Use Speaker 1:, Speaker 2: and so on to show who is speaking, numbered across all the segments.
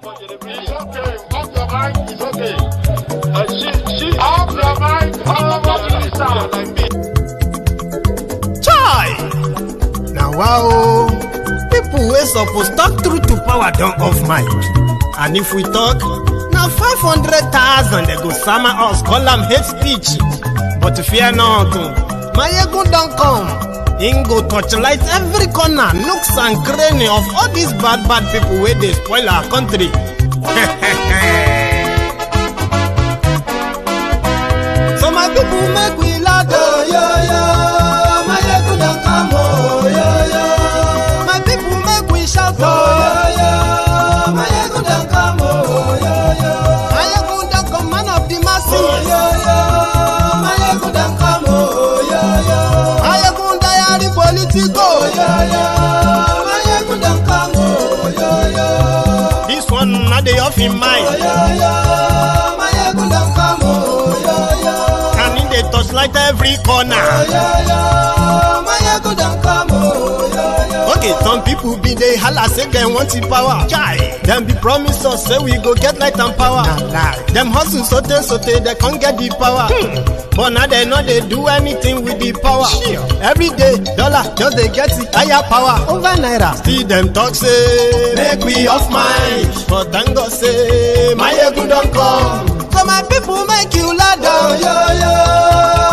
Speaker 1: It's okay. Off your mind, it's okay. She off your mind, like me.
Speaker 2: Chai! Now wow, people wey suppose talk truth to power don't off mic. And if we talk, now 500,000 they go summer us, call them hate speech. But fear not, Maiyegun don't come. Him go torchlight every corner, nooks and cranny of all these bad people where they spoil our country. So my people make we laugh, oh, yo, yo. Maiyegun don't come, oh, yo, yo. My people make we shout, oh, yo, yo. Maiyegun don't come, oh, yo, yo. Maiyegun don't come, man of the masses, oh, yo, yo. Maiyegun don't come, oh, yo, yo. Maiyegun Diary Politico, yo, yo. Maiyegun don't come, oh, yo, yo. This one not the off in mind, oh, yo, yo. Maiyegun don't come, oh, yo, yo. And in the touchlight every corner, oh, yo, yo. Maiyegun don't come, oh, yo, yo. Okay, some people be they holla say they want the power. Chai, them be promise us say we go get light and power. Nah. Them hustle sote they can't get the power. But now they know they do anything with the power. Sure. Every day, dollar just they get the higher power over naira. Still them talk say make we off mind. But thank God say Maiyegun don't come. So my people make you laugh, oh, yo, yo.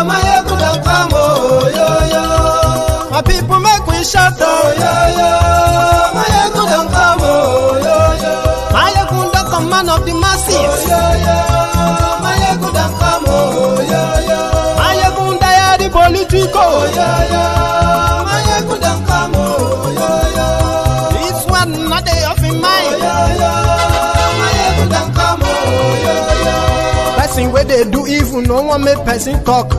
Speaker 2: Maiyegun don't come, oh, yo, yo. My people make we shout, oh, yo, yo. Maiyegun don't come, oh, yo, yo. Maiyegun don't come, man of the masses, oh, yo, yo. Maiyegun don't come, oh, yo, yo. Maiyegun Diary Politico, oh, yo, yo. Maiyegun don't come, oh, yo, yo. This one not the off in mind, oh, yo, yo. Maiyegun don't come, oh, yo, yo. Person where they do evil, no one make person talk.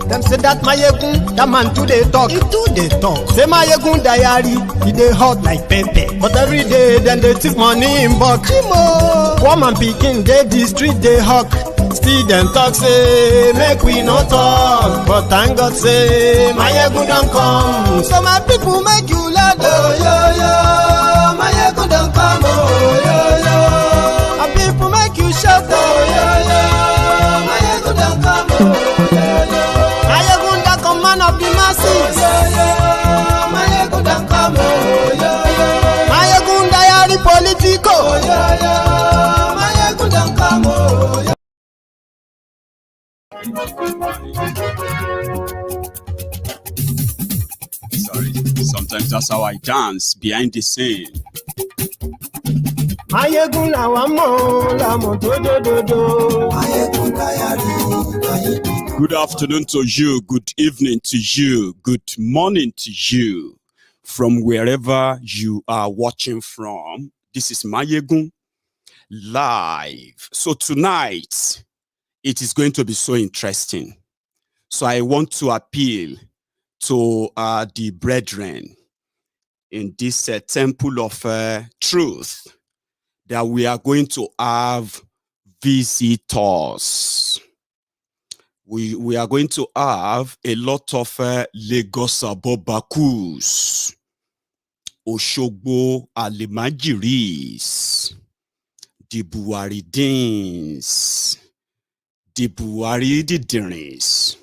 Speaker 2: Them say that Maiyegun, that man too they talk. He too they talk. Say Maiyegun Diary, he they hot like pepper. But every day then they take money in bulk. Woman picking, they the street they hawk. Still them talk say make we no talk. But thank God say Maiyegun don't come. So my people make you laugh, oh, yo, yo. Maiyegun don't come, oh, yo, yo. My people make you shout, oh, yo, yo. Maiyegun don't come, oh, yo, yo. Maiyegun don't come, man of the masses, oh, yo, yo. Maiyegun don't come, oh, yo, yo. Maiyegun Diary Politico, oh, yo, yo. Maiyegun don't come, oh, yo.
Speaker 3: Sorry, sometimes that's how I dance behind the scene.
Speaker 2: Maiyegun la wa mo la mo do do do do. Maiyegun Diary.
Speaker 3: Good afternoon to you, good evening to you, good morning to you, from wherever you are watching from. This is Maiyegun live. So tonight, it is going to be so interesting. So I want to appeal to the brethren in this temple of truth that we are going to have visitors. We are going to have a lot of Lagos Abobakus, Oshogbo Alimajiris, the Buharidins, the Buhari Didiris,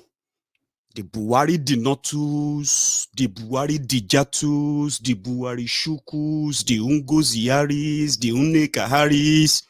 Speaker 3: the Buhari Dinotus, the Buhari Dijatus, the Buhari Shukus, the Ungoziaris, the Unekaharis,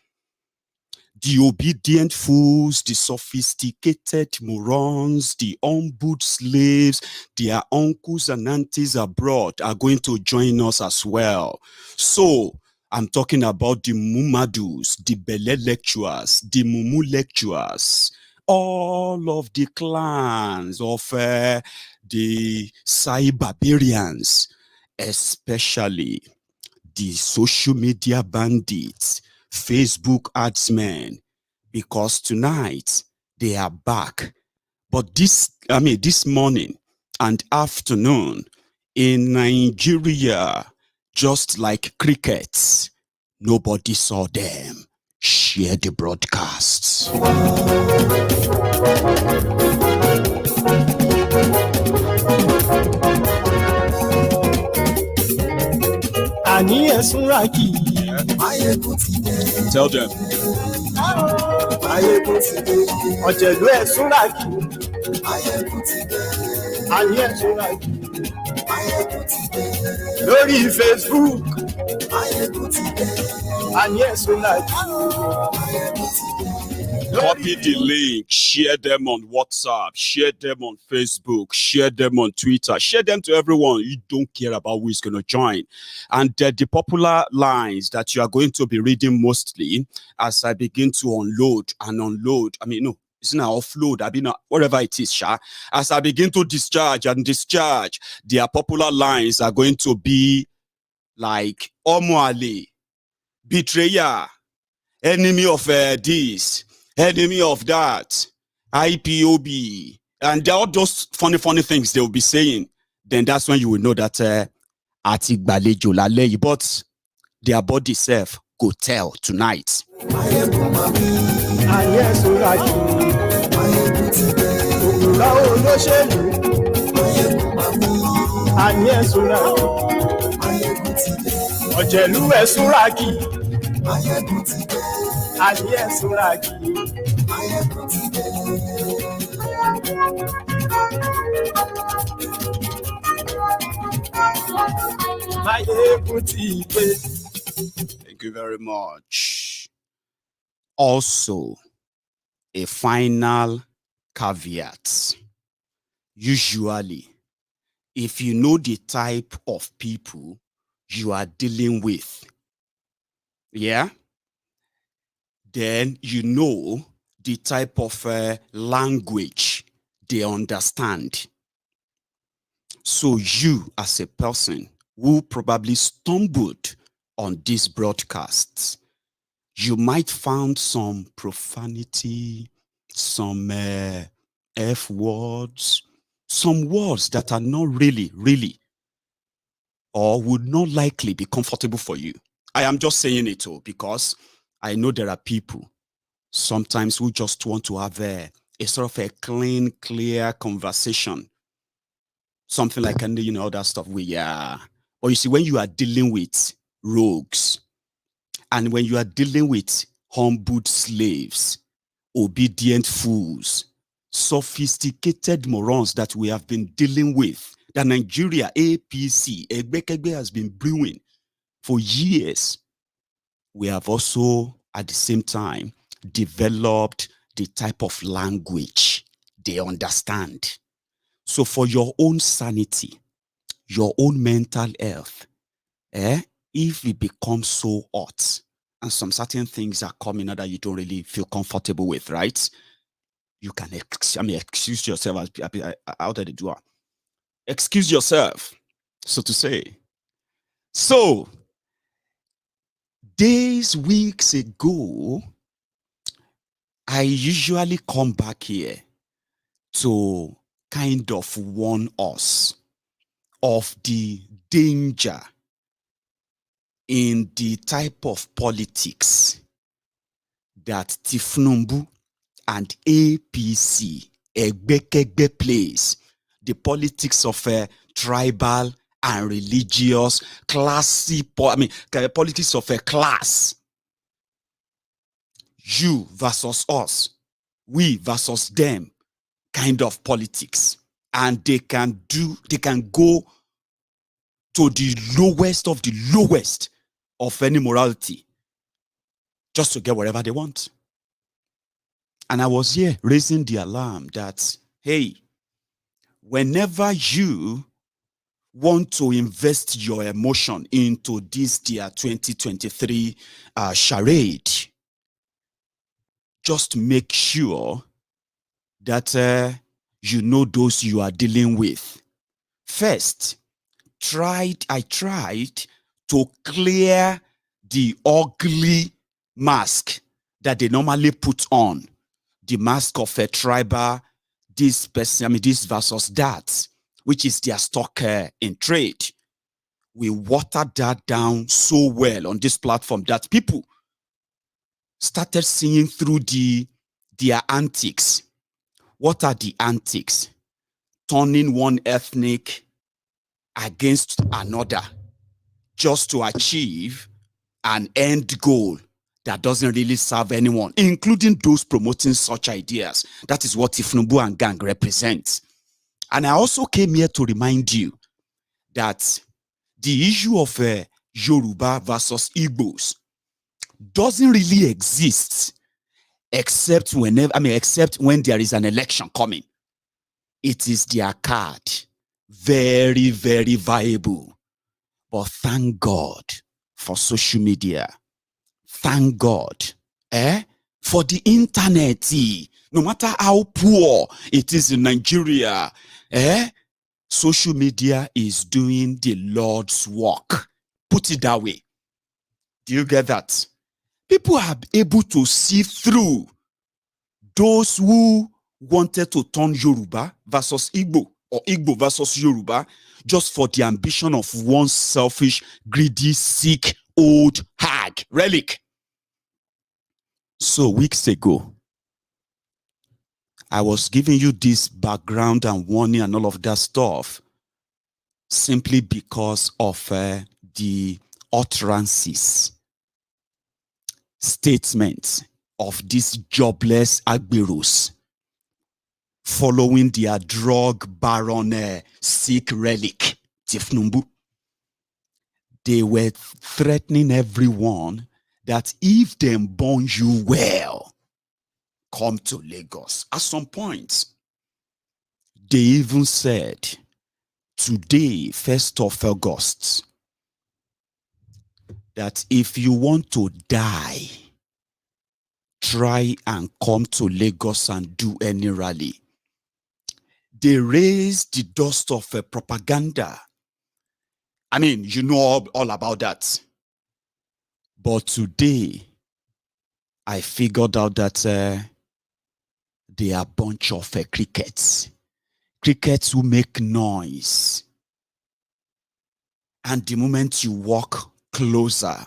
Speaker 3: the obedient fools, the sophisticated morons, the humbled slaves, their uncles and aunties abroad are going to join us as well. So, I'm talking about the Mumadus, the Bele lecturers, the Mumu lecturers, all of the clans of the Sai barbarians, especially the social media bandits, Facebook adsmen, because tonight they are back. But this morning and afternoon in Nigeria, just like crickets, nobody saw them. Share the broadcasts.
Speaker 2: Ani esunraki, Maiyegun ti dé.
Speaker 3: Tell them.
Speaker 2: Maiyegun ti dé. Ọ̀jẹ̀lú ẹ̀ súnràkì. Maiyegun ti dé. Àní ẹ̀ súnràkì. Maiyegun ti dé. Lórí Facebook. Maiyegun ti dé. Àní ẹ̀ súnràkì. Maiyegun ti dé.
Speaker 3: Copy the link, share them on WhatsApp, share them on Facebook, share them on Twitter, share them to everyone. You don't care about who is going to join. And the popular lines that you are going to be reading mostly as I begin to unload and unload. I mean, no, it's not offload. I mean, whatever it is, Sha. As I begin to discharge and discharge, their popular lines are going to be like Omoale, betrayer, enemy of this, enemy of that, IPOB, and all those funny things they will be saying. Then that's when you will know that but their body self go tell tonight. Thank you very much. Also, a final caveat. Usually, if you know the type of people you are dealing with, yeah, then you know the type of language they understand. So you, as a person who probably stumbled on these broadcasts, you might find some profanity, some F words, some words that are not really, or would not likely be comfortable for you. I am just saying it all because I know there are people sometimes who just want to have a sort of a clean, clear conversation. Something like, all that stuff. Or you see, when you are dealing with rogues, and when you are dealing with humbled slaves, obedient fools, sophisticated morons that we have been dealing with, that Nigeria, APC, Egbekegbe has been brewing for years, we have also, at the same time, developed the type of language they understand. So for your own sanity, your own mental health, if it becomes so hot and some certain things are coming out that you don't really feel comfortable with, right? You can excuse yourself. How did they do it? Excuse yourself, so to say. So, days, weeks ago, I usually come back here to kind of warn us of the danger in the type of politics that Tifnumbu and APC, Egbekegbe plays, the politics of tribal and religious, classy, politics of a class. You versus us, we versus them kind of politics. And they can go to the lowest of any morality just to get whatever they want. And I was here raising the alarm that, hey, whenever you want to invest your emotion into this their 2023 charade, just make sure that you know those you are dealing with. First, I tried to clear the ugly mask that they normally put on. The mask of a tribal, this person, this versus that, which is their stock in trade. We watered that down so well on this platform that people started seeing through their antics. What are the antics? Turning one ethnic against another just to achieve an end goal that doesn't really serve anyone, including those promoting such ideas. That is what Ifnumbu and gang represent. And I also came here to remind you that the issue of Yoruba versus Igbos doesn't really exist except when there is an election coming. It is their card. Very, very viable. But thank God for social media. Thank God for the internet. No matter how poor it is in Nigeria, social media is doing the Lord's work. Put it that way. Do you get that? People are able to see through those who wanted to turn Yoruba versus Igbo or Igbo versus Yoruba just for the ambition of one selfish, greedy, sick, old hag relic. So weeks ago, I was giving you this background and warning and all of that stuff simply because of the utterances, statements of these jobless Agberos following their drug baron sick relic, Tifnumbu. They were threatening everyone that if they born you well, come to Lagos. At some point, they even said, today, 1st of August, that if you want to die, try and come to Lagos and do any rally. They raised the dust of propaganda. I mean, you know all about that. But today, I figured out that they are a bunch of crickets. Crickets who make noise. And the moment you walk closer,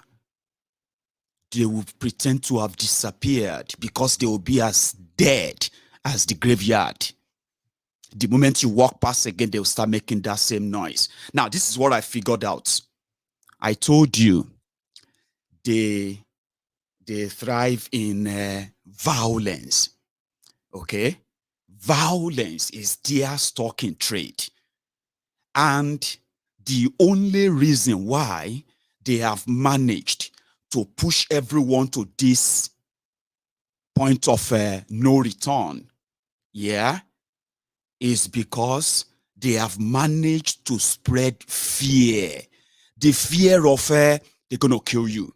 Speaker 3: they will pretend to have disappeared because they will be as dead as the graveyard. The moment you walk past again, they will start making that same noise. Now, this is what I figured out. I told you they thrive in violence. Okay? Violence is their stock in trade. And the only reason why they have managed to push everyone to this point of no return, is because they have managed to spread fear. The fear of they're going to kill you.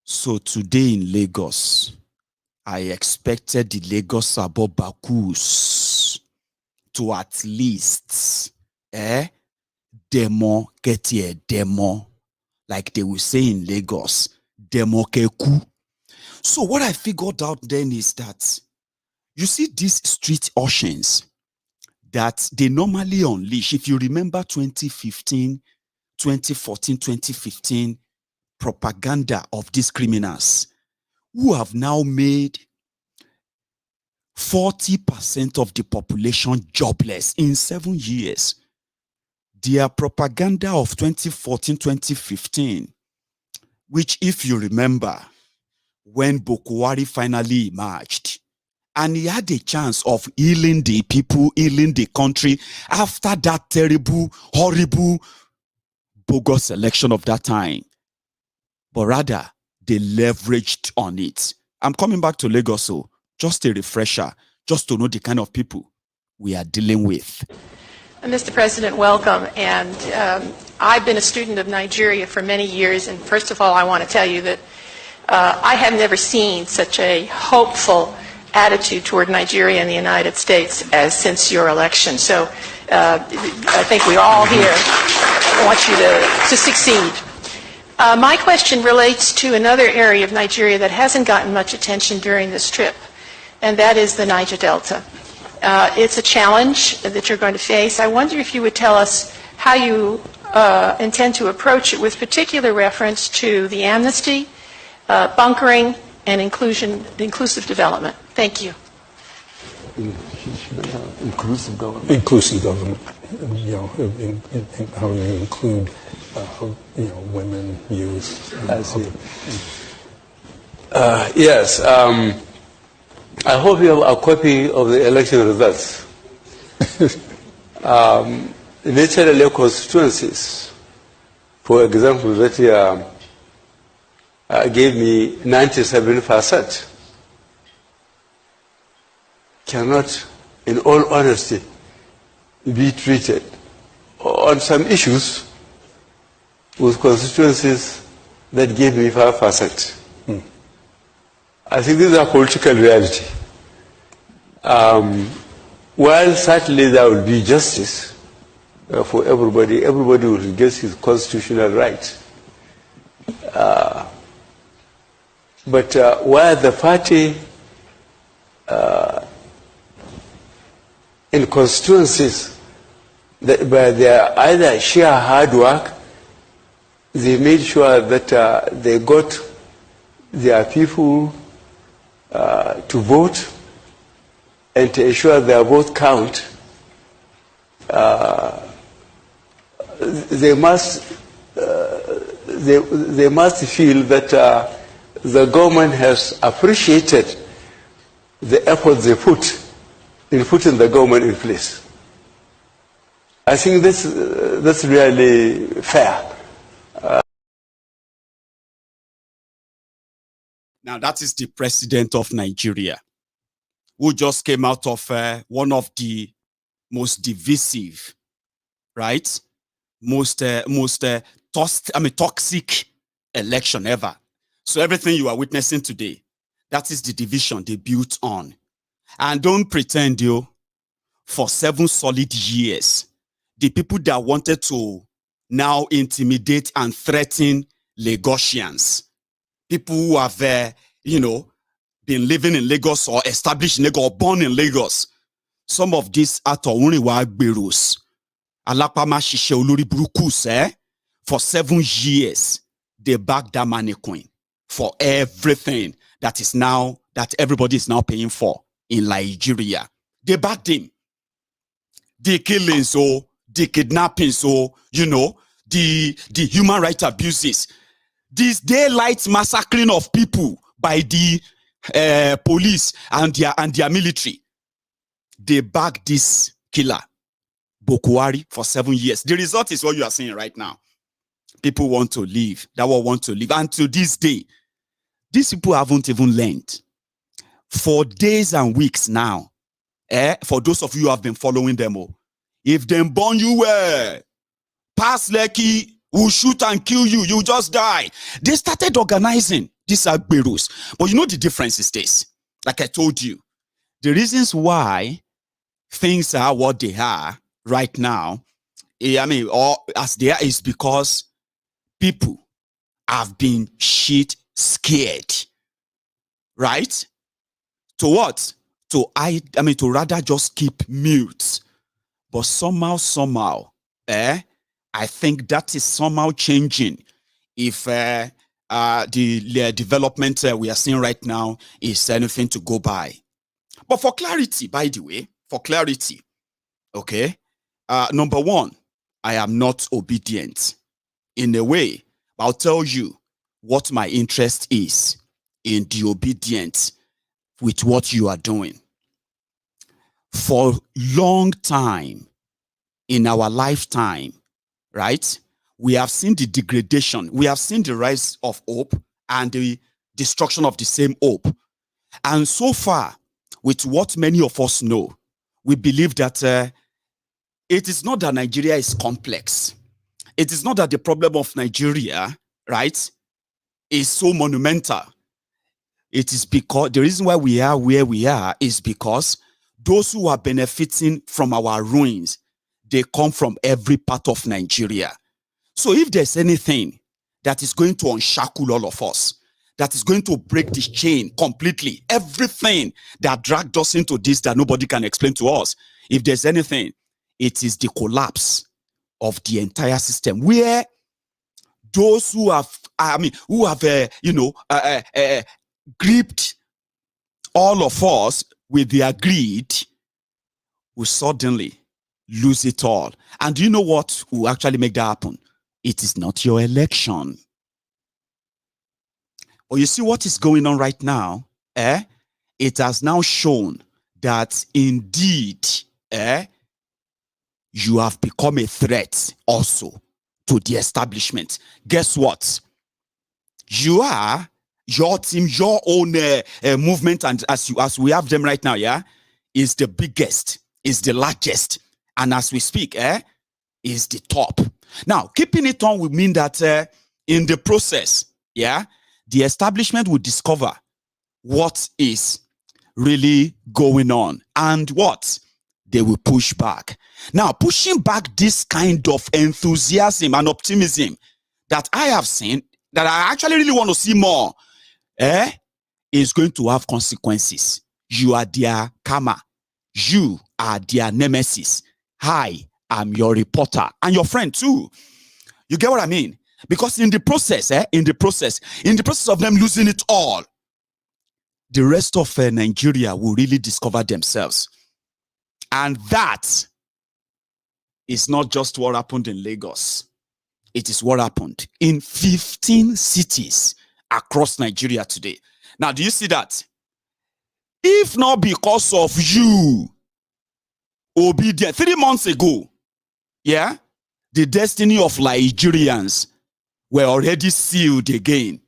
Speaker 3: So today in Lagos, I expected the Lagos Abobakus to at least demo, get here, demo. Like they will say in Lagos, demo keku. So what I figured out then is that, you see these street urchins that they normally unleash. If you remember 2015, 2014, 2015, propaganda of these criminals who have now made 40% of the population jobless in 7 years. Their propaganda of 2014, 2015, which if you remember, when Bokwari finally emerged, and he had a chance of healing the people, healing the country after that terrible, horrible, bogus election of that time. But rather, they leveraged on it. I'm coming back to Lagos, so just a refresher, just to know the kind of people we are dealing with.
Speaker 4: Mr. President, welcome. And I've been a student of Nigeria for many years. And first of all, I want to tell you that I have never seen such a hopeful attitude toward Nigeria and the United States as since your election. So I think we all here want you to succeed. My question relates to another area of Nigeria that hasn't gotten much attention during this trip, and that is the Niger Delta. It's a challenge that you're going to face. I wonder if you would tell us how you intend to approach it with particular reference to the amnesty, bunkering, and inclusive development. Thank you.
Speaker 5: Inclusive government. Inclusive government. how you include, women, youth.
Speaker 6: I see. Yes. I hope you have a copy of the election results. Naturally, constituencies, for example, that gave me 97%, cannot, in all honesty, be treated on some issues with constituencies that gave me 5%. I think this is a political reality. While certainly there will be justice for everybody, everybody will get his constitutional right. But where the party in constituencies where they are either sheer hard work, they made sure that they got their people to vote and to ensure their vote count. They must feel that the government has appreciated the effort they put in putting the government in place. I think that's really fair.
Speaker 3: Now, that is the president of Nigeria, who just came out of one of the most divisive, right? Most toxic election ever. So everything you are witnessing today, that is the division they built on. And don't pretend, for 7 solid years, the people that wanted to now intimidate and threaten Lagosians, people who have, been living in Lagos or established in Lagos or born in Lagos, some of these Atowuniwa Gberus, Alapama Shishe Olori Burukus, for 7 years, they backed that mannequin for everything that everybody is now paying for in Nigeria. They backed him. The killings, the kidnappings, the human rights abuses, this daylight massacring of people by the police and their military. They backed this killer, Bokuwari, for 7 years. The result is what you are seeing right now. People want to leave. That one want to leave. And to this day, these people haven't even learned. For days and weeks now, for those of you who have been following them, if they burn you pass Lekki, will shoot and kill you, you just die. They started organizing these Agberus. But you know the difference is this. Like I told you, the reasons why things are what they are right now, or as they are, is because people have been shit scared. Right? To what? To rather just keep mute. But somehow, I think that is somehow changing if the development we are seeing right now is anything to go by. But for clarity, by the way, okay, number one, I am not obedient. In a way, I'll tell you what my interest is in the obedience with what you are doing. For long time in our lifetime, right, we have seen the degradation. We have seen the rise of hope and the destruction of the same hope. And so far, with what many of us know, we believe that it is not that Nigeria is complex. It is not that the problem of Nigeria, right, is so monumental. It is because the reason why we are where we are is because those who are benefiting from our ruins, they come from every part of Nigeria. So if there's anything that is going to unshackle all of us, that is going to break this chain completely, everything that dragged us into this that nobody can explain to us, if there's anything, it is the collapse of the entire system, where those who have, gripped all of us with their greed will suddenly lose it all. And do you know what will actually make that happen? It is not your election. Or you see what is going on right now? It has now shown that indeed, you have become a threat also to the establishment. Guess what? You are your team, your own movement, and as we have them right now, is the biggest, is the largest, and as we speak, is the top. Now, keeping it on will mean that in the process, the establishment will discover what is really going on and what they will push back. Now, pushing back this kind of enthusiasm and optimism that I have seen, that I actually really want to see more, is going to have consequences. You are their karma. You are their nemesis. I am your reporter and your friend too. You get what I mean? Because in the process, in the process of them losing it all, the rest of Nigeria will really discover themselves. And that is not just what happened in Lagos. It is what happened in 15 cities across Nigeria today. Now, do you see that? If not because of you, Obidients, 3 months ago, the destiny of Nigerians were already sealed again.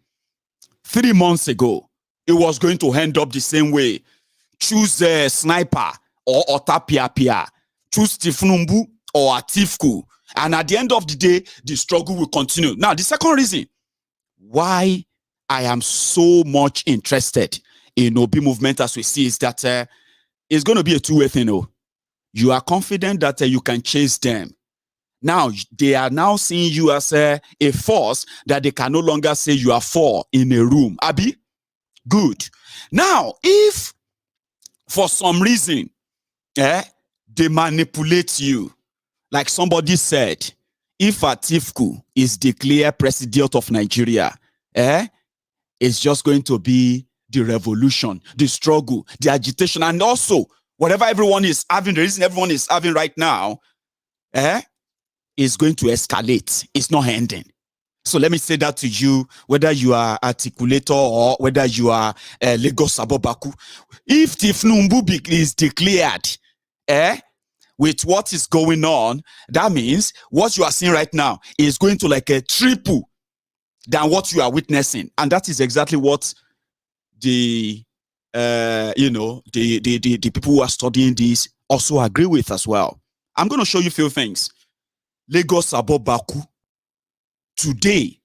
Speaker 3: 3 months ago, it was going to end up the same way. Choose a sniper or Otapia, choose Tifnumbu or Atifku. And at the end of the day, the struggle will continue. Now, the second reason why I am so much interested in Obi movement as we see is that it's going to be a two-way thing. You are confident that you can chase them. Now, they are now seeing you as a force that they can no longer say you are for in a room. Abi? Good. Now, if for some reason, they manipulate you, like somebody said, if Atiku is declared president of Nigeria, it's just going to be the revolution, the struggle, the agitation, and also whatever everyone is having, the reason everyone is having right now, is going to escalate. It's not ending. So let me say that to you, whether you are articulator or whether you are Lagos Abobakus. If Tifnumbu is declared, with what is going on, that means what you are seeing right now is going to like a triple than what you are witnessing. And that is exactly what the people who are studying this also agree with as well. I'm going to show you a few things. Lagos Abobakus. Today,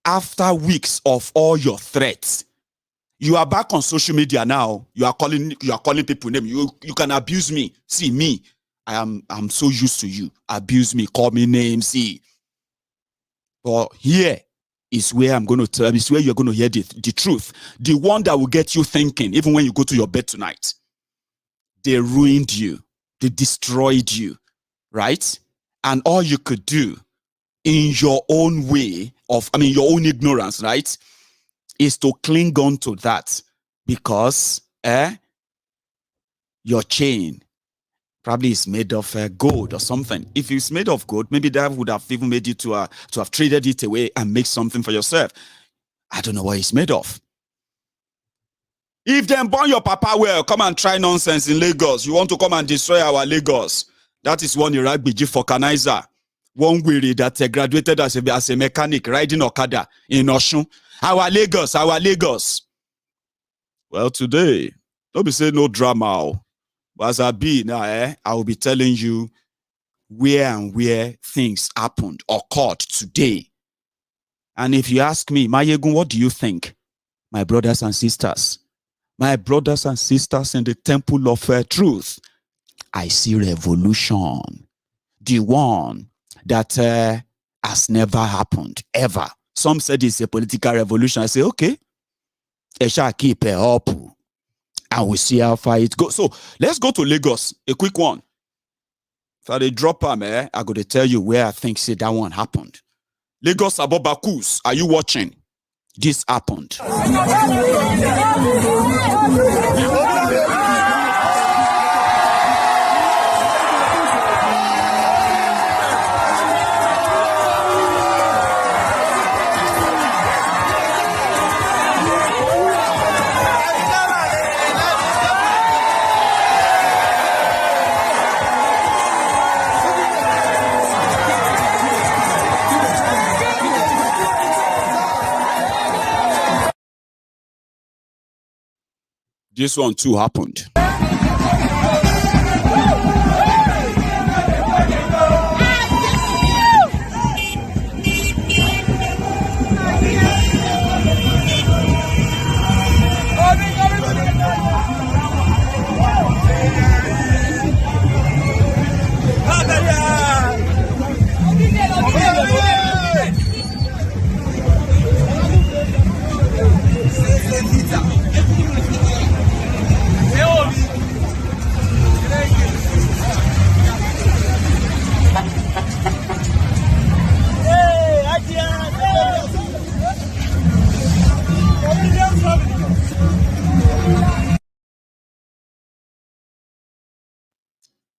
Speaker 3: after weeks of all your threats, you are back on social media now. You are calling people names. You can abuse me. See me. I'm so used to you. Abuse me, call me names. See. But here is where I'm going to tell you, is where you're going to hear the truth. The one that will get you thinking, even when you go to your bed tonight. They ruined you. They destroyed you. Right? And all you could do in your own way of, your own ignorance, right, is to cling on to that because your chain probably is made of gold or something. If it's made of gold, maybe that would have even made you to have traded it away and make something for yourself. I don't know what it's made of. If them burn your papa well, come and try nonsense in Lagos. You want to come and destroy our Lagos. That is one Iraq-Biji Vulcanizer. One weary that graduated as a mechanic riding Okada in Oshun. Our Lagos. Well, today, don't be saying no drama. But as I be now, I will be telling you where things happened, occurred today. And if you ask me, Maiyegun, what do you think? My brothers and sisters in the temple of truth, I see revolution. The one that has never happened, ever. Some said it's a political revolution. I say, okay, I shall keep it up. And we see how far it goes. So let's go to Lagos. A quick one. If I drop them, I go to tell you where I think that one happened. Lagos Abobakus, are you watching? This happened. This one too happened.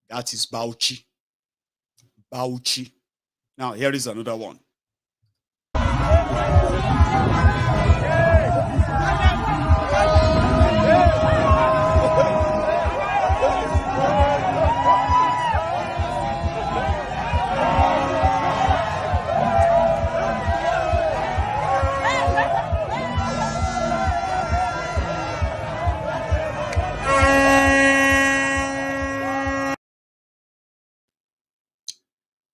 Speaker 3: That is Bauchi. Bauchi. Now, here is another one.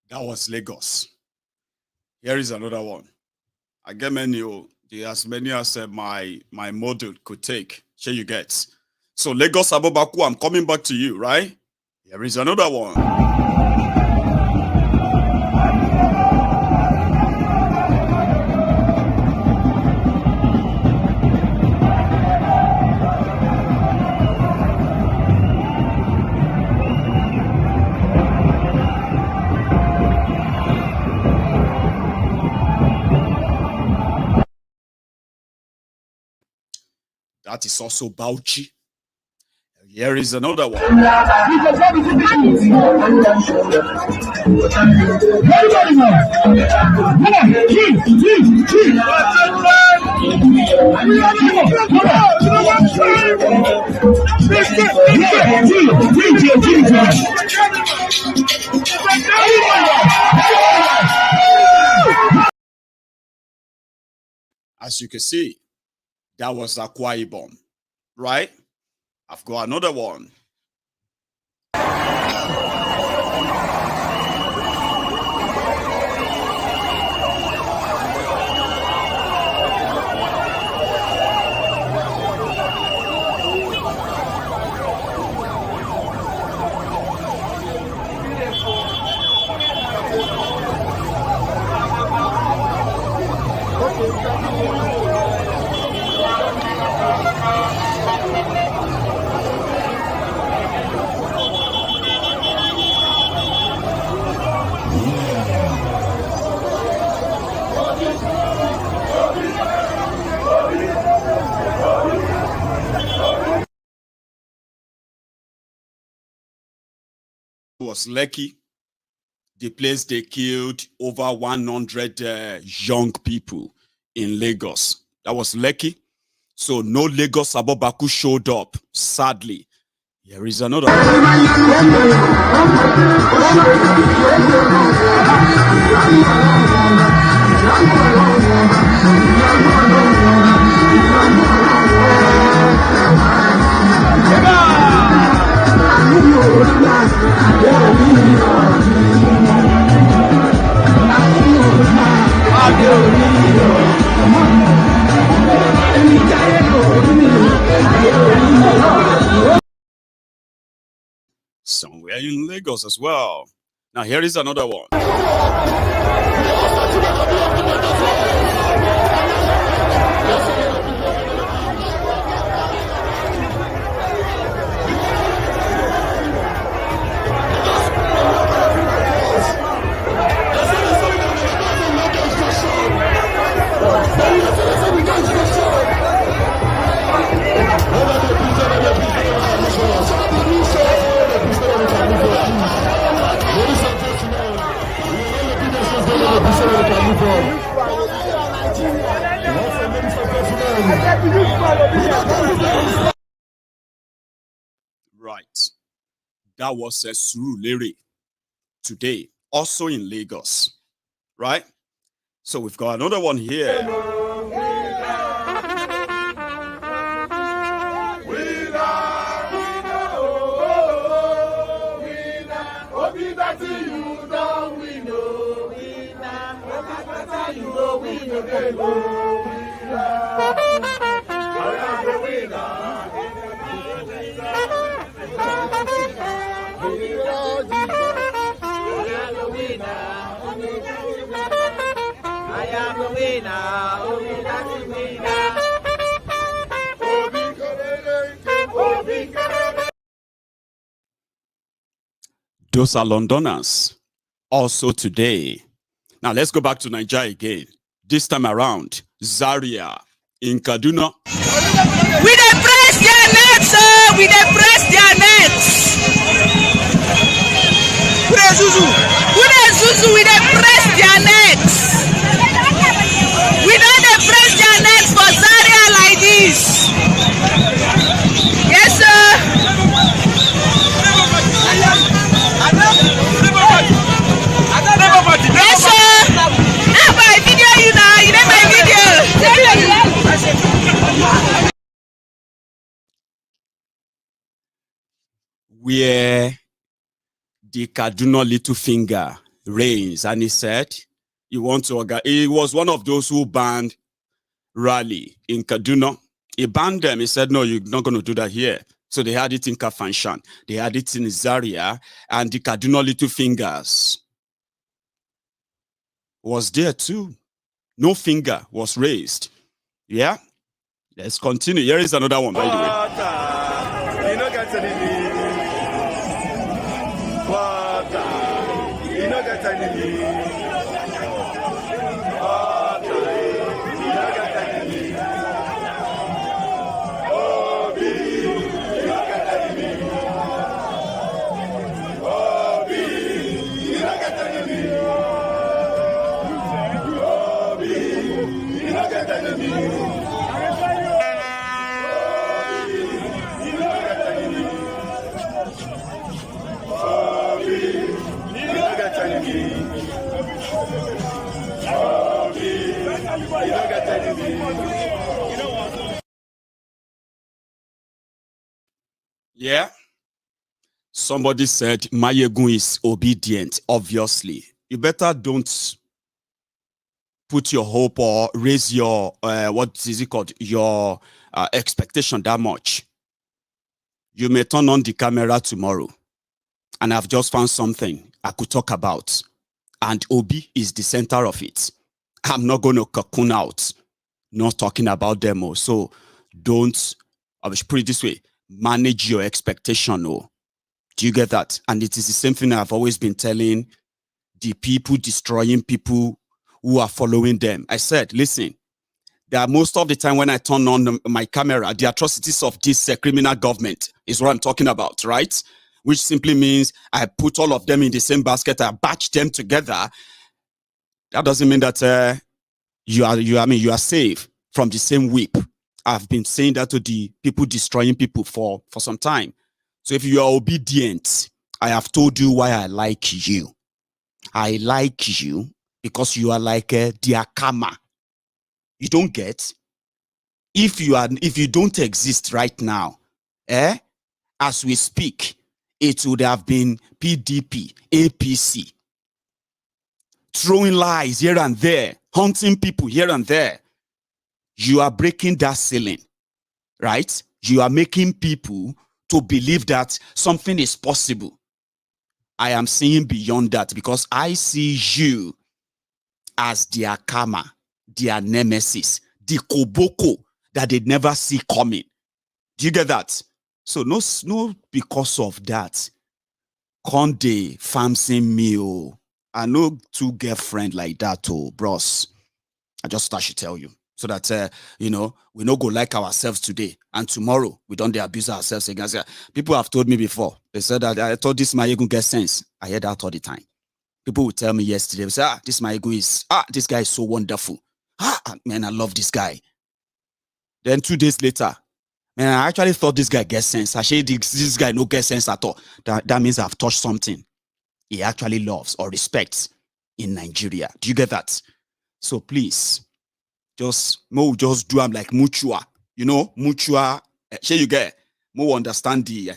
Speaker 3: That was Lagos. Here is another one. I get many, as many as my model could take. Sure you get. So Lagos Abobakus, I'm coming back to you, right? Here is another one. That is also Bauchi. Here is another one. As you can see, that was Akwa Ibom, right? I've got another one. Was Lekki, the place they killed over 100 young people in Lagos. That was Lekki. So no Lagos Abobakus showed up, sadly. Here is another one. Somewhere in Lagos as well. Now here is another one. Right. That was a Surulere today, also in Lagos. Right? So we've got another one here. Those are Londoners. Also today. Now let's go back to Nigeria again. This time around, Zaria in Kaduna.
Speaker 7: We dey press their necks, we dey press their necks. We dey zuzu, we dey press their necks. We don't dey press their necks for Zaria like this. Yes, sir. Yes, sir. Now I video you now. You know my video.
Speaker 3: Where the Kaduna little finger reigns, and he said, "You want to organize?" He was one of those who banned rally in Kaduna. He banned them. He said, "No, you're not going to do that here." So they had it in Kafanshan, they had it in Zaria, and the Kaduna little fingers was there too. No finger was raised. Yeah, let's continue. Here is another one, by the way.
Speaker 8: You know, get
Speaker 3: Yeah. Somebody said Maiyegun is obedient, obviously. You better don't put your hope or raise your, what is it called, your expectation that much. You may turn on the camera tomorrow, and I've just found something I could talk about. And Obi is the center of it. I'm not going to cocoon out, not talking about them. So don't, I will put it this way, manage your expectation. Oh, do you get that? And it is the same thing I've always been telling the people destroying people who are following them. I said, listen, that most of the time when I turn on my camera, the atrocities of this criminal government is what I'm talking about, right? Which simply means I put all of them in the same basket, I batch them together. That doesn't mean that you are safe from the same whip. I've been saying that to the people destroying people for some time. So if you are obedient, I have told you why I like you. I like you because you are like the Akama. You don't get? If you don't exist right now, as we speak, it would have been PDP, APC, throwing lies here and there, hunting people here and there. You are breaking that ceiling, right? You are making people to believe that something is possible. I am seeing beyond that because I see you as their karma, their nemesis, the koboko that they never see coming. Do you get that? So no, because of that, Conde famsing me. Oh, I know two girlfriend like that. Oh, bros. I just thought I should tell you so that we no go like ourselves today and tomorrow we don't abuse ourselves again. People have told me before. They said that I thought this Maiyegun get sense. I hear that all the time. People would tell me yesterday, they say, this Maiyegun is this guy is so wonderful. Man, I love this guy. Then 2 days later, man, I actually thought this guy gets sense. Actually, this guy no get sense at all. That means I've touched something he actually loves or respects in Nigeria. Do you get that? So please, just do them like mutua. Mutua. Share you get. More understand the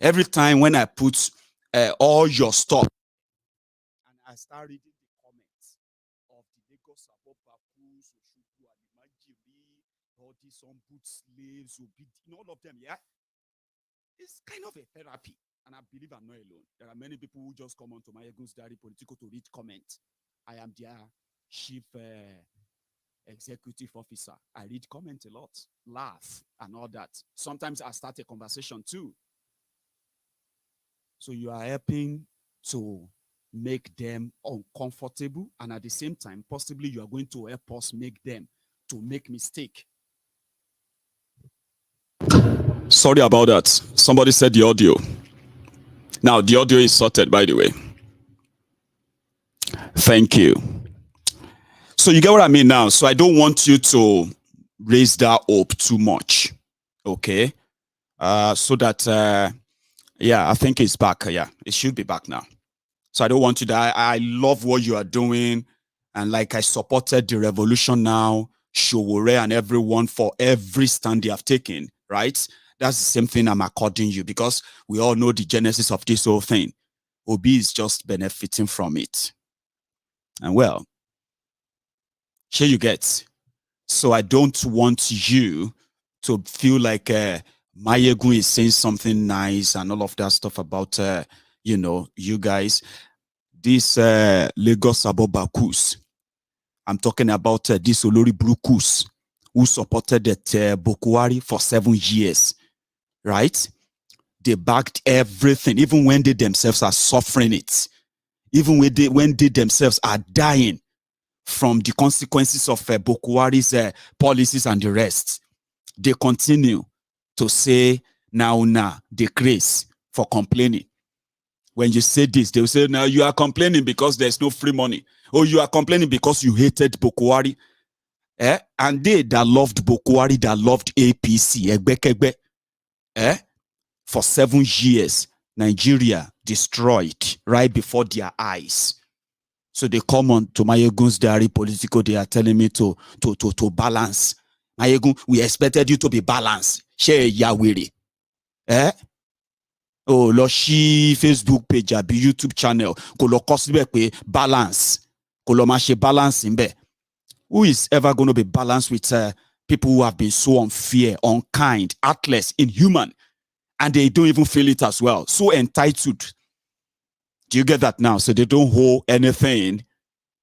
Speaker 3: every time when I put all your stuff and I start reading the comments of the Lagos Abobakus, some boot slaves, all of them, yeah? It's kind of a therapy. And I believe I'm not alone. There are many people who just come on to MaiyegunsDiary Politico to read comments. I am their chief executive officer. I read comments a lot, laugh, and all that. Sometimes I start a conversation too. So you are helping to make them uncomfortable, and at the same time, possibly you are going to help us make them to make mistake. Sorry about that. Somebody said the audio. Now, the audio is sorted, by the way. Thank you. So you get what I mean now. So I don't want you to raise that up too much. Okay? So that, yeah, I think it's back. Yeah, it should be back now. So I don't want you to, I love what you are doing. And like I supported the revolution now, Showore and everyone for every stand they have taken, right? That's the same thing I'm according you, because we all know the genesis of this whole thing. Obi is just benefiting from it. And well, here you get. So I don't want you to feel like Maiyegun is saying something nice and all of that stuff about, you know, you guys. This Lagos Abobakus. I'm talking about this Olori Brukus, who supported the Bokwari for 7 years, right? They backed everything, even when they themselves are suffering it. Even when they themselves are dying from the consequences of Bokwari's policies and the rest. They continue to say, now, the grace for complaining. When you say this, they will say, now you are complaining because there's no free money. Or you are complaining because you hated Bokwari. And they that loved Bokwari, that loved APC, for 7 years, Nigeria destroyed right before their eyes. So they come on to MaiyegunsDiary Politico. They are telling me to balance. Maiyegun, we expected you to be balanced. Share Yawiri. Oh, lo shi Facebook page àbí YouTube channel. Kò lọ kọ síbẹ̀ pé balance. Kò lọ máa ṣe balance níbẹ̀. Who is ever going to be balanced with people who have been so unfair, unkind, heartless, inhuman, and they don't even feel it as well? So entitled. Do you get that now? So they don't hold anything.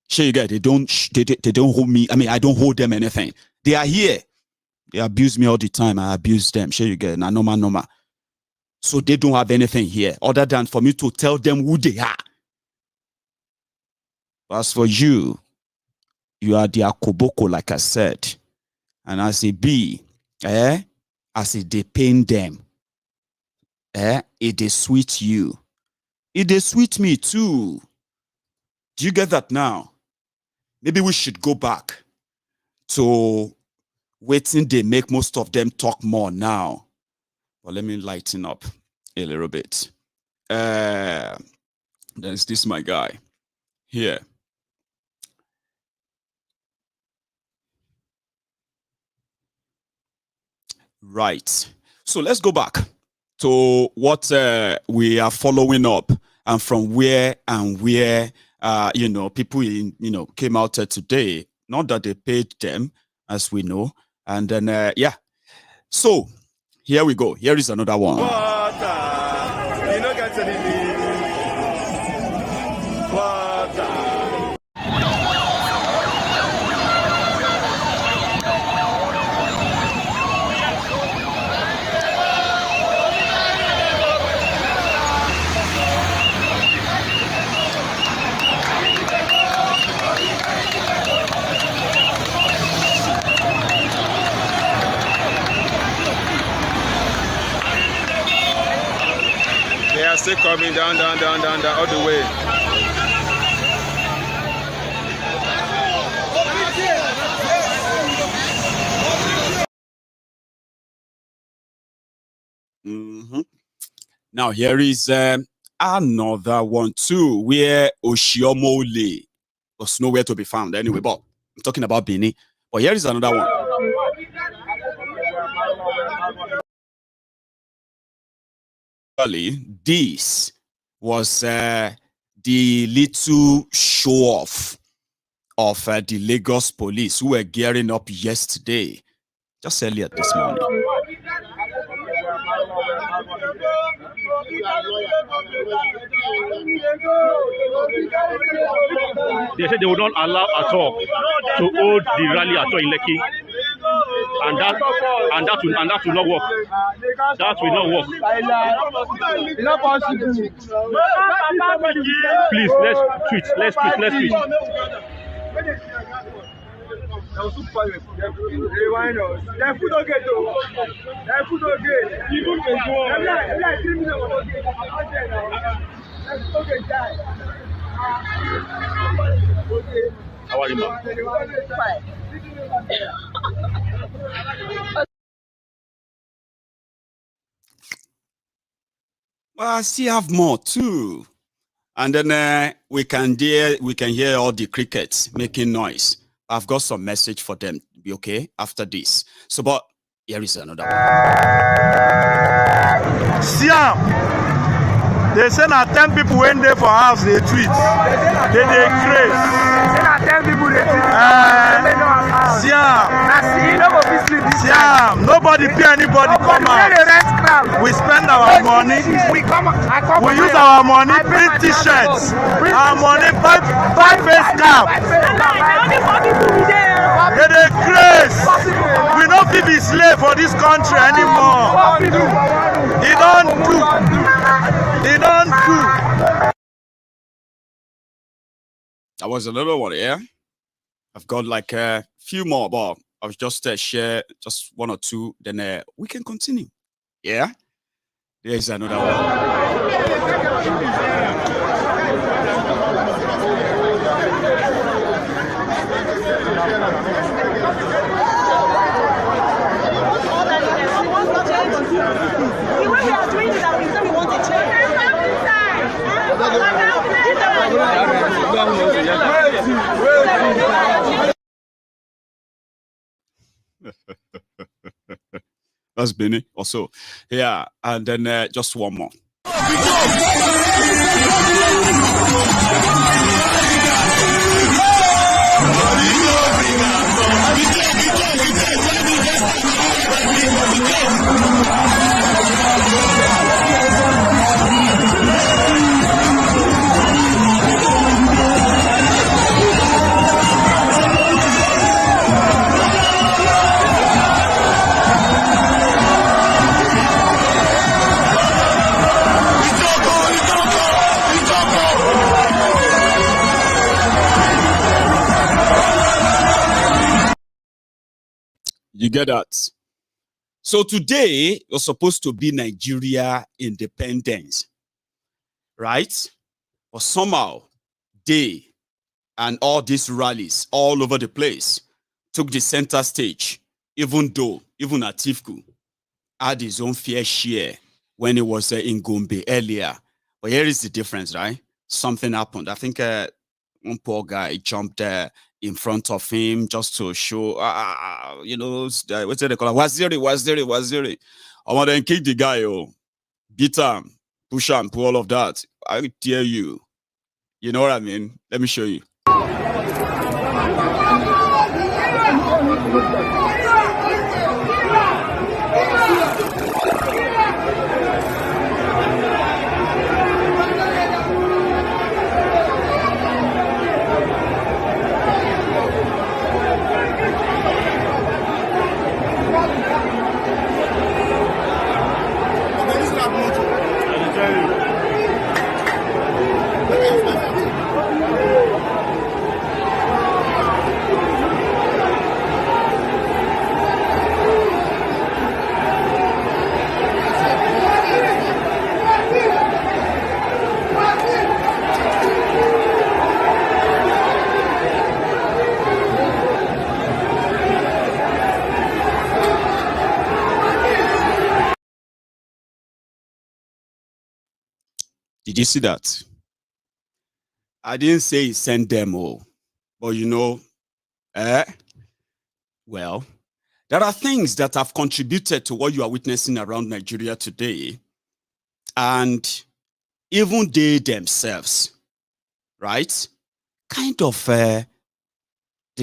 Speaker 3: Sure, you get it. They don't hold me. I mean, I don't hold them anything. They are here. They abuse me all the time. I abuse them. Sure, you get it. Normal. So they don't have anything here other than for me to tell them who they are. As for you, you are the akoboko, like I said. And as it be, as it they pain them, it they sweet you. It they sweet me too. Do you get that now? Maybe we should go back to waiting they make most of them talk more now. But let me lighten up a little bit. There's this my guy here. Right. So let's go back to what we are following up, and from where you know, people came out today. Not that they paid them, as we know, and then yeah. So here we go. Here is another one.
Speaker 1: They are still coming down, all the way.
Speaker 3: Now here is another one too, where Oshiomole was nowhere to be found anyway. But I'm talking about Benin. But here is another one. This was the little show off of the Lagos police who were gearing up yesterday just earlier this morning.
Speaker 8: They said they will not allow at all to hold the rally at all in Lekki, and that will not work. That will not work. Please, let's tweet. How are you, ma'am?
Speaker 3: Well, I still have more too, and then we can hear all the crickets making noise. I've got some message for them. Be okay after this. So, but here is another one.
Speaker 9: Siam, they say na 10 people went there for house. They tweet. They craze. Siam, nobody pay anybody come out. We spend our money. We use our money, print t-shirts. Our money, buy face cap. They craze. We don't be slave for this country anymore. They don't do.
Speaker 3: That was another one, yeah. I've got like a few more, but I'll just share just one or two, then we can continue. Yeah, there's another one. That's Benny also. Yeah, and then just one more. You get that? So today was supposed to be Nigeria independence, right? But somehow they and all these rallies all over the place took the center stage, even though even Atifku had his own fair share when he was in Gombe earlier. But here is the difference, right? Something happened. I think one poor guy jumped in front of him just to show, you know, what's it called? Waziri. I want to kick the guy, beat him, push him, pull all of that. I dare you. You know what I mean? Let me show you. Did you see that? I didn't say send them all, but you know, well, there are things that have contributed to what you are witnessing around Nigeria today, and even they themselves, right? Kind of, they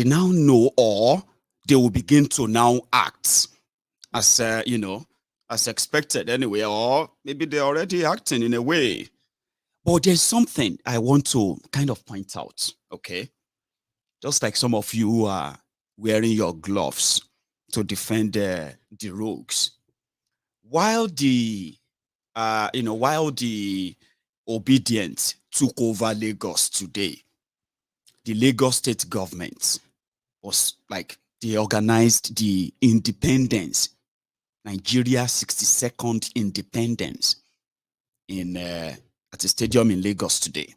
Speaker 3: now know, or they will begin to now act as, as expected anyway, or maybe they're already acting in a way. But there's something I want to kind of point out, okay? Just like some of you who are wearing your gloves to defend the rogues. While the Obidients took over Lagos today, the Lagos state government was like, they organized the independence, Nigeria's 62nd independence at a stadium in Lagos today.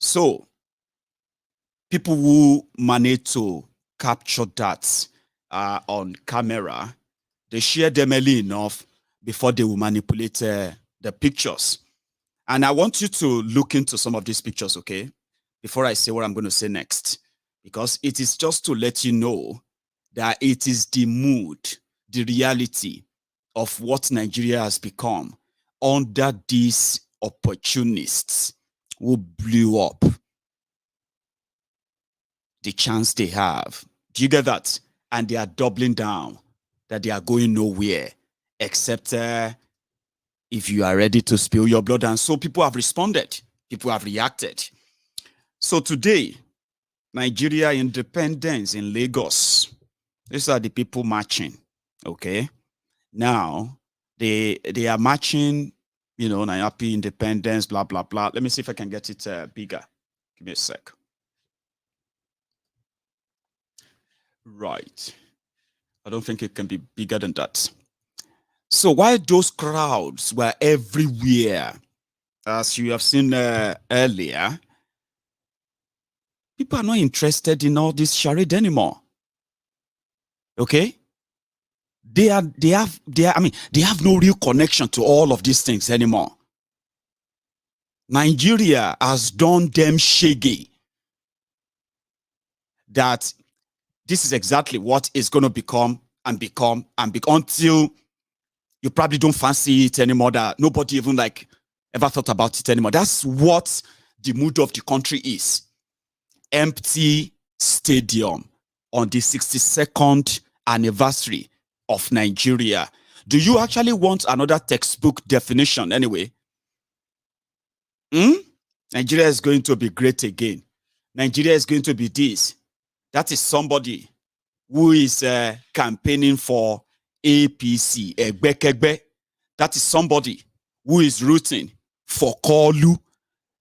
Speaker 3: So people who managed to capture that on camera, they shared them early enough before they will manipulate the pictures. And I want you to look into some of these pictures, okay? Before I say what I'm going to say next. Because it is just to let you know that it is the mood, the reality of what Nigeria has become under these opportunists who blew up the chance they have. Do you get that? And they are doubling down that they are going nowhere except if you are ready to spill your blood. And so people have responded. People have reacted. So today, Nigeria independence in Lagos. These are the people marching. Okay. Now, they are marching, happy independence, blah, blah, blah. Let me see if I can get it bigger. Give me a sec. Right. I don't think it can be bigger than that. So while those crowds were everywhere, as you have seen earlier, people are not interested in all this charade anymore. Okay? They have no real connection to all of these things anymore. Nigeria has done them shaggy that this is exactly what is going to become until you probably don't fancy it anymore, that nobody even ever thought about it anymore. That's what the mood of the country is. Empty stadium on the 62nd anniversary of Nigeria. Do you actually want another textbook definition anyway? Nigeria is going to be great again. Nigeria is going to be this. That is somebody who is campaigning for APC, Egbekegbe. That is somebody who is rooting for Kolu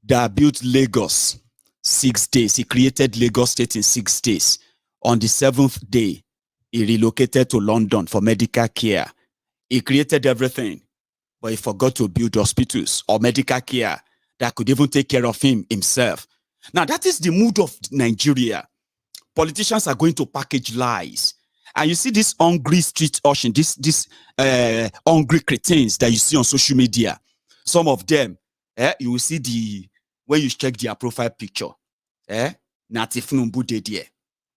Speaker 3: that built Lagos 6 days. He created Lagos State in 6 days. On the 7th day, he relocated to London for medical care. He created everything, but he forgot to build hospitals or medical care that could even take care of him himself. Now, that is the mood of Nigeria. Politicians are going to package lies. And you see this hungry street urchin, this hungry cretins that you see on social media. Some of them, you will see when you check their profile picture, Natif Numbude there.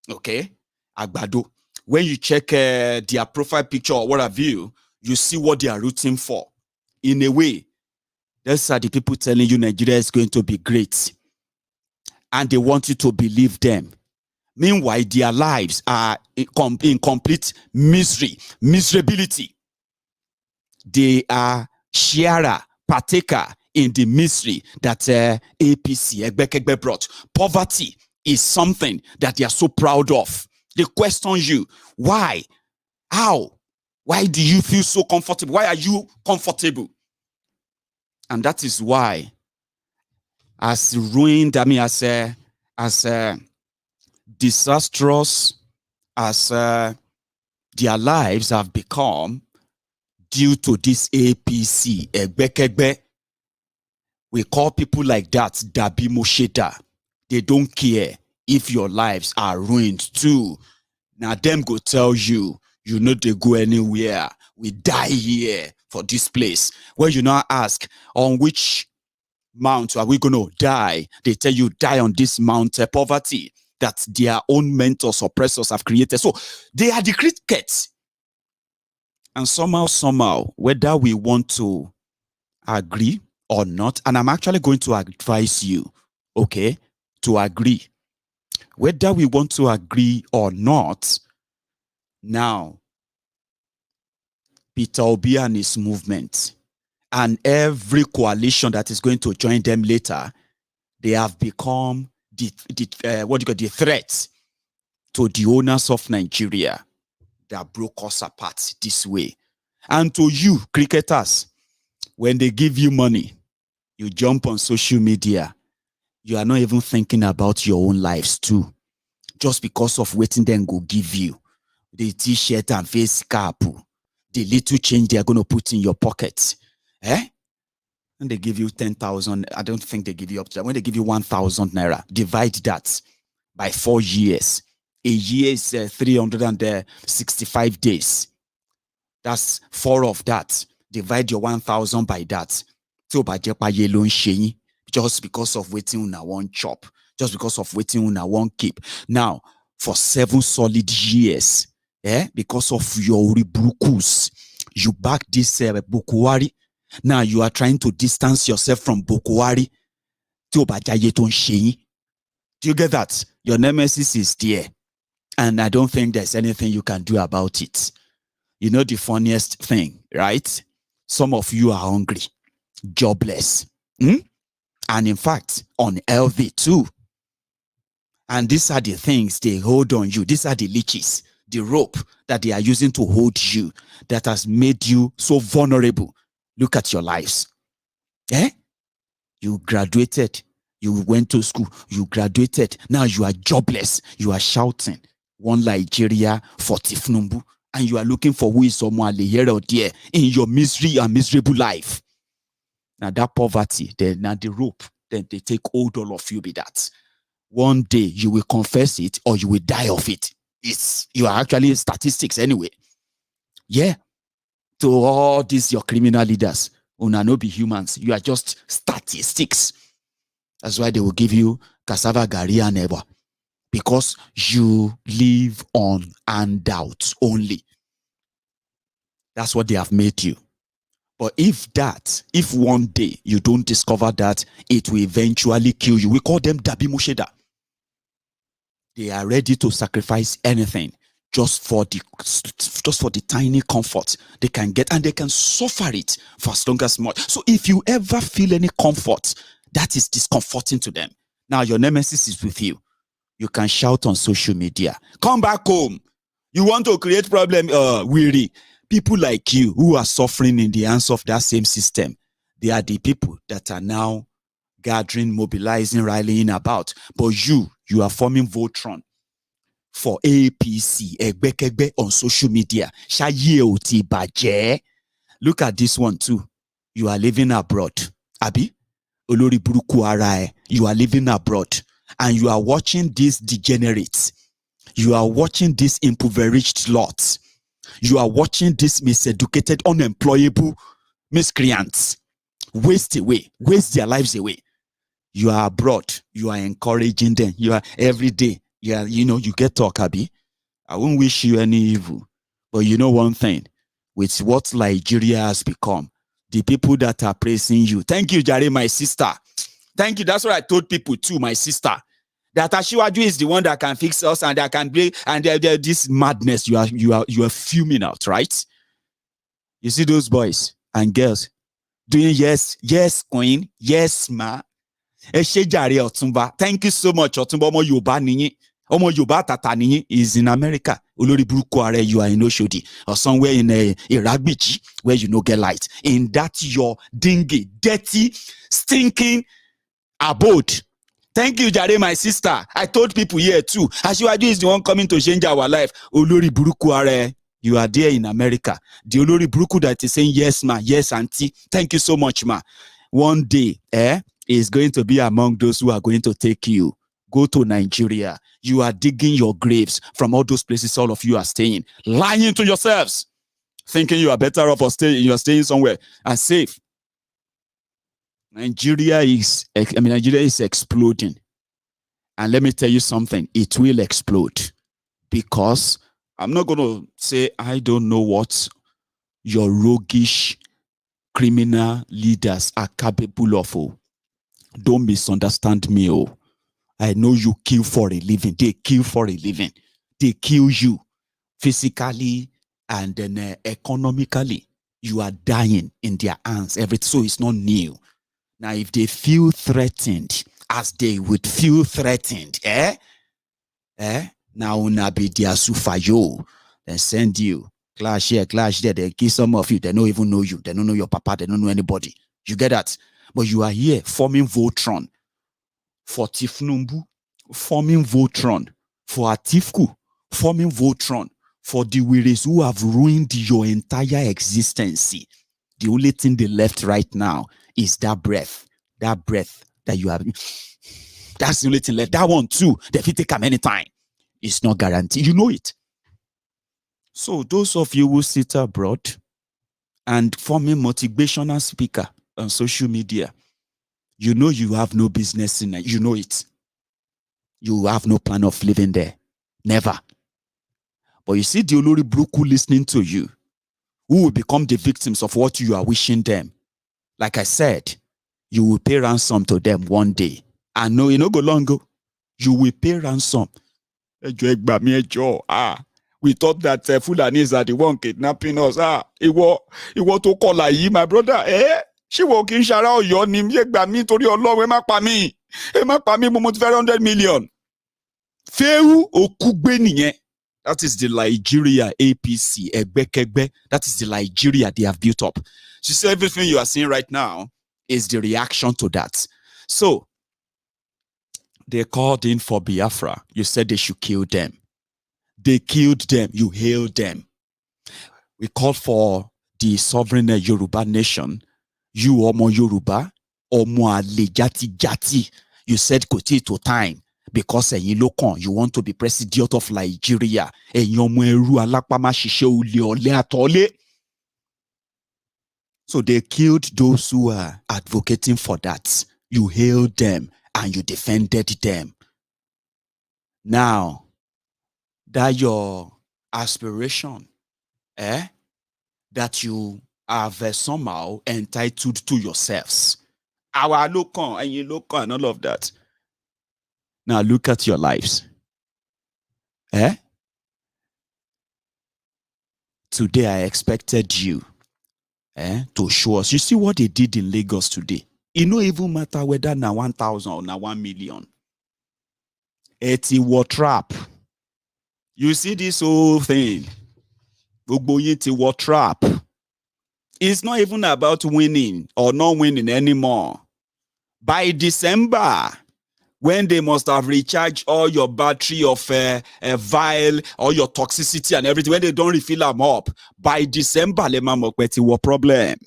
Speaker 3: Okay? Agbado. When you check their profile picture or what have you, you see what they are rooting for. In a way, those are the people telling you Nigeria is going to be great. And they want you to believe them. Meanwhile, their lives are in complete miserability. They are sharer, partaker in the misery that APC, Egbekegbe brought. Poverty is something that they are so proud of. They question you. Why? How? Why do you feel so comfortable? Why are you comfortable? And that is why, as ruined, as disastrous as their lives have become due to this APC, Egbekegbe, we call people like that Dabi Mosheda. They don't care if your lives are ruined too. Now them go tell you, you know they go anywhere. We die here for this place. When you now ask, on which mount are we going to die? They tell you, die on this mount of poverty that their own mentors, oppressors have created. So they are the crickets. And somehow, whether we want to agree or not, and I'm actually going to advise you, okay, to agree. Whether we want to agree or not, Now, Peter Obi and his movement, and every coalition that is going to join them later, they have become the threat to the owners of Nigeria that broke us apart this way. And to you, cricketers, when they give you money, you jump on social media, you are not even thinking about your own lives too. Just because of waiting them go give you the t-shirt and face cap, the little change they are going to put in your pocket. When they give you 10,000, I don't think they give you up to that. When they give you 1,000 naira, divide that by 4 years. A year is 365 days. That's 4 of that. Divide your 1,000 by that. So just because of waiting on one chop, just because of waiting on one keep. Now, for 7 solid years, because of your Abobakus, you back this Bokuwari. Now you are trying to distance yourself from Bokuwari. Do you get that? Your nemesis is there. And I don't think there's anything you can do about it. You know the funniest thing, right? Some of you are hungry, jobless, and in fact, unhealthy too. And these are the things they hold on you. These are the leeches, the rope that they are using to hold you, that has made you so vulnerable. Look at your lives. You graduated. You went to school. You graduated. Now you are jobless. You are shouting, one Nigeria for Tifnumbu. And you are looking for who is someone here or there in your misery and miserable life. Now that poverty, now the rope, then they take hold all of you with that. One day you will confess it or you will die of it. You are actually statistics anyway. Yeah. To all these your criminal leaders, una no be humans. You are just statistics. That's why they will give you cassava, gari, and eba. Because you live on handouts only. That's what they have made you. But if one day you don't discover that, it will eventually kill you. We call them Dabi Musheda. They are ready to sacrifice anything just for the tiny comfort they can get, and they can suffer it for as long as much. So if you ever feel any comfort, that is discomforting to them. Now your nemesis is with you. You can shout on social media, come back home. You want to create problem, weary. People like you who are suffering in the hands of that same system, they are the people that are now gathering, mobilizing, rallying about. But you are forming Voltron for APC, Egbe on social media. Look at this one too. You are living abroad. Abi? Olori buruku arae. You are living abroad. And you are watching these degenerates. You are watching these impoverished lots. You are watching these miseducated, unemployable miscreants waste their lives away. You are abroad. You are encouraging them. You are every day. You get talk, Abi. I won't wish you any evil. But you know one thing, with what Nigeria has become, the people that are praising you. Thank you, Jare, my sister. Thank you. That's what I told people too, my sister. That Ashiwaju is the one that can fix us and that can bring, and this madness you are fuming out, right? You see those boys and girls doing yes, queen, yes, ma. Thank you so much, Otumba. Omo Yoruba ninyi. Omo Yoruba tata ninyi is in America. Olori buruku are you are in Oshodi or somewhere in Iragbichi where you no get light. In that your dingy, dirty, stinking abode. Thank you, Jare, my sister. I told people here too. Ashiwaju is the one coming to change our life. Olori buruku are you are there in America. The Olori buruku that is saying yes, ma, yes, auntie. Thank you so much, ma. One day, is going to be among those who are going to take you. Go to Nigeria. You are digging your graves from all those places all of you are staying. Lying to yourselves. Thinking you are better off or you are staying somewhere and safe. Nigeria is exploding. And let me tell you something. It will explode. Because I'm not going to say I don't know what your roguish criminal leaders are capable of. Don't misunderstand me. I know you kill for a living. They kill for a living. They kill you. physically and then economically. You are dying in their hands. So it's not new. Now, if they feel threatened, as they would feel threatened, now una be their sufayo, then send you. Clash here, clash there. They kill some of you. They don't even know you. They don't know your papa. They don't know anybody. You get that? But you are here forming Voltron for Tifnumbu, forming Voltron for Atifku, forming Voltron for the Wiris who have ruined your entire existence. The only thing they left right now is that breath that you have. That's the only thing left. That one too, they fit take them anytime. It's not guaranteed. You know it. So those of you who sit abroad and forming motivational speaker on social media, you know you have no business in it. You know it. You have no plan of living there. Never. But you see the Olori Bruku listening to you, who will become the victims of what you are wishing them. Like I said, you will pay ransom to them one day. I know you no go long go. You will pay ransom. We thought that Fulanis are the one kidnapping us. Iwo to call like my brother. She walking shara your name. Yegba mi tori Ọlọ́run ẹ má pa mí. Ẹ má pa mí mo mo ti fẹ́ 100 million. Fehu okugbe nìyẹn. That is the Nigeria APC. Egbekegbe. That is the Nigeria they have built up. She said everything you are seeing right now is the reaction to that. So they called in for Biafra. You said they should kill them. They killed them. You hailed them. We called for the sovereign Yoruba nation. You Omo Yoruba, Omo Ale Jati Jati. You said koti to time because you want to be president of Nigeria. So they killed those who are advocating for that. You hailed them and you defended them. Now, that your aspiration, that you have somehow entitled to yourselves. Our local and you local and all of that. Now look at your lives. Today I expected you to show us. You see what they did in Lagos today. It no even matter whether now 1,000 or now 1 million. It's a war trap. You see this whole thing. It's a war trap. It's not even about winning or not winning anymore. By December, when they must have recharged all your battery of a vial, all your toxicity and everything, when they don't refill them up, by December, it's a war problem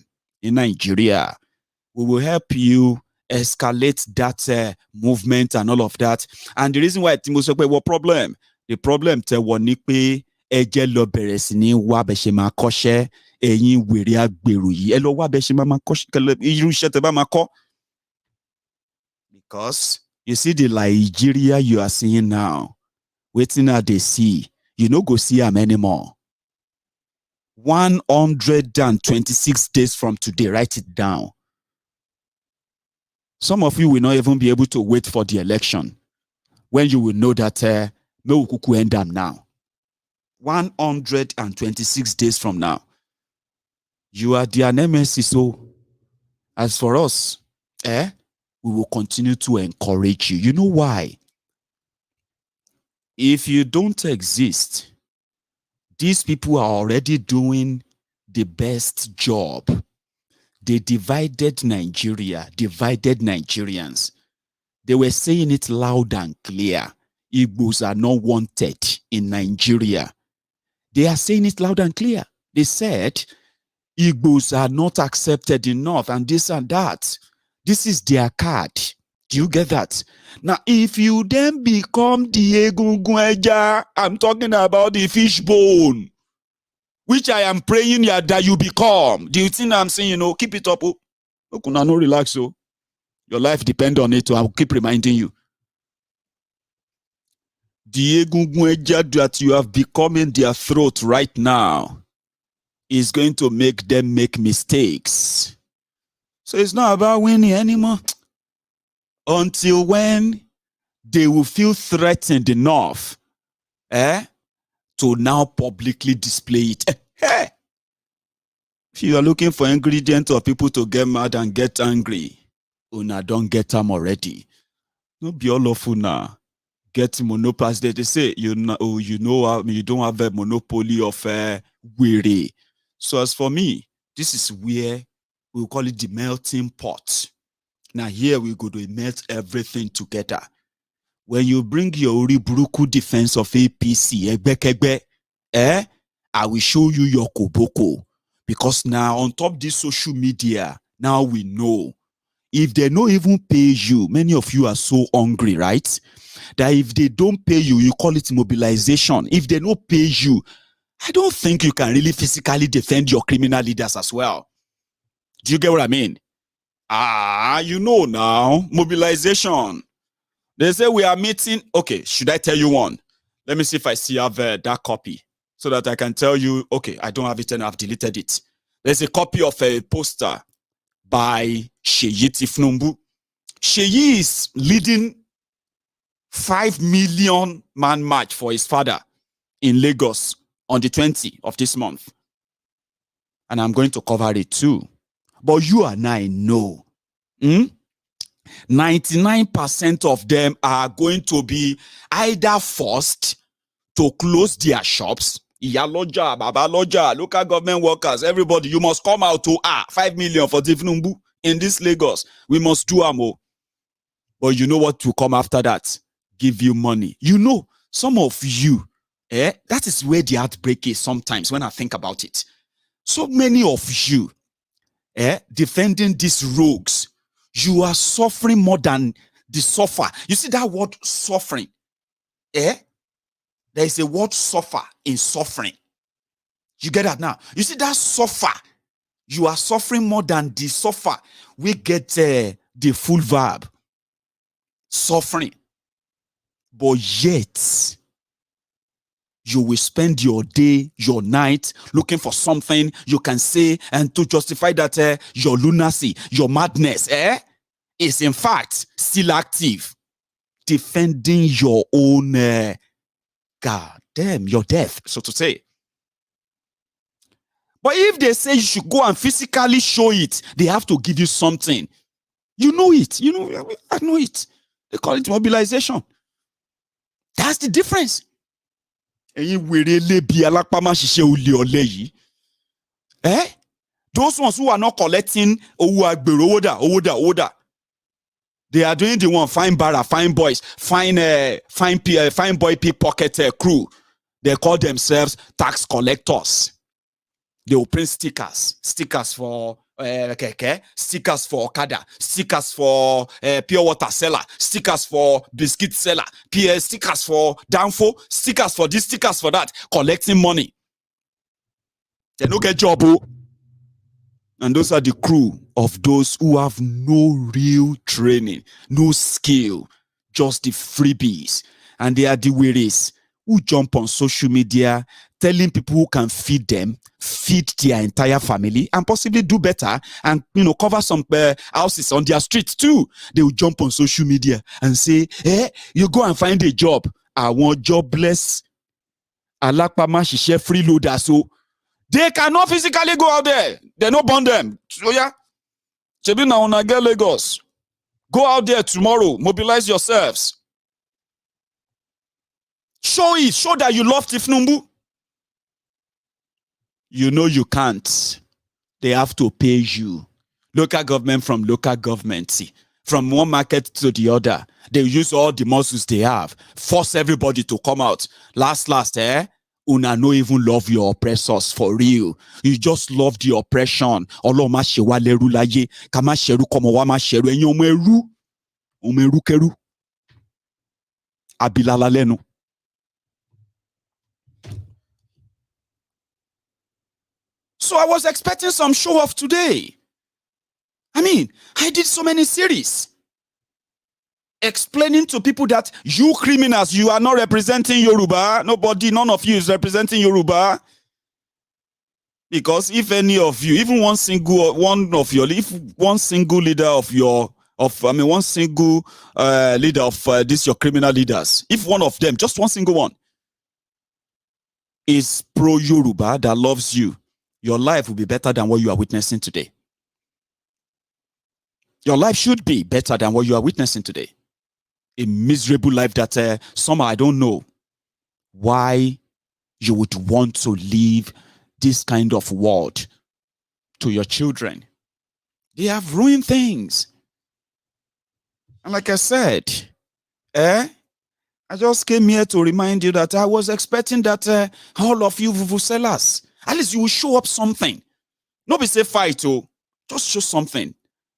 Speaker 3: in Nigeria. We will help you escalate that movement and all of that. And the reason why it's a war problem, the problem te wonipe eje lo bere si ni wa be se ma kose eyin were agberu yi e lo wa be se ma kose iru ise te ba ma ko. Because you see the Nigeria you are seeing now, waiting at the sea, you no go see them anymore. 126 days from today, write it down. Some of you will not even be able to wait for the election when you will know that no kuku end them now. 126 days from now, you are the nemesis. So, as for us, we will continue to encourage you. You know why? If you don't exist, these people are already doing the best job. They divided Nigeria, divided Nigerians. They were saying it loud and clear. Igbos are not wanted in Nigeria. They are saying it loud and clear. They said Igbos are not accepted enough and this and that. This is their card. Do you get that? Now, if you then become the Egungun, I'm talking about the fishbone, which I am praying that you become. Do you think I'm saying, keep it up? No, relax. Your life depends on it. So I will keep reminding you. The Egungun that you have become in their throat right now is going to make them make mistakes. So it's not about winning anymore. Until when they will feel threatened enough to to now publicly display it. Hey! If you are looking for ingredients of people to get mad and get angry, una don't get them already. No be all of una get monopoly. They say you don't have a monopoly of weary. So as for me, this is where we call it the melting pot. Now here we go to melt everything together. When you bring your Uriburuku defense of APC, I will show you your koboko. Because now on top this social media, now we know. If they don't even pay you, many of you are so hungry, right? That if they don't pay you, you call it mobilization. If they don't pay you, I don't think you can really physically defend your criminal leaders as well. Do you get what I mean? You know now, mobilization. They say we are meeting. Okay, should I tell you one? Let me see if I still have that copy so that I can tell you, okay, I don't have it and I've deleted it. There's a copy of a poster by Seyi Tifnumbu. Seyi is leading 5 million man march for his father in Lagos on the 20th of this month. And I'm going to cover it too. But you and I know 99% of them are going to be either forced to close their shops. Iyaloja, Babaloja, local government workers, everybody, you must come out to 5 million for Tifnumbu in this Lagos. We must do amo. But you know what will come after that? Give you money. You know, some of you, that is where the heartbreak is sometimes when I think about it. So many of you, defending these rogues, you are suffering more than the suffer. You see that word suffering? There is a word suffer in suffering. You get that now? You see that suffer? You are suffering more than the suffer. We get the full verb. Suffering. But yet, you will spend your day, your night, looking for something you can say and to justify that your lunacy, your madness, is in fact still active, defending your own, your death, so to say. But if they say you should go and physically show it, they have to give you something. You know it. You know, I know it. They call it mobilization. That's the difference. Those ones who are not collecting they are doing the one fine barra, fine boys, fine boy pickpocket crew. They call themselves tax collectors. They will print stickers for keke, stickers for Okada, stickers for pure water seller, stickers for biscuit seller, stickers for Danfo, stickers for this, stickers for that, collecting money. They don't get job. And those are the crew of those who have no real training, no skill, just the freebies. And they are the wearies who jump on social media telling people who can feed them, feed their entire family, and possibly do better and, cover some houses on their streets too. They will jump on social media and say, you go and find a job. I want jobless. Alakpama shishe freeloader. So they cannot physically go out there. They no burn them. So yeah. Chebi na una get Lagos. Go out there tomorrow. Mobilize yourselves. Show it. Show that you love Tifnumbu. You know you can't. They have to pay you. Local government from local government. See, from one market to the other. They use all the muscles they have. Force everybody to come out. Last, una no even love your oppressors for real. You just love the oppression. Oloma shewa leru laye. Kama sheru komo wa ma sheru. Enyo meru. Umeru keru. Abilala lenu. So I was expecting some show off today. I mean, I did so many series explaining to people that you criminals, you are not representing Yoruba. None of you is representing Yoruba. Because if any of you, even one single leader of one single leader of this your criminal leaders, if one of them, just one single one, is pro-Yoruba, that loves you, your life will be better than what you are witnessing today. Your life should be better than what you are witnessing today. A miserable life that somehow I don't know why you would want to leave this kind of world to your children. They have ruined things. And like I said, I just came here to remind you that I was expecting that all of you vuvuzelas, at least you will show up something. Not be say fight, just show something.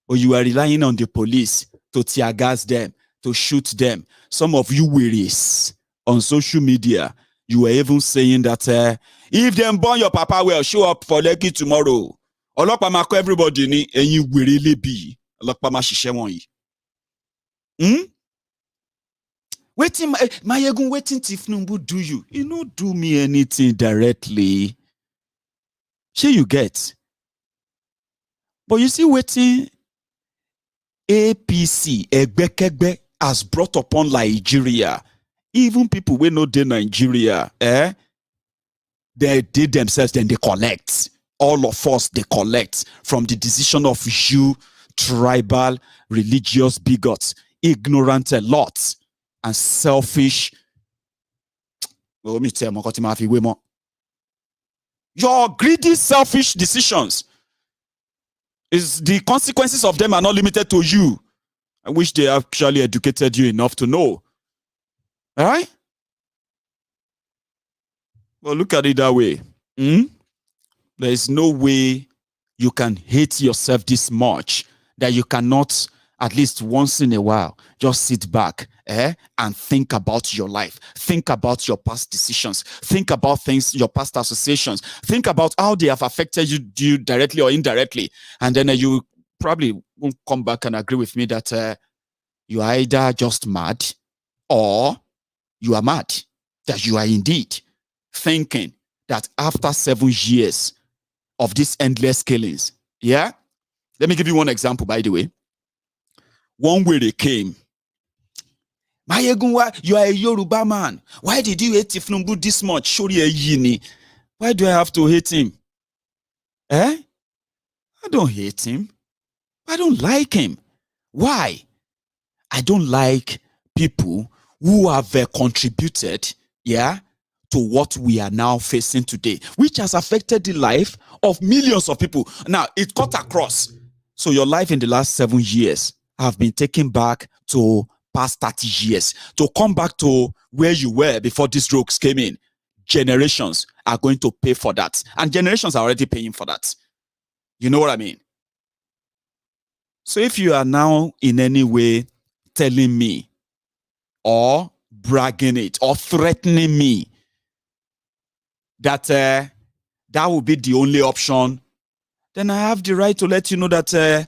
Speaker 3: But you are relying on the police to tear gas them, to shoot them. Some of you wearies on social media, you were even saying that if them burn your papa well, show up for Lekki tomorrow. Olokpa ma ko everybody ni eyin were lebi. Olokpa ma sise wonyi. Waiting, Maiyegun, waiting Tifnumbu do you? You no do me anything directly. Sure you get. But you see, waiting APC, Egbekegbe, has brought upon Nigeria. Even people we know they Nigeria, they did themselves, then they collect. All of us, they collect from the decision of you, tribal, religious bigots, ignorant lots, and selfish. Well, let me tell you, your greedy, selfish decisions is the consequences of them are not limited to you. I wish they actually educated you enough to know. All right? Well, look at it that way. There is no way you can hate yourself this much that you cannot, at least once in a while, just sit back and think about your life. Think about your past decisions. Think about things, your past associations. Think about how they have affected you directly or indirectly. And then you probably won't come back and agree with me that you are either just mad or you are mad. That you are indeed thinking that after 7 years of these endless killings, let me give you one example, by the way. One way they came, Maiyegun, you are a Yoruba man. Why did you hate Tifnumbu this much? Shori Yini. Why do I have to hate him? I don't hate him. I don't like him. Why? I don't like people who have contributed, to what we are now facing today, which has affected the life of millions of people. Now, it cut across. So your life in the last 7 years have been taken back to past 30 years, to come back to where you were before these drugs came in. Generations are going to pay for that. And generations are already paying for that. You know what I mean? So if you are now in any way telling me or bragging it or threatening me that that will be the only option, then I have the right to let you know that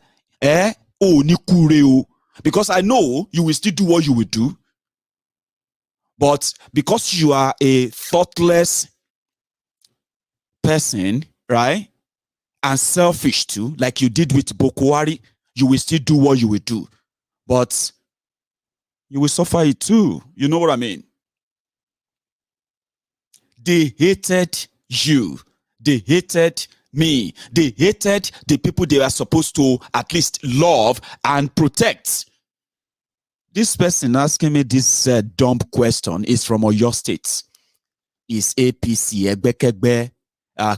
Speaker 3: because I know you will still do what you will do. But because you are a thoughtless person, right? And selfish too, like you did with Bokwari, you will still do what you will do. But you will suffer it too. You know what I mean? They hated you. They hated me. They hated the people they were supposed to at least love and protect. This person asking me this dumb question is from Oyo State. Is APC, Egbekegbe,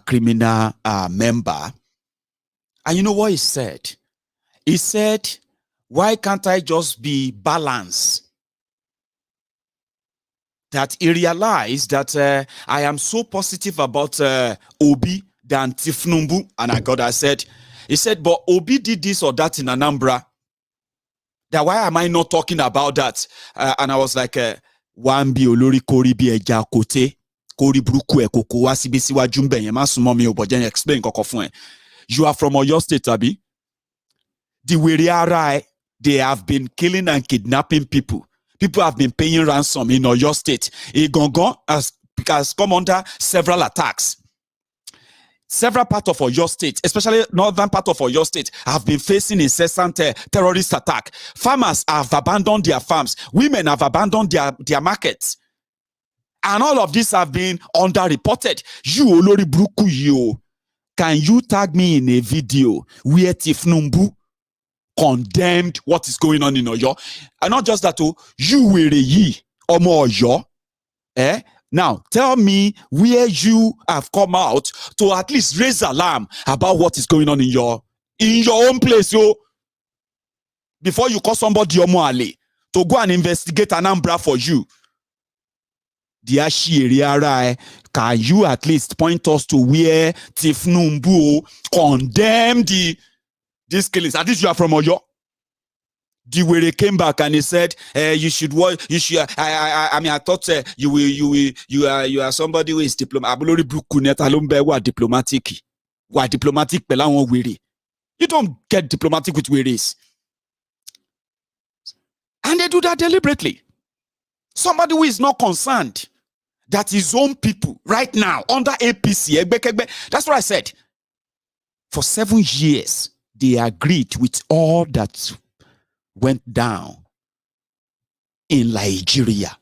Speaker 3: criminal member. And you know what he said? He said, why can't I just be balanced? That he realized that I am so positive about Obi than Tifnumbu. And I said, he said, but Obi did this or that in Anambra. That why am I not talking about that? And I was like, Wambi olori kori bi eja kote, kori bruku e koko wasibi siwa jumbe yema sumomi obojen explain koko fun. You are from Oyo State, Abi. The Weriarai, they have been killing and kidnapping people. People have been paying ransom in Oyo State. Igongon has come under several attacks. Several parts of Oyo State, especially northern part of Oyo State, have been facing incessant terrorist attack. Farmers have abandoned their farms. Women have abandoned their markets. And all of these have been underreported. You, Olori Bruku, you. Can you tag me in a video where Tifnumbu condemned what is going on in Oyo? And not just that, you were ye, Omo Oyo. Now, tell me where you have come out to at least raise alarm about what is going on in your own place, before you call somebody Omo Ale to go and investigate Anambra for you. Can you at least point us to where Tifnumbu condemned these killings? At least you are from Oyo. The way came back and he said, you should watch. You should. I thought you are somebody who is diplomatic. Diplomatic. Why diplomatic? You don't get diplomatic with wearies. And they do that deliberately. Somebody who is not concerned that his own people right now under APC, that's what I said. For 7 years, they agreed with all that went down in Nigeria.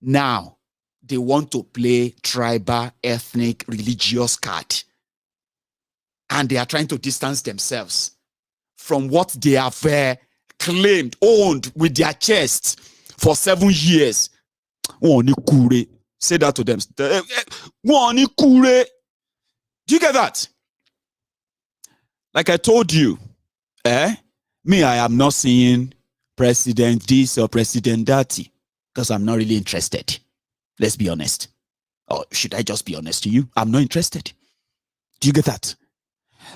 Speaker 3: Now, they want to play tribal, ethnic, religious card. And they are trying to distance themselves from what they have claimed, owned with their chests for 7 years. Say that to them. Do you get that? Like I told you, me, I am not seeing President this or President that because I'm not really interested. Let's be honest. Or should I just be honest to you? I'm not interested. Do you get that?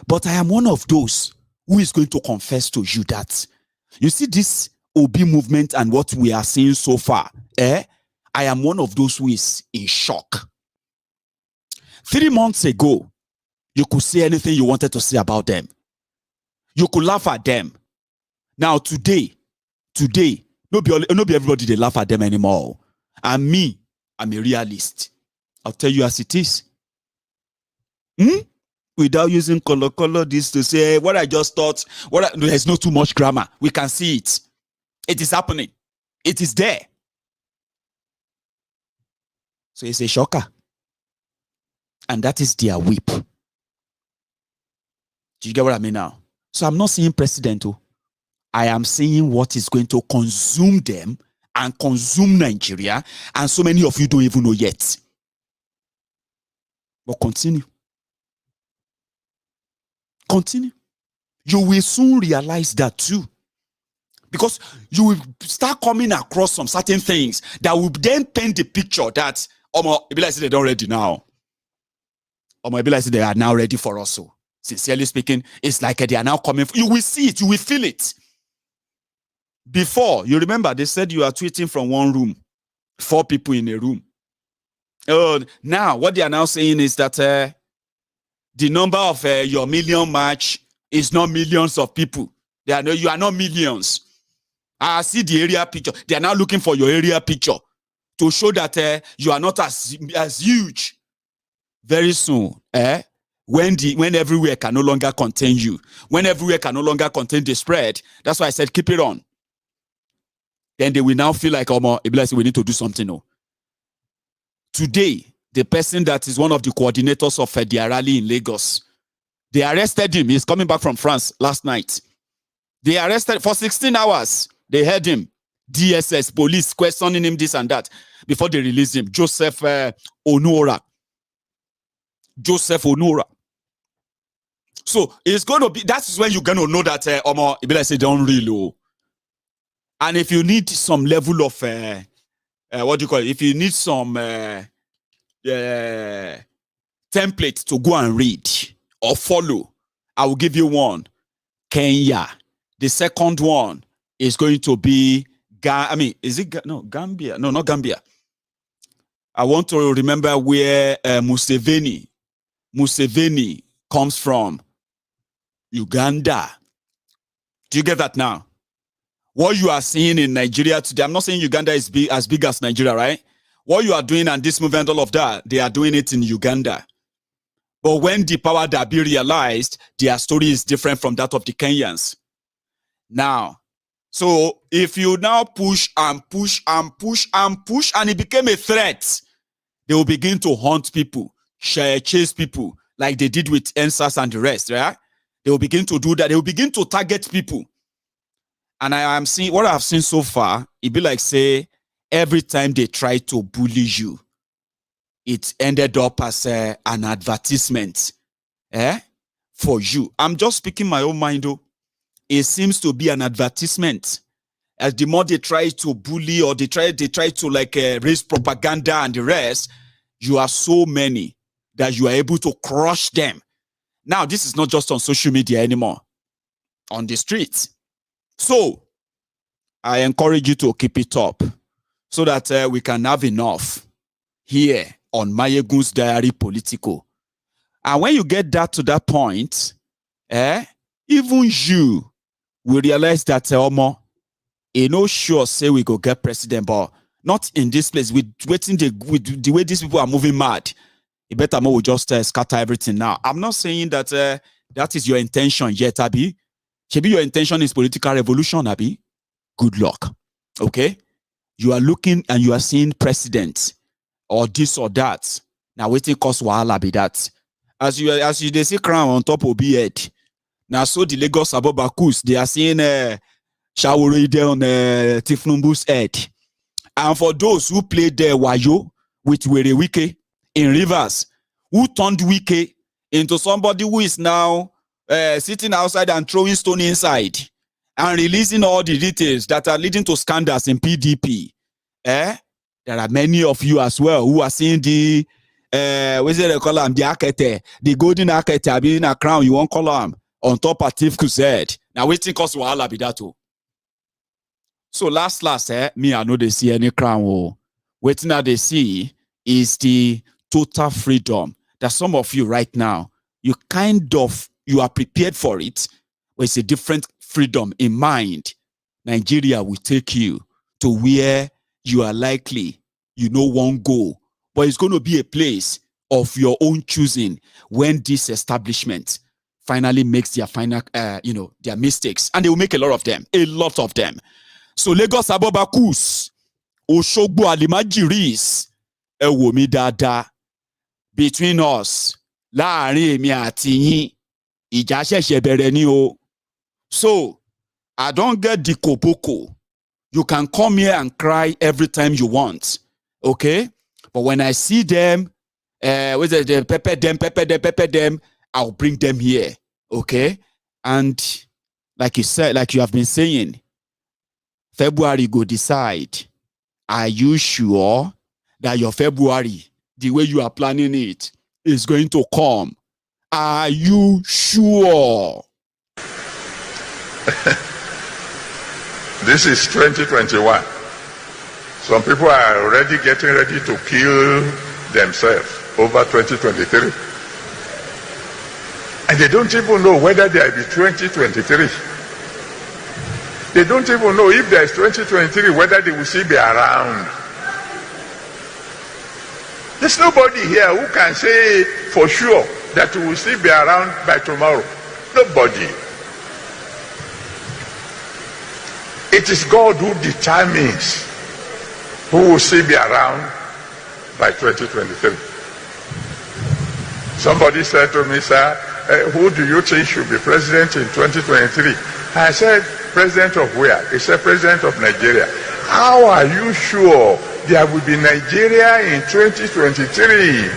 Speaker 3: But I am one of those who is going to confess to you that you see this Obi movement and what we are seeing so far, I am one of those who is in shock. 3 months ago, you could say anything you wanted to say about them. You could laugh at them. Now today, no be everybody they laugh at them anymore. And me, I'm a realist. I'll tell you as it is. Without using color this to say what I just thought, there's not too much grammar. We can see it. It is happening. It is there. So it's a shocker. And that is their whip. Do you get what I mean now? So I'm not seeing president. I am seeing what is going to consume them and consume Nigeria. And so many of you don't even know yet. But continue. Continue. You will soon realize that too. Because you will start coming across some certain things that will then paint the picture that they're not ready now. They are now ready for us. So, sincerely speaking, it's like they are now coming. You will see it. You will feel it. Before, you remember, they said you are tweeting from one room. 4 people in a room. Now, what they are now saying is that the number of your million match is not millions of people. You are not millions. I see the area picture. They are now looking for your area picture to show that you are not as huge. Very soon, when everywhere can no longer contain you, when everywhere can no longer contain the spread, that's why I said keep it on. Then they will now feel like, we need to do something. Today, the person that is one of the coordinators of the rally in Lagos, they arrested him. He's coming back from France last night. They arrested for 16 hours. They had him. DSS, police, questioning him this and that before they released him. Joseph Onora. So it's going to be, that's when you're going to know that don't really. And if you need some level of what do you call it? If you need some template to go and read or follow, I will give you one. Kenya. The second one is going to be Gambia. No, not Gambia. I want to remember where Museveni comes from. Uganda. Do you get that now? What you are seeing in Nigeria today, I'm not saying Uganda is as big as Nigeria, right? What you are doing and this movement, all of that, they are doing it in Uganda. But when the power that be realized, their story is different from that of the Kenyans. Now, So if you now push and push and push and push, and it became a threat, they will begin to hunt people, chase people, like they did with NSAS and the rest, right? They will begin to do that. They will begin to target people. And I am seeing what I've seen so far, it be like, say, every time they try to bully you, it ended up as an advertisement for you. I'm just speaking my own mind, though. It seems to be an advertisement. As the more they try to bully or they try to like raise propaganda and the rest, you are so many that you are able to crush them. Now, this is not just on social media anymore, on the streets. So, I encourage you to keep it up so that we can have enough here on MaiyegunsDiary Politico. And when you get that to that point, even you will realize that no sure say we go get president, but not in this place. With the way these people are moving mad, you better more will just scatter everything now. I'm not saying that that is your intention yet, Abi. Maybe your intention is political revolution, Abi. Good luck. Okay? You are looking and you are seeing president or this or that. Now waiting cause wahala be that. As you they see crown on top of be head. Now so the Lagos Abobakus, they are seeing Shawori there on Tifnumbu's head. And for those who played the Wayo with Wike in Rivers, who turned Wike into somebody who is now sitting outside and throwing stone inside and releasing all the details that are leading to scandals in PDP. There are many of you as well who are seeing the what's it they call them? The Akete, the golden Akete being a crown, you won't call them on top of Tifku's head. Now waiting cause wahala be that too. So last, me I know they see any crown. Waiting that they see is the total freedom that some of you right now, you are prepared for it, but it's a different freedom in mind. Nigeria will take you to where you are likely, won't go, but it's going to be a place of your own choosing when this establishment finally makes their their mistakes, and they will make a lot of them. So Lagos Abobakus, Oshogbo Alimajiris, Ewomi Dada, between us, láàrin èmi àti yín, ìjà ṣẹ̀ṣẹ̀ bẹ̀rẹ̀ ni o. So, I don't get the koboko. You can come here and cry every time you want, okay? But when I see them, pepper them, I'll bring them here, okay? And like you said, like you have been saying, February go decide. Are you sure that your February, the way you are planning it, is going to come? Are you sure?
Speaker 1: This is 2021. Some people are already getting ready to kill themselves over 2023. And they don't even know whether there will be 2023. They don't even know if there is 2023, whether they will still be around. There's nobody here who can say for sure that we will still be around by tomorrow. Nobody. It is God who determines who will still be around by 2023. Somebody said to me, sir, who do you think should be president in 2023? I said, president of where? He said, president of Nigeria. How are you sure there will be Nigeria in 2023?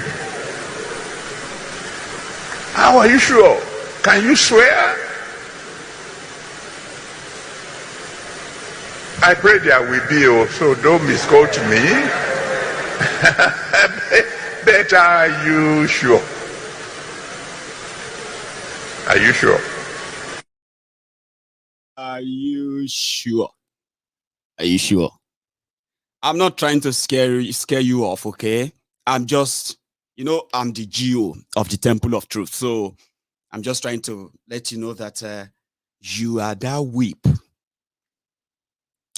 Speaker 1: How are you sure? Can you swear? I pray there will be, so don't misquote me. But are you sure? Are you sure?
Speaker 3: Are you sure? Are you sure? I'm not trying to scare you off, okay? I'm just, I'm the GO of the Temple of Truth. So I'm just trying to let you know that you are that whip.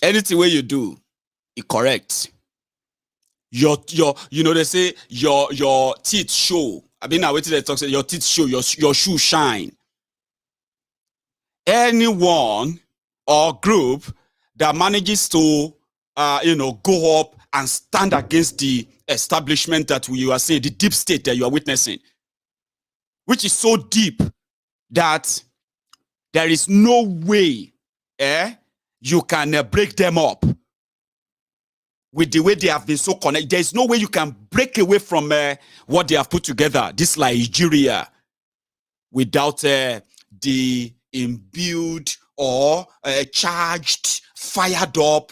Speaker 3: Anything way you do, it correct. They say your teeth show. I mean, I waited to talk. Say your teeth show. Your shoe shine. Anyone or group that manages to, go up and stand against the establishment that you are saying, the deep state that you are witnessing, which is so deep that there is no way you can break them up with the way they have been so connected. There is no way you can break away from what they have put together, this Nigeria, without the imbued or charged, fired up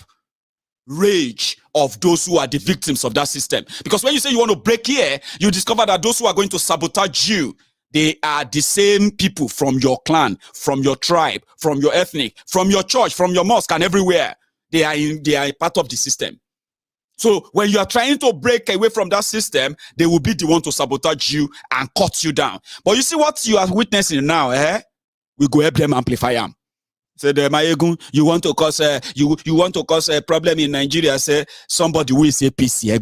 Speaker 3: rage of those who are the victims of that system. Because when you say you want to break here, you discover that those who are going to sabotage you, they are the same people from your clan, from your tribe, from your ethnic, from your church, from your mosque, and everywhere. They are part of the system. So when you are trying to break away from that system, they will be the one to sabotage you and cut you down. But you see what you are witnessing now, we go help them amplify them. Say the Maiyegun, you want to cause you want to cause a problem in Nigeria. Say somebody who is APC,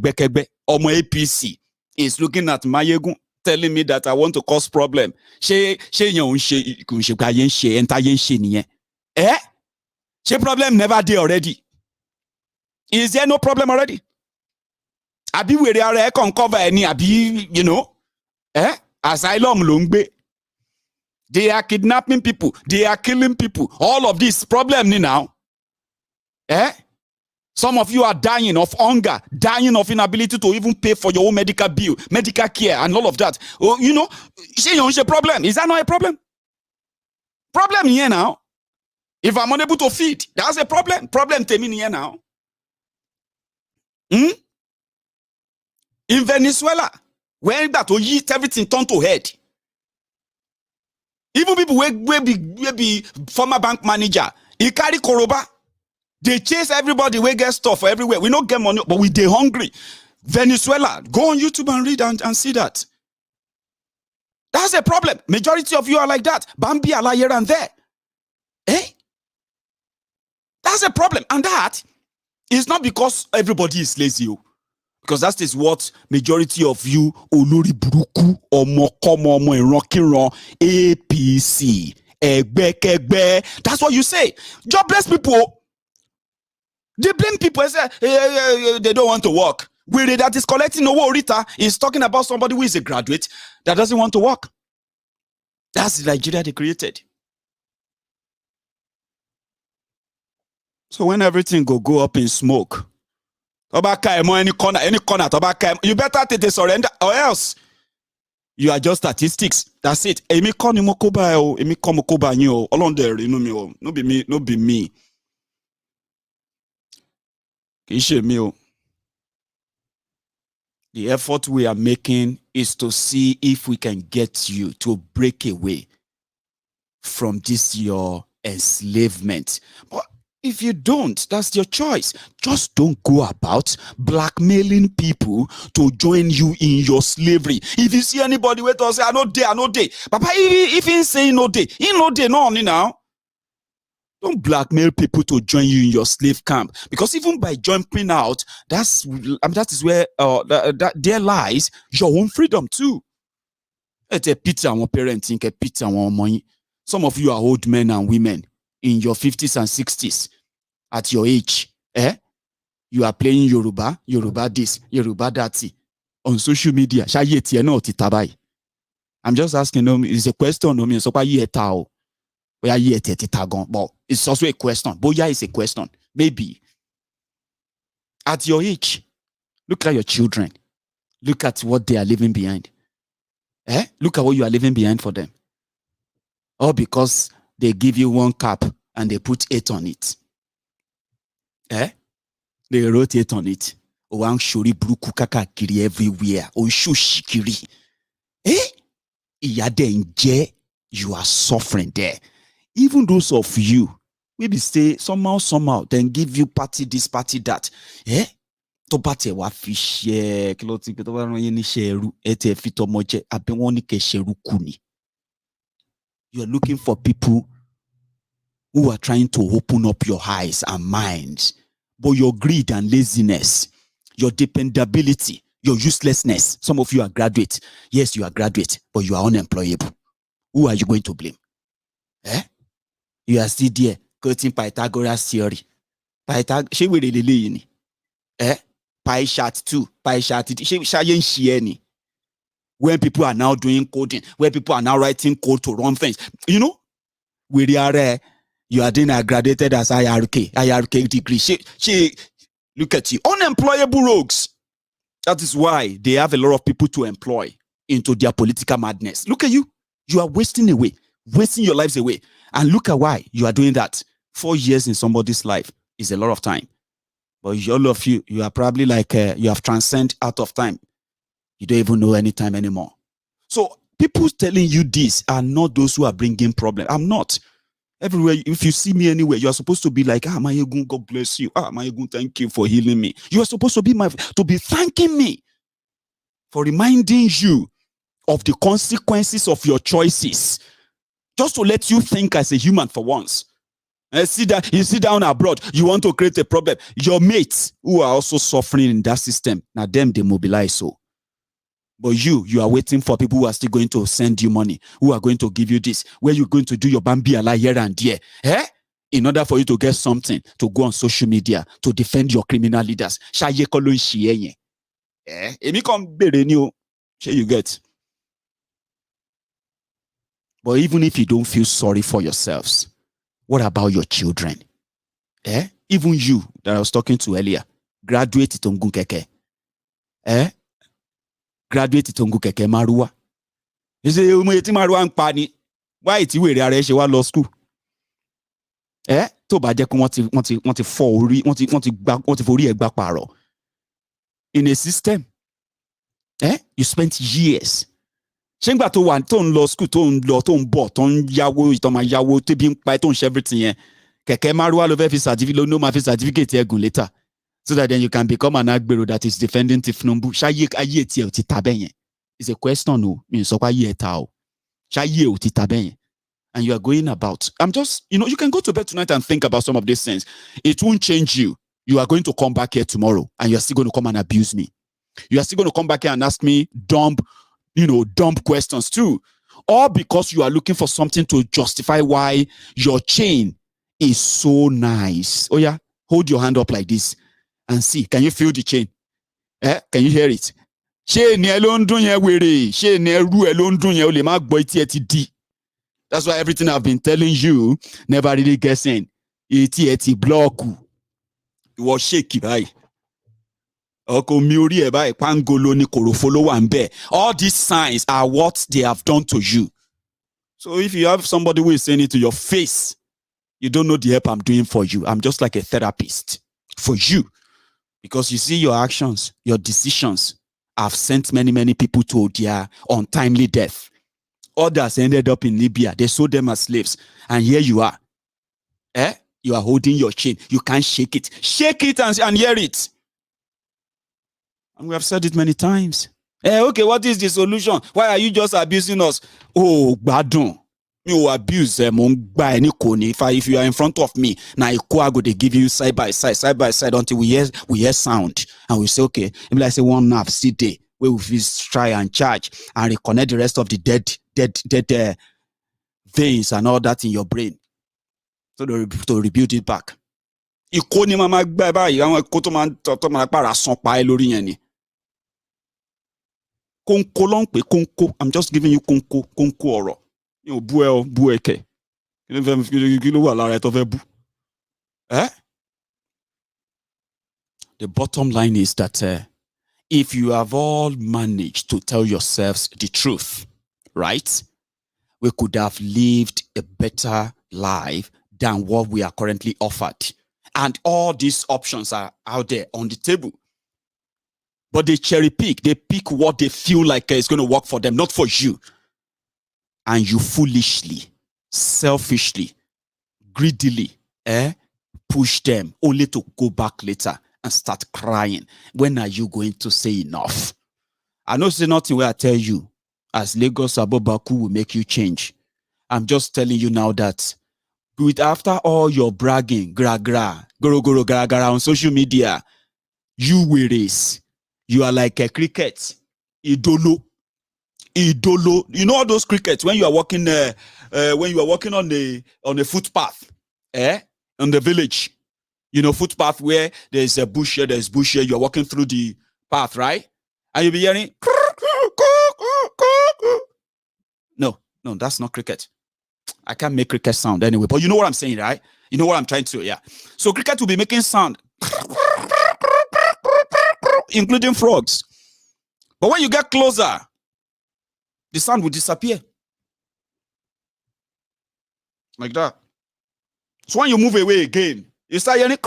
Speaker 3: Omo APC is looking at Maiyegun, telling me that I want to cause problem. She problem never there already. Is there no problem already? Abi we are cover any abi, asylum longbe. They are kidnapping people. They are killing people. All of this problem now. Some of you are dying of hunger, dying of inability to even pay for your own medical bill, medical care, and all of that. Oh, it's a problem. Is that not a problem? Problem here now. If I'm unable to feed, that's a problem. Problem termin here now. In Venezuela, where that will eat everything turned to head. Even people will be former bank manager. He carry koroba. They chase everybody. We get stuff everywhere. We don't get money, but we they hungry. Venezuela. Go on YouTube and read and see that. That's a problem. Majority of you are like that. Bambi ala here and there. That's a problem. And that is not because everybody is lazy. Because that is what majority of you olori buruku omo irankiran APC egbekegbe. That's what you say. Jobless people. They blame people and say they don't want to work. Where that is collecting owo orita is talking about somebody who is a graduate that doesn't want to work. That's the Nigeria they created. So when everything go up in smoke, any corner, you better take the surrender, or else you are just statistics. That's it. No be me. The effort we are making is to see if we can get you to break away from this your enslavement. But if you don't, that's your choice. Just don't go about blackmailing people to join you in your slavery. If you see anybody wait to say, I know day. Papa, if he say no day, no now. Don't blackmail people to join you in your slave camp. Because even by jumping out, that is where there lies your own freedom too. It's a pity our parenting, a pity our money. Some of you are old men and women in your 50s and 60s at your age. You are playing Yoruba this, Yoruba that on social media. I'm just asking them, it's a question. But it's also a question. Boya is a question. Maybe. At your age, look at your children. Look at what they are leaving behind. Look at what you are leaving behind for them. All because they give you one cap and they put 8 on it. They wrote 8 on it. Oang shori bruku kaka kiri everywhere. Oishu shikiri. Iyade you are suffering there. Even those of you, maybe say somehow, then give you party this, party that. To party wa fish kiloti to ba ran yin ni sheru ete fito moje abi won ni ke sheru kuni. You are looking for people who are trying to open up your eyes and minds, but your greed and laziness, your dependability, your uselessness. Some of you are graduate. Yes, you are graduate, but you are unemployable. Who are you going to blame? You are still there quoting Pythagoras theory. Ṣé wèrè lélẹ́yìí ni? Pie chart 2, pie chart 3. Ṣáyé ń ṣe ni? When people are now doing coding, where people are now writing code to run things. You know? Wèrè ara you are doing a graduated as IRK degree. Look at you. Unemployable rogues. That is why they have a lot of people to employ into their political madness. Look at you. You are wasting your lives away. And look at why you are doing that. 4 years in somebody's life is a lot of time. But all of you are probably like, you have transcended out of time. You don't even know any time anymore. So people telling you this are not those who are bringing problems. I'm not. Everywhere, if you see me anywhere, you are supposed to be like, Maiyegun, God bless you. Maiyegun, thank you for healing me. You are supposed to be thanking me for reminding you of the consequences of your choices. Just to let you think as a human for once. And you sit down abroad, you want to create a problem. Your mates who are also suffering in that system, now them they mobilize so. But you are waiting for people who are still going to send you money, who are going to give you this, where you're going to do your bambi ala here and there. In order for you to get something, to go on social media, to defend your criminal leaders. You get. But even if you don't feel sorry for yourselves, what about your children? Even you that I was talking to earlier, graduate Tongun Keke. Graduate Tongun Keke Marua. You say, Marua and Pani. Why it's where they are law school? To ba jẹ́ kí wọ́n ti fọ́ orí, wọ́n ti forí ẹgbà pààrọ̀. In a system, you spent years. Ṣé ńgbà tó wà tó ń lọ school tó ń lọ tó ń bọ̀ tó ń yáwó ìtọ́ máa yáwó tó bí ń pa tó ń ṣe everything yẹn kẹ̀kẹ́ márùwá ló fẹ́ fi certificate ló máa fi certificate ẹ̀gùn later so that then you can become an agbero that is defending Tifnumbu. Ṣáyé ayé tiẹ̀ ò ti ta bẹ́ẹ̀ yẹn? It's a question o, mi ò sọ pé ayé ẹ̀ ta o. Ṣáyé ò ti ta bẹ́ẹ̀ yẹn? And you are going about. I'm just, you can go to bed tonight and think about some of these things. It won't change you. You are going to come back here tomorrow and you're still going to come and abuse me. You are still going to come back here and ask me dumb questions too. All because you are looking for something to justify why your chain is so nice. Oh yeah, hold your hand up like this and see. Can you feel the chain? Can you hear it? That's why everything I've been telling you never really gets in. Eti block. It was shaky, right? All these signs are what they have done to you. So if you have somebody who is saying it to your face, you don't know the help I'm doing for you. I'm just like a therapist for you. Because you see your actions, your decisions have sent many, many people to their untimely death. Others ended up in Libya. They sold them as slaves. And here you are. You are holding your chain. You can't shake it. Shake it and hear it. And we have said it many times. Okay, what is the solution? Why are you just abusing us? Oh, badun. You abuse if you are in front of me, now I go they give you side by side until we hear sound. And we say, okay, maybe I say one half city where we try and charge and reconnect the rest of the dead veins and all that in your brain. So to rebuild it back. I'm just giving you konko oro. The bottom line is that if you have all managed to tell yourselves the truth, right, we could have lived a better life than what we are currently offered. And all these options are out there on the table. But they cherry pick. They pick what they feel like is going to work for them, not for you. And you foolishly, selfishly, greedily push them only to go back later and start crying. When are you going to say enough? I know say nothing where I tell you as Lagos Abobakus will make you change. I'm just telling you now that after all your bragging, gra on social media, you wearies, you are like a cricket, idolo. You know all those crickets when you are walking on a footpath, on the village, You know, footpath where there's a bush here, there's bush here, you're walking through the path, right? And you'll be hearing, no, that's not cricket. I can't make cricket sound anyway, but you know what I'm saying, right? You know what I'm trying to, yeah. So cricket will be making sound, including frogs. But when you get closer, the sound will disappear. Like that. So when you move away again, you start hearing.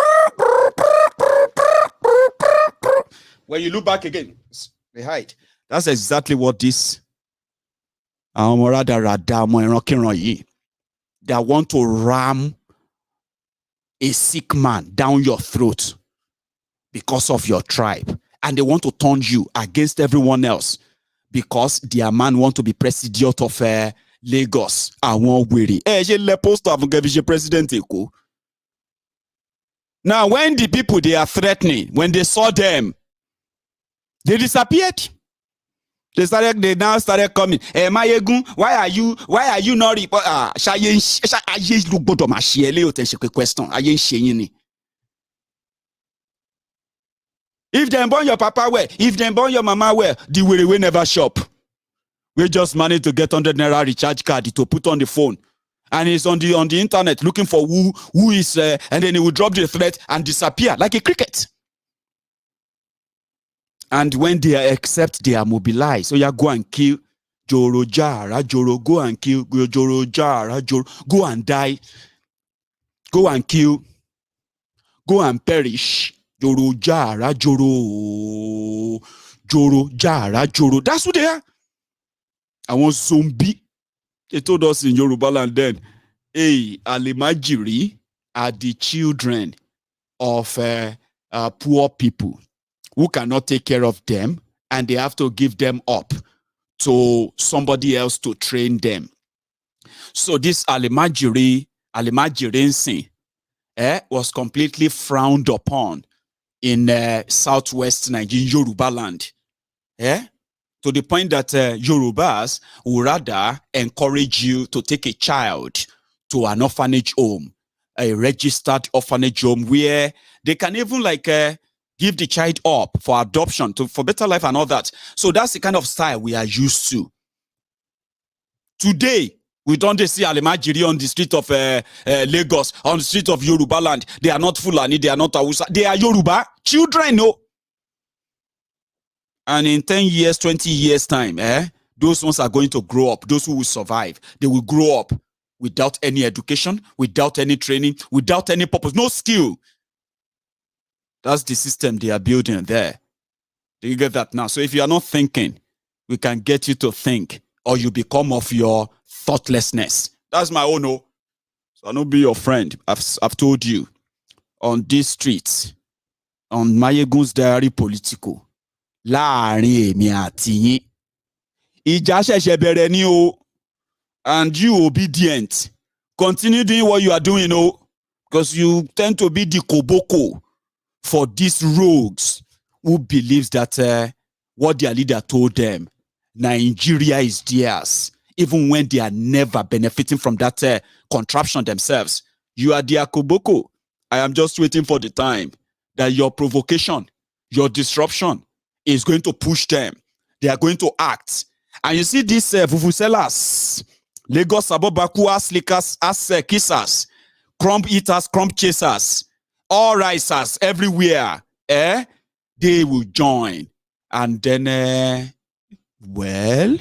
Speaker 3: When you look back again, they hide. That's exactly what this they want to ram a sick man down your throat because of your tribe. And they want to turn you against everyone else because their man want to be president of Lagos. I want weary. President. Now, when the people they are threatening, when they saw them, they disappeared. They now started coming. Maiyegun, why are you not report? If they born your papa well, if they born your mama well, the will never shop. We just managed to get 100 naira recharge card to put on the phone. And he's on the internet looking for who is, and then he will drop the threat and disappear like a cricket. And when they accept, they are mobilized. So you go and kill Joro Jara, Joro, go and kill Joro Jara, Joro, go and die, go and kill, go and perish. Joro Jara, Joro, Joro Jara, Joro. That's who they are. I want zombie. They told us in Yoruba land then, hey, Alimajiri are the children of poor people who cannot take care of them, and they have to give them up to somebody else to train them. So this Alimajirensi was completely frowned upon in southwest Nigeria, Yoruba land. To the point that Yorubas would rather encourage you to take a child to an orphanage home, a registered orphanage home where they can even give the child up for adoption, for better life and all that. So that's the kind of style we are used to. Today, we don't see Alimajiri on the street of Lagos, on the street of Yoruba land. They are not Fulani, they are not Hausa. They are Yoruba children, no. And in 10 years, 20 years time, those ones are going to grow up. Those who will survive, they will grow up without any education, without any training, without any purpose, no skill. That's the system they are building there. Do you get that now? So if you are not thinking, we can get you to think, or you become of your thoughtlessness. That's my own. So I'll not be your friend. I've told you on these streets, on MaiyegunsDiary Politico. Láàrin èmi àti yín. Ìjà ṣẹ̀ṣẹ̀ bẹ̀rẹ̀ ni o. And you obedient. Continue doing what you are doing, because you tend to be the koboko for these rogues who believes that what their leader told them, Nigeria is theirs, even when they are never benefiting from that contraption themselves. You are their koboko. I am just waiting for the time that your provocation, your disruption, is going to push them. They are going to act. And you see these vuvuzelas, Lagos Abobakus, slickers, kissers, crumb eaters, crumb chasers, all risers everywhere. They will join. And then, well,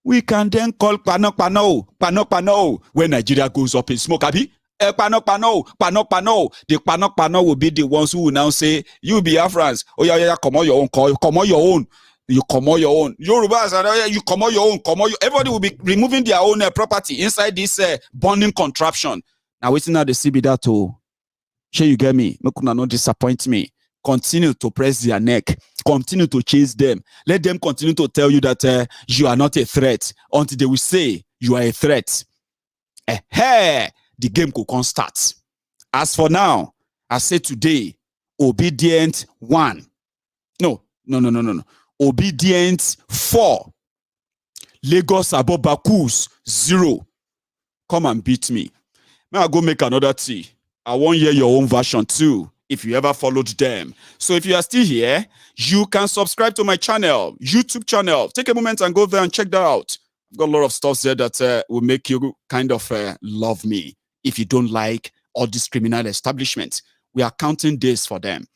Speaker 3: we can then call pano, when Nigeria goes up in smoke, abi? Pano. The pano will be the ones who will now say, you be Afrans. Oh, yeah, come on your own. Come on your own. You come on your own. Yorubas, you come on your own. Everybody will be removing their own property inside this burning contraption. Now, waiting at the CB that too. Sure, you get me? No, no disappoint me. Continue to press their neck. Continue to chase them. Let them continue to tell you that you are not a threat until they will say you are a threat. The game could start. As for now, I say today, Obedient 1. No. Obedient 4. Lagos Abobakus 0. Come and beat me. May I go make another tea? I want to hear your own version too, if you ever followed them. So if you are still here, you can subscribe to my channel, YouTube channel. Take a moment and go there and check that out. I've got a lot of stuff there that will make you kind of love me. If you don't like all these criminal establishments, we are counting days for them.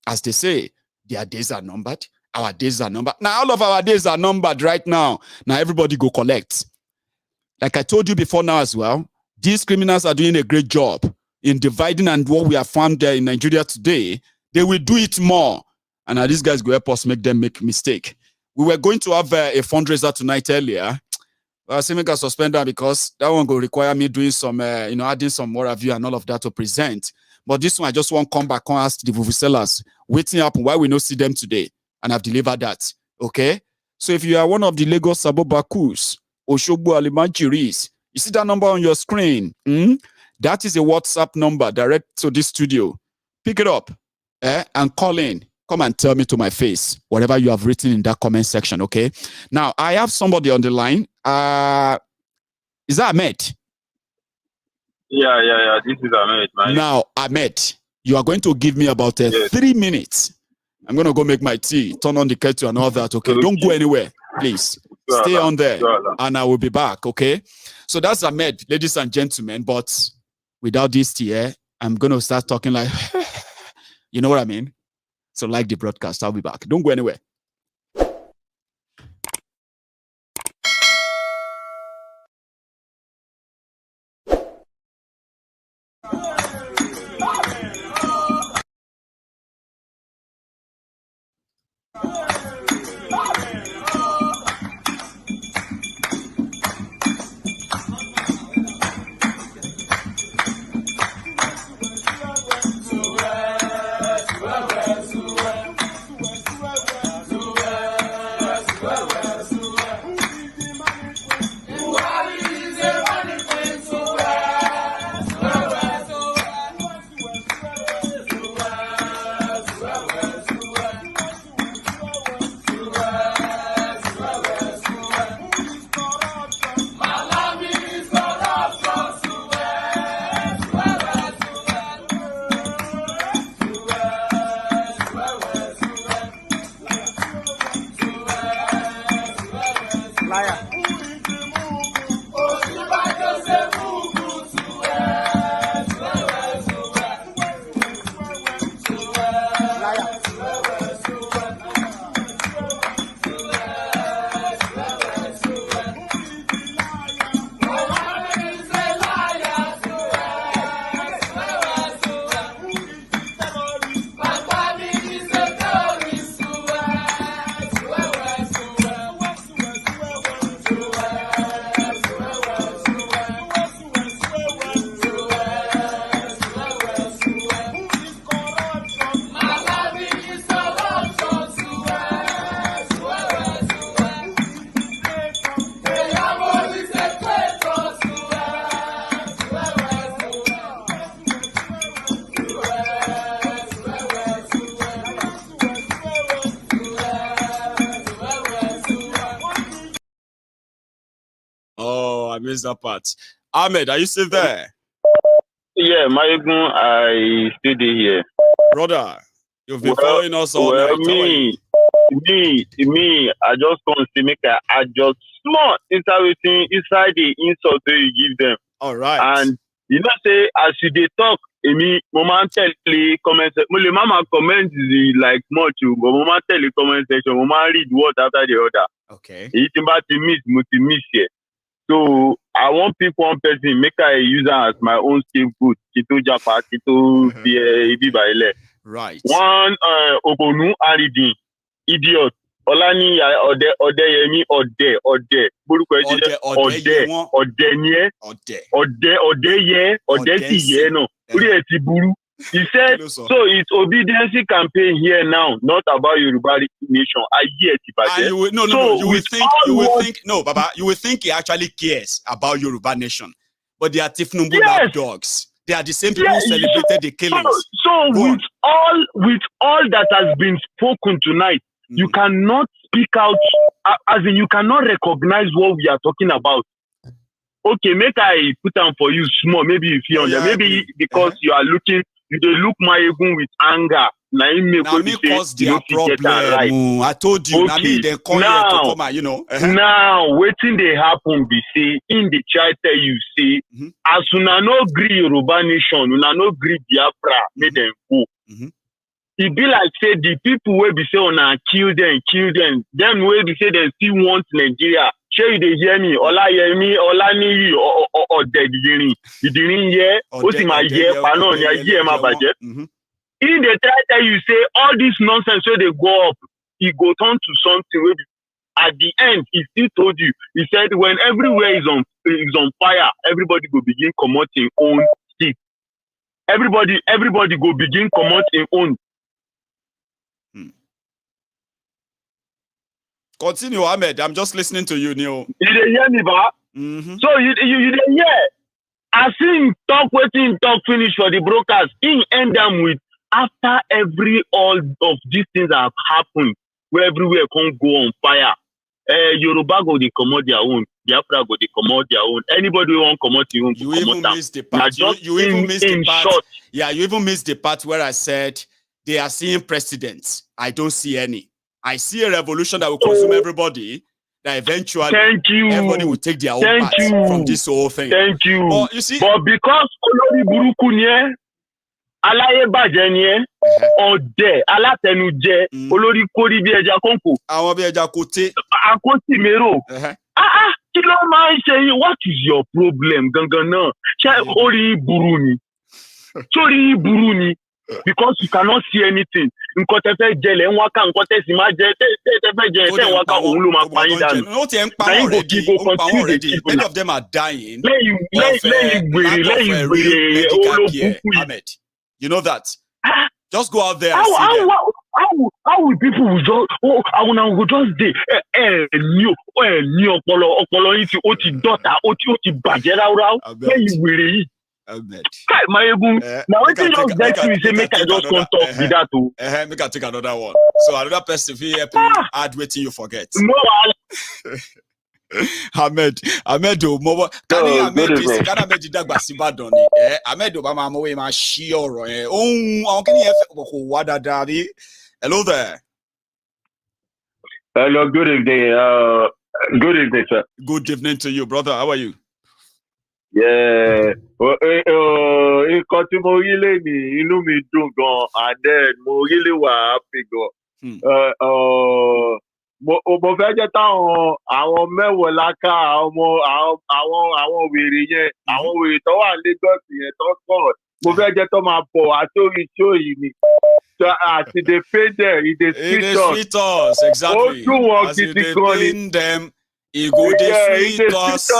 Speaker 3: As they say, their days are numbered. Our days are numbered. Now, all of our days are numbered right now. Now, everybody go collect. Like I told you before now as well, these criminals are doing a great job in dividing, and what we have found there in Nigeria today, they will do it more. And now these guys go help us make them make mistake. We were going to have a fundraiser tonight earlier. I say make a suspend that because that one will require me doing some, adding some more review and all of that to present. But this one, I just want to come back and ask the sellers waiting up why we not see them today. And I've delivered that. Okay? So if you are one of the Lagos Abobakus, Oshogbo Alimanjiris, you see that number on your screen? That is a WhatsApp number direct to this studio. Pick it up and call in. Come and tell me to my face whatever you have written in that comment section, okay? Now, I have somebody on the line. Is that Ahmed?
Speaker 10: Yeah. This is Ahmed, man.
Speaker 3: Now, Ahmed, you are going to give me about 3 minutes. I'm going to go make my tea, turn on the kettle and all that, okay? Don't go anywhere, please. Stay on there, and I will be back, okay? So that's Ahmed, ladies and gentlemen, but without this tea, I'm going to start talking like, you know what I mean? So like the broadcast, I'll be back. Don't go anywhere. Oh, I missed that part. Ahmed, are you still there?
Speaker 10: Yeah, Maiyegun, I still here.
Speaker 3: Brother, you've been following us all night.
Speaker 10: Me, I just want to say, make I adjust small inside the insult you give them.
Speaker 3: All right.
Speaker 10: And you know, say, as you they talk, me, momentarily comment, mama comment is like much, but momentarily comment section, moment read word after the other.
Speaker 3: Okay.
Speaker 10: It's about to miss here. So I want people one person make I use that as my own scapegoat. Kito Japa, Kito Ibibaile.
Speaker 3: Right.
Speaker 10: One Ogonu Aridin, idiot. Olani Odeyemi Ode. He said, so it's obedience campaign here now, not about Yoruba nation. I hear it.
Speaker 3: You will think he actually cares about Yoruba nation. But they are Tifnumbu lapdogs. They are the same people who celebrated the killings.
Speaker 10: So with all that has been spoken tonight, you cannot speak out, as in you cannot recognize what we are talking about. okay, make I put them for you small, maybe if you maybe because you are looking, you look Maiyegun with anger. Now me
Speaker 3: cause their problem. Right. I told you.
Speaker 10: Okay.
Speaker 3: They call you to come out, you know.
Speaker 10: Now, waiting they happen, be say in the chat you say, as una no agree Yoruba nation, una no agree Biafra, make them go. It be like say the people will be say una kill them. Them will be say they still want Nigeria. Sure you dey hear me? Olayemi, Olaniyi, or Dedirin. You didn't hear? Osi ma hear? Pano ni hear ma budget. In the try you say all this nonsense where they go up, it go turn to something where at the end he still told you. He said when everywhere is on fire, everybody go begin comot in own stick. Everybody go begin comot in own.
Speaker 3: Continue, Ahmed. I'm just listening to you, Neil.
Speaker 10: You didn't hear me, ba? So you didn't hear. As him talk finish for the brokers, he end them with after all of these things have happened, where everywhere can go on fire. Yoruba go they come out their own, Biafra go they come out their own. Anybody who want come out their own,
Speaker 3: you even missed the part. You even missed the part. Short. Yeah, you even missed the part where I said they are seeing precedents. I don't see any. I see a revolution that will consume everybody. That eventually everybody will take their own part from this whole thing.
Speaker 10: Thank you.
Speaker 3: But you see,
Speaker 10: but because Olori Buruku nye, Alaye Baje nye, Ode, Alatenuje, Olori Kori bi eja konko.
Speaker 3: Àwọn bi eja kote.
Speaker 10: Akoti mero. Kí ló máa ń ṣe yín? What is your problem gangan náà? Ṣé orí burú ni? Sórí burú ni? Because you cannot see anything. Nǹkan tẹ́ fẹ́ jẹ lẹ̀ ń wákà, nǹkan tẹ́ sì máa jẹ tẹ́ fẹ́ jẹ tẹ́ ń wákà òun ló máa pa yín dànù.
Speaker 3: Ó ti ń pa already. Many of them are dying.
Speaker 10: Lẹ́yìn gbèrè olóbùkún.
Speaker 3: Ahmed, you know that. Just go out there and see them.
Speaker 10: How will people will just will just dey ní ọpọlọ yìí tí ó ti dọ́ta ó ti bàjẹ́ ráúráú lẹ́yìn gbèrè yìí. Maiyegun, now what you just get to say make I just come talk with that too.
Speaker 3: Make I take another one. So another person if you help me add waiting you forget.
Speaker 10: No,
Speaker 3: Ahmed o mo kani Ahmed dàgbà sí Ìbàdàn ni Ahmed o ba ma mo we ma ṣí ọ̀rọ̀ yẹn ohun àwọn kini yẹn kò wá dáadáa rí. Hello there.
Speaker 10: Hello, good evening. Good evening, sir.
Speaker 3: Good evening to you, brother. How are you?
Speaker 10: Yeah. Nǹkan tí mo rí lẹ́nìí inú mi dùn gan and then mo really wà happy gan. Mo fẹ́ jẹ́ táwọn àwọn mẹ́wàá láká àwọn wèrè yẹn àwọn wèrè tó wà Lagos yẹn tó sọ̀rọ̀ mo fẹ́ jẹ́ tó máa bọ̀ àtórí show yìí ni. As they pay them, they sweet us.
Speaker 3: Exactly. As they pay them. It go dey sweet us.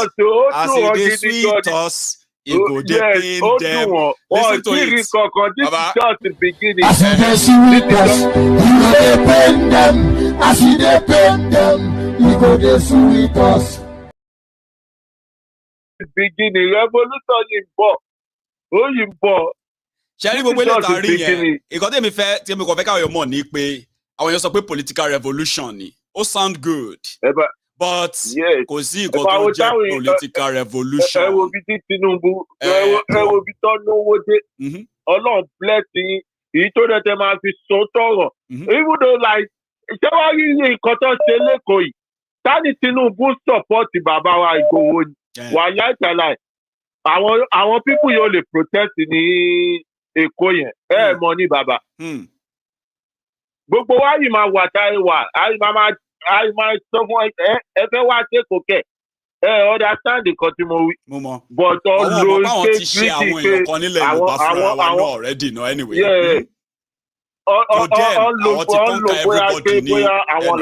Speaker 3: As it dey sweet us, it go dey pain them. Listen to it.
Speaker 10: This is just the beginning.
Speaker 2: As it dey sweet us, it go dey pain them. As it dey pain them, it go dey sweet us.
Speaker 10: Beginning revolution in bo.
Speaker 3: Ṣẹ́rí gbogbo ilé ìta rí yẹn. Ìkọ́ tèmi fẹ́ tí mo kàn fẹ́ káwọn èèyàn mọ̀ ní pé àwọn èèyàn sọ pé political revolution ni. Ó sound good. But kò sí nǹkan tó jẹ́ political revolution.
Speaker 10: Ẹ wo bí tí Tinubu ẹ wo bí tó náwó dé. Ọlọ́run bless yín. Èyí tó dẹ̀ tẹ́ máa fi sọ tọ̀rọ̀. Even though like ṣé wàá rí nǹkan tó ṣe lẹ́kọ̀ọ́ yìí? Tani Tinubu support bàbá wa Ìgbòho ni. Wà láìka láì. Àwọn people yóò lè protest ní Èkó yẹn. Ẹ mọ̀ ní bàbá. Gbogbo wa yìí máa wà táyé wà. I might someone fẹ́ wá take kẹ̀ understand nǹkan tí mo wí.
Speaker 3: Mo mọ̀.
Speaker 10: But
Speaker 3: ọ̀rọ̀ báwọn ti ṣe àwọn èèyàn kan nílẹ̀ Yorùbá fúnra wa náà already no anyway. To them àwọn ti conquer everybody ní
Speaker 10: àwọn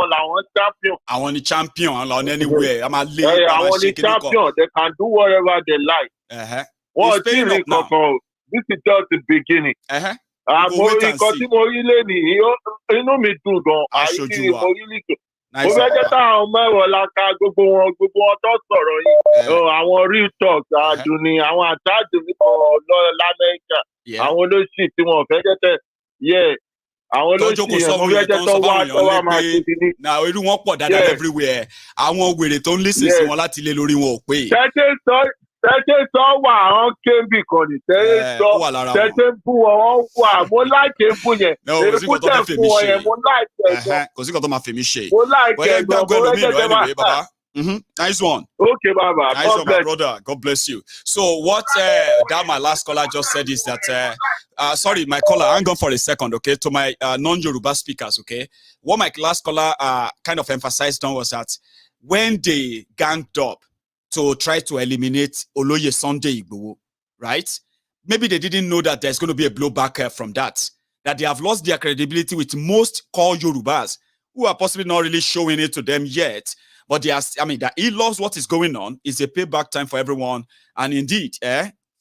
Speaker 10: làwọn champion.
Speaker 3: Àwọn ni champion àwọn anywhere a máa lé
Speaker 10: àwọn ni champion they can do whatever they like. Wọ́n ti rí kankan this is just the beginning. Àmọ́ nǹkan tí mo rí lẹ́nìí inú mi dùn gan àìsí mo rí nìkan. Mo fẹ́ jẹ́ táwọn mẹ́wàá láka gbogbo wọn tó sọ̀rọ̀ yìí àwọn real talk àdùnní àwọn àtàdùn nìkan lọ́ọ́ l'Amẹ́ríkà àwọn olóṣì tí wọ́n fẹ́ jẹ́ tẹ̀ àwọn
Speaker 3: Don't
Speaker 10: olóṣì
Speaker 3: go
Speaker 10: yẹn mo
Speaker 3: somewhere,
Speaker 10: fẹ́ jẹ́
Speaker 3: don't
Speaker 10: tó wá
Speaker 3: survive on
Speaker 10: máa ṣe kìíní.
Speaker 3: now everyone put that
Speaker 10: Yes.
Speaker 3: everywhere. Àwọn wèrè tó ń listen sí wọn láti lé lórí wọn ò pé.
Speaker 10: tẹ́tẹ́ sọ wà àwọn kébì kan ní tẹ́tẹ́ sọ
Speaker 3: ó wà lára wọn.
Speaker 10: tẹ́tẹ́ bú wọn wà mo láìké bú yẹn
Speaker 3: kò sí nǹkan tó fẹ́ fèmí
Speaker 10: fún wọn
Speaker 3: ṣe.
Speaker 10: yẹn mo láìké gan
Speaker 3: Kò sí nǹkan tó máa fèmí ṣe.
Speaker 10: mo láìké
Speaker 3: Bóyá
Speaker 10: gan
Speaker 3: gbàgbọ́
Speaker 10: mo
Speaker 3: ẹlòmíì
Speaker 10: fẹ́
Speaker 3: lọ
Speaker 10: jẹ́
Speaker 3: anyway, baba. Nice one.
Speaker 10: Okay, Baba.
Speaker 3: Nice one, my brother. God bless you. So what that my last caller just said is that, sorry, my caller, hang on for a second, okay, to my non-Yoruba speakers, okay. What my last caller kind of emphasized on was that when they ganged up to try to eliminate Oloye Sunday Igboho, right? Maybe they didn't know that there's going to be a blowback from that they have lost their credibility with most core Yorubas who are possibly not really showing it to them yet. But they are, I mean, that he loves what is going on. It's a payback time for everyone. And indeed,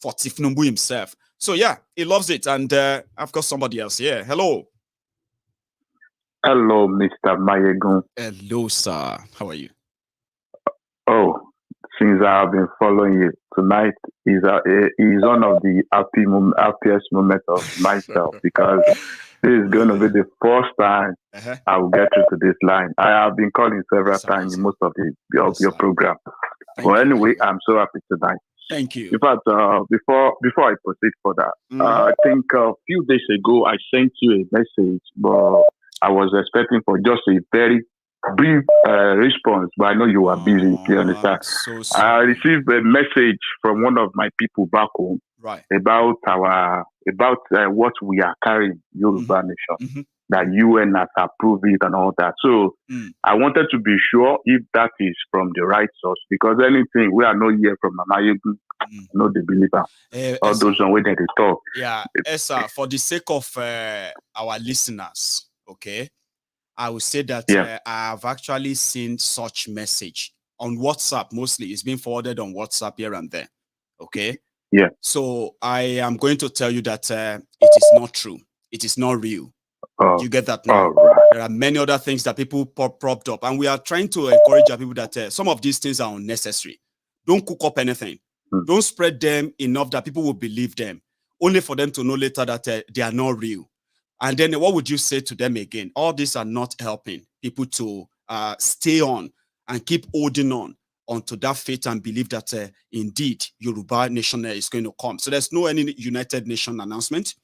Speaker 3: for Tifnumbu himself. So yeah, he loves it. And I've got somebody else here. Hello.
Speaker 11: Hello, Mr. Maiyegun.
Speaker 3: Hello, sir. How are you?
Speaker 11: Oh, since I have been following you tonight, is one of the happiest moments of myself because this is going to be the first time I will get through to this line. I have been calling several times in most of your program. But anyway, I'm so happy tonight.
Speaker 3: Thank you.
Speaker 11: In fact, before I proceed further, I think a few days ago I sent you a message, but I was expecting for just a very brief response, but I know you are busy. You understand? I received a message from one of my people back home about what we are carrying, Yoruba Nation, that UN has approved it and all that. So I wanted to be sure if that is from the right source, because anything we are not here from Maiyegun, not the believer. All those on where they talk.
Speaker 3: Yeah, Esa, for the sake of our listeners, okay, I would say that I have actually seen such message on WhatsApp. Mostly, it's being forwarded on WhatsApp here and there. Okay.
Speaker 11: Yeah.
Speaker 3: So I am going to tell you that it is not true. It is not real. You get that now? There are many other things that people propped up, and we are trying to encourage our people that some of these things are unnecessary. Don't cook up anything. Don't spread them enough that people will believe them, only for them to know later that they are not real. And then what would you say to them again? All these are not helping people to stay on and keep holding on onto that faith and believe that indeed Yoruba nation is going to come. So there's no any United Nation announcement.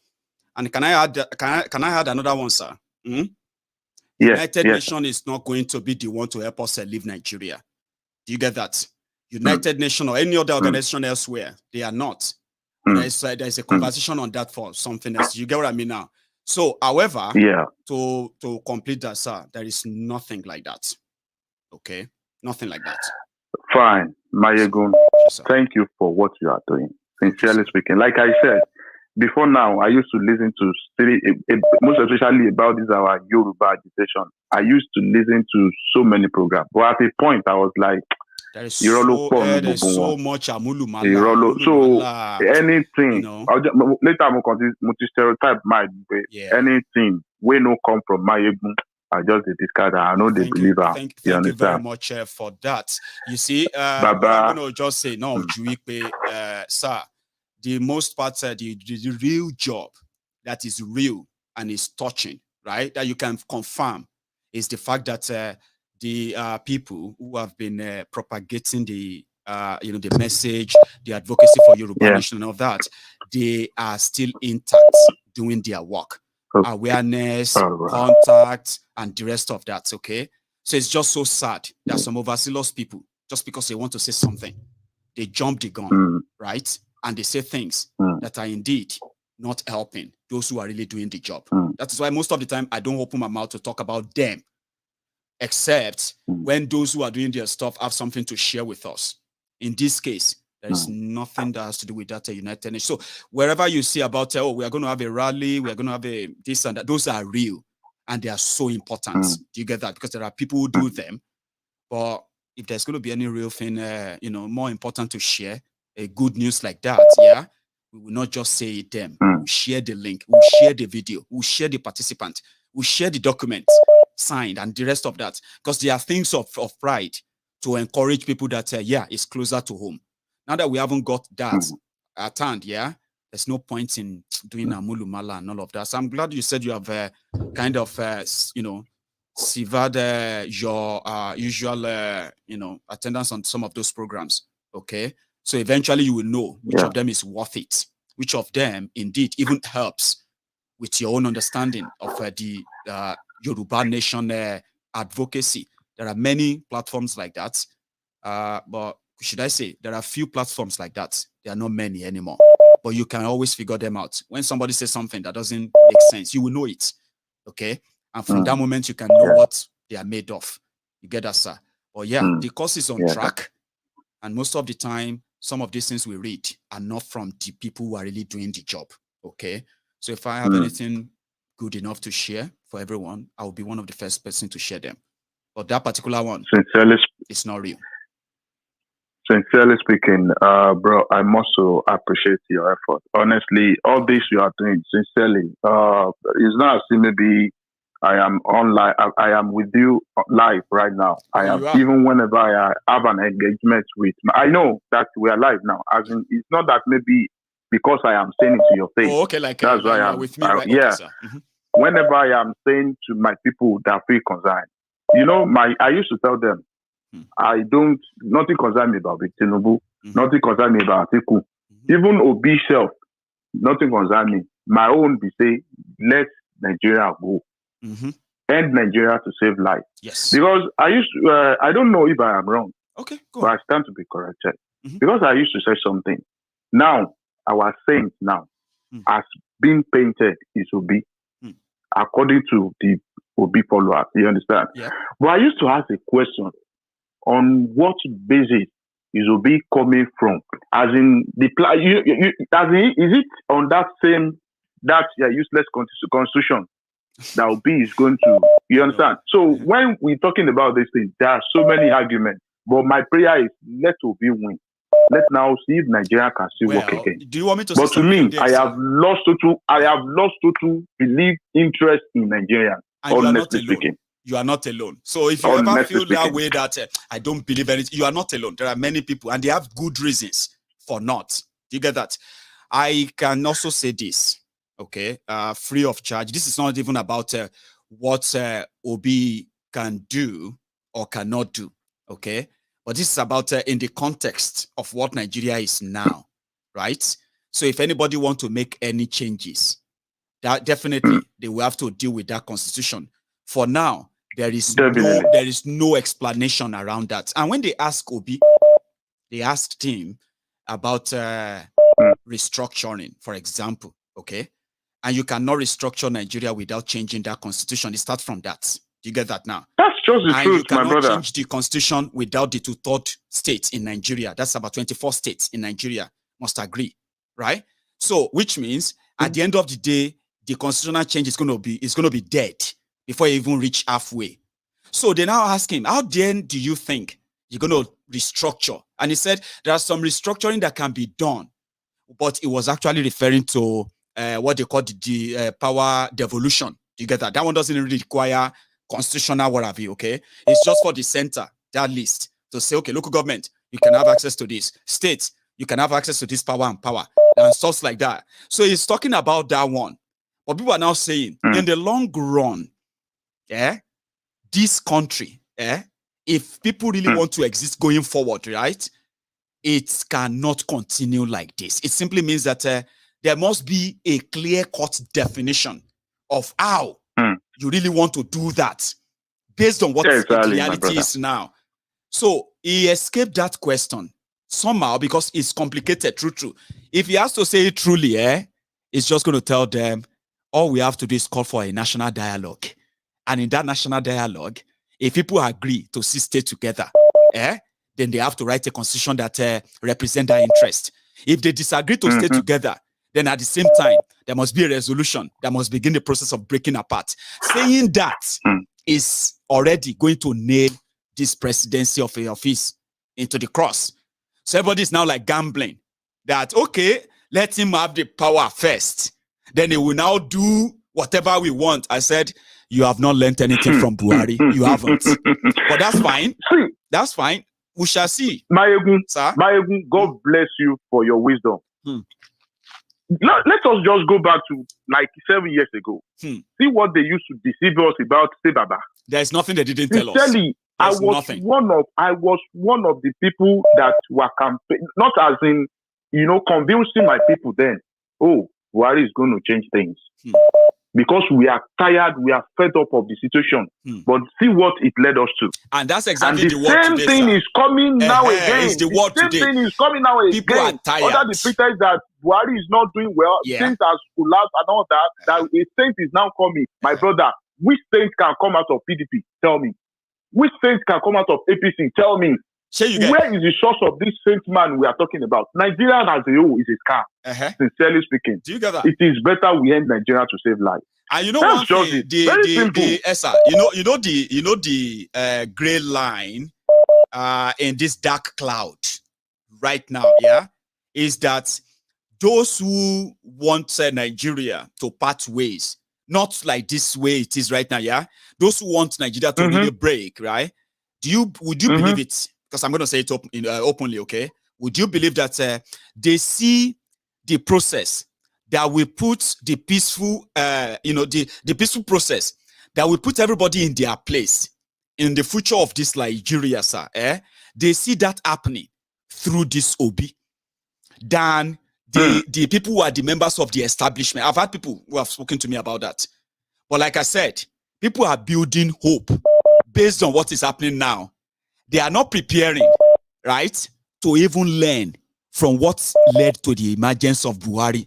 Speaker 3: And can I add another one, sir? United Nation is not going to be the one to help us leave Nigeria. Do you get that? United Nation or any other organization elsewhere, they are not. There's a conversation on that for something else. You get what I mean now? So, however, to complete that, sir, there is nothing like that. Okay? Nothing like that.
Speaker 11: Fine. Maiyegun, thank you for what you are doing. Sincerely speaking. Like I said, before now, I used to listen to, most especially about this our Yoruba agitation. I used to listen to so many programs. But at a point, I was like,
Speaker 3: there's so much amulumala.
Speaker 11: So anything, later I'm going to multi-stereotype my anything we no come from Maiyegun, I just discard. I know they believe her.
Speaker 3: Thank you very much for that. You see, I'm going to just say, no, sir, the most part, the real job that is real and is touching, right, that you can confirm is the fact that the people who have been propagating the the message, the advocacy for Yoruba Nation and all that, they are still intact doing their work. Awareness, contact, and the rest of that, okay? So it's just so sad that some overzealous people, just because they want to say something, they jump the gun, right? And they say things that are indeed not helping those who are really doing the job. That is why most of the time I don't open my mouth to talk about them, except when those who are doing their stuff have something to share with us. In this case, there is nothing that has to do with that United Nations. So wherever you see about, we are going to have a rally, we are going to have a this and that, those are real and they are so important. Do you get that? Because there are people who do them. But if there's going to be any real thing, more important to share, a good news like that, we will not just say it them. We'll share the link, we'll share the video, we'll share the participant, we'll share the document signed and the rest of that. Because there are things of pride to encourage people that, it's closer to home. Now that we haven't got that at hand, there's no point in doing Amulumala and all of that. So I'm glad you said you have kind of, severed your usual, attendance on some of those programs. Okay. So eventually you will know which of them is worth it, which of them indeed even helps with your own understanding of the Yoruba nation advocacy. There are many platforms like that. But should I say, there are few platforms like that. There are not many anymore. But you can always figure them out. When somebody says something that doesn't make sense, you will know it. Okay? And from that moment, you can know what they are made of. You get that, sir? But the course is on track. And most of the time, some of these things we read are not from the people who are really doing the job. Okay? So if I have anything good enough to share for everyone, I will be one of the first person to share them. But that particular one, it's not real.
Speaker 11: Sincerely speaking, bro, I must so appreciate your effort. Honestly, all this you are doing, sincerely, it's not as maybe I am online. I am with you live right now. I am even whenever I have an engagement with. I know that we are live now. As in, it's not that maybe because I am saying it to your face.
Speaker 3: Oh, okay, like
Speaker 11: that's why I'm
Speaker 3: with me, right?
Speaker 11: Yeah.
Speaker 3: Okay,
Speaker 11: Whenever I am saying to my people that feel concerned, I used to tell them, nothing concern me about Tinubu, nothing concern me about Atiku, even Obi self, nothing concern me. My own be say, let Nigeria go. End Nigeria to save life.
Speaker 3: Yes.
Speaker 11: Because I don't know if I am wrong.
Speaker 3: Okay, go
Speaker 11: but I stand to be corrected. Because I used to say something. Now, our saint now, as being painted is Obi, according to the Obi followers. You understand?
Speaker 3: Yeah.
Speaker 11: But I used to ask a question. On what basis is Obi coming from? As in the is it on that same useless constitution that Obi is going to? You understand? So when we're talking about this thing, there are so many arguments. But my prayer is let Obi win. Let's now see if Nigeria can still work again.
Speaker 3: Do you want me to?
Speaker 11: But to me, I have lost total belief, interest in Nigeria. Honestly speaking.
Speaker 3: You are not alone. So if you ever feel that way that I don't believe anything, you are not alone. There are many people and they have good reasons for not. Do you get that? I can also say this, okay, free of charge. This is not even about what Obi can do or cannot do, okay? But this is about in the context of what Nigeria is now, right? So if anybody want to make any changes, that definitely they will have to deal with that constitution. For now, there is no explanation around that. And when they asked Obi, they asked him about restructuring, for example, okay? And you cannot restructure Nigeria without changing that constitution. It starts from that. Do you get that now?
Speaker 11: That's just the truth, my brother. And you cannot
Speaker 3: change the constitution without the 2/3 states in Nigeria. That's about 24 states in Nigeria must agree, right? So, which means at the end of the day, the constitutional change is going to be dead before you even reach halfway. So they now ask him, how then do you think you're going to restructure? And he said, there are some restructuring that can be done. But it was actually referring to what they call the power devolution. Do you get that? That one doesn't really require constitutional whatever, okay? It's just for the center, that list, to say, okay, local government, you can have access to this. States, you can have access to this power and stuff like that. So he's talking about that one. But people are now saying, in the long run, this country, if people really want to exist going forward, right, it cannot continue like this. It simply means that there must be a clear-cut definition of how you really want to do that based on what the reality is now. So he escaped that question somehow because it's complicated, true. If he has to say it truly, it's just going to tell them, all we have to do is call for a national dialogue. And in that national dialogue, if people agree to stay together, then they have to write a constitution that represents their interest. If they disagree to stay together, then at the same time, there must be a resolution that must begin the process of breaking apart. Saying that is already going to nail this presidency of office into the cross. So everybody is now like gambling that, okay, let him have the power first. Then he will now do whatever we want. I said, you have not learned anything from Buhari. You haven't. But that's fine. That's fine. We shall see.
Speaker 11: Maiyegun, God bless you for your wisdom. let us just go back to like 7 years ago. See what they used to deceive us about, say, Baba.
Speaker 3: There's nothing they didn't tell us.
Speaker 11: I was one of the people that were campaigning, not as in, convincing my people then, oh, Buhari is going to change things. Because we are tired, we are fed up of the situation. But see what it led us to.
Speaker 3: And that's exactly the word today,
Speaker 11: same thing is coming now again.
Speaker 3: It's the word
Speaker 11: same
Speaker 3: today.
Speaker 11: Thing is coming now
Speaker 3: People
Speaker 11: again.
Speaker 3: are tired.
Speaker 11: Under the pretext that Buhari is not doing well, things has collapsed and all that, that a saint is now coming. My brother, which saint can come out of PDP? Tell me. Which saint can come out of APC? Tell me. Where is the source of this saint man we are talking about? Nigeria as a whole is a scam. Sincerely speaking.
Speaker 3: Do you get that?
Speaker 11: It is better we end Nigeria to save lives.
Speaker 3: And you know
Speaker 11: that's
Speaker 3: one thing, the gray line in this dark cloud right now, is that those who want Nigeria to part ways, not like this way it is right now, those who want Nigeria to really break, right? Would you believe it? Because I'm going to say it openly, okay? Would you believe that they see the process that will put the peaceful, the peaceful process that will put everybody in their place in the future of this Nigeria, sir? They see that happening through this Obi than the people who are the members of the establishment. I've had people who have spoken to me about that. But like I said, people are building hope based on what is happening now. They are not preparing, right, to even learn from what led to the emergence of Buhari.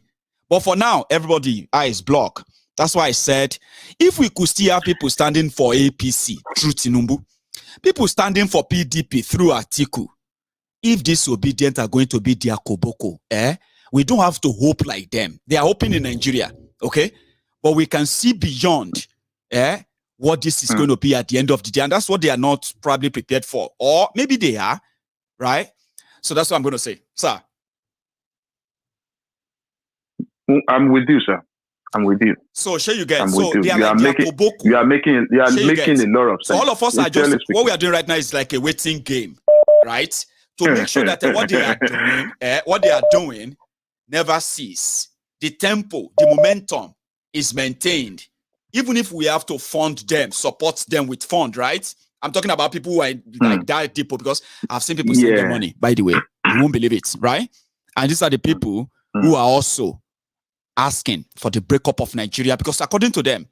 Speaker 3: But for now, everybody eyes blocked. That's why I said, if we could still have people standing for APC through Tinubu, people standing for PDP through Atiku, if these Obedients are going to be their Koboko, we don't have to hope like them. They are hoping in Nigeria, okay? But we can see beyond what this is going to be at the end of the day. And that's what they are not probably prepared for. Or maybe they are, right? So that's what I'm going to say. Sir.
Speaker 11: I'm with you, sir. I'm with you.
Speaker 3: So, share you get.
Speaker 11: I'm
Speaker 3: so,
Speaker 11: with you.
Speaker 3: they are
Speaker 11: you,
Speaker 3: like
Speaker 11: are making a lot of sense.
Speaker 3: So, all of us are just, what we are doing right now is like a waiting game, right? To make sure that what they are doing never cease. The tempo, the momentum is maintained. Even if we have to fund them, support them with fund, right? I'm talking about people who are like that people, because I've seen people send their money, by the way. You won't believe it, right? And these are the people who are also asking for the breakup of Nigeria, because according to them,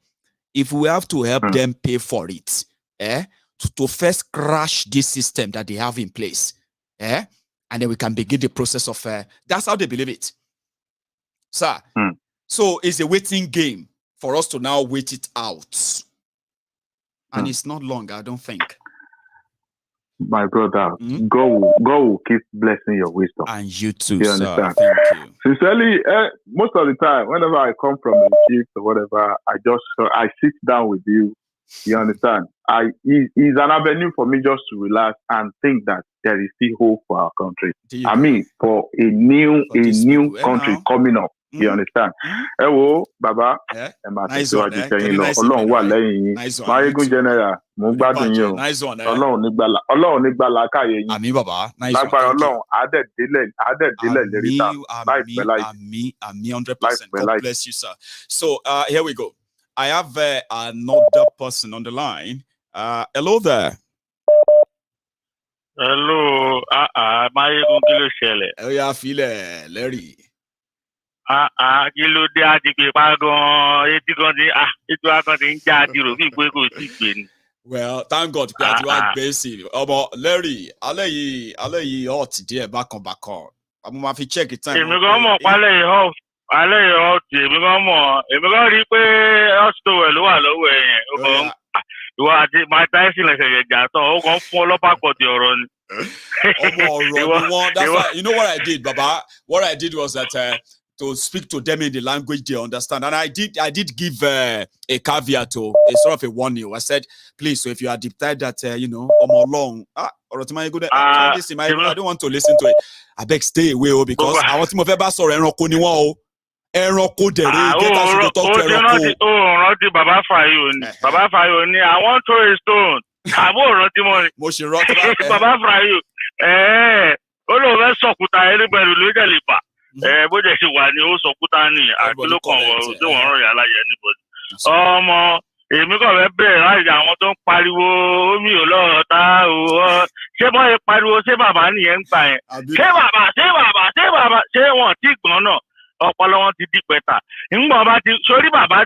Speaker 3: if we have to help them pay for it, to first crash this system that they have in place, and then we can begin the process of, that's how they believe it. Sir, so it's a waiting game for us to now wait it out. And it's not long, I don't think.
Speaker 11: My brother, God will keep blessing your wisdom.
Speaker 3: And you too,
Speaker 11: you
Speaker 3: sir.
Speaker 11: Understand?
Speaker 3: Thank you.
Speaker 11: Sincerely, most of the time, whenever I come from a shift or whatever, I sit down with you. You understand? It's an avenue for me just to relax and think that there is still hope for our country. I mean, for a new country coming up. You understand? Hello, Baba.
Speaker 3: Nice one.
Speaker 11: Ọlọ́run wà lẹ́yìn yín. Maiyegun General, mo ń gbádùn yín o. Ọlọ́run nígbà làákàyè yín.
Speaker 3: Àmín bàbá. Nice one.
Speaker 11: Lágbára Ọlọ́run, àádẹ́dílẹ̀ lérí ta. Láìpẹ́ láì.
Speaker 3: Àmín 100%. God bless you, sir. So here we go. I have another person on the line. Hello there.
Speaker 12: Hello. Maiyegun kí ló ṣẹlẹ̀?
Speaker 3: Ó yá filẹ̀ lẹ́rìí.
Speaker 12: Kí ló dé àdìgbè pa gan-an etí kan ti ètò àkàndé ń já àdìrò bí ìgbé kò tí gbé ni.
Speaker 3: Well, thank God pé àti wá gbé sí i. Ọmọ lẹ́rìí alẹ́ yìí hot díẹ̀ bákan. Àmọ́ máa fi check time.
Speaker 12: Èmi gan mọ̀ pálẹ̀ yìí hot èmi gan rí i pé hospital ló wà lọ́wọ́ ẹ̀ yẹn. Ìwọ àti Mike Tyson lẹ̀sẹ̀ jà tán ó kàn fún ọlọ́pàá pọ̀ ti ọ̀rọ̀ ni.
Speaker 3: Ọmọ ọ̀rọ̀ ni wọ́n. That's why, you know what I did, Baba? What I did was that to speak to them in the language they understand. And I did give a caveat to a sort of a warning. I said, please, so if you are decided that, Omo long, I don't want to listen to it. I beg, stay away, because I want to move back. Sorry, ẹranko ni wọ́n o. Ẹranko dẹ̀rẹ̀, get us to talk to ẹranko.
Speaker 12: Rántí Baba Fayo ni. Baba Fayo ni, I want to throw a stone. Àbó rántí mọ́ ni.
Speaker 3: Mo ṣe rántí
Speaker 12: Baba Fayo. Ó lóun fẹ́ sọ̀kúta ẹlẹ́gbẹ̀rún ló jẹ̀ lè bà. bó jẹ́ ṣe wà ní ó sọ kúta ní àkílókàn wọ̀ tí wọ́n rán yà láyé anybody. Ọmọ èmi kàn fẹ́ bẹ̀rẹ̀ láti àwọn tó ń pariwo omi ò lọ́rọ̀ tá o ṣé bọ́ ẹ pariwo ṣé bàbá nìyẹn ń gbà yẹn ṣé bàbá ṣé wọ́n ti gbọ́n náà ọpọlọ wọn ti di pẹ̀tà ńgbọ̀n bá ti sórí bàbá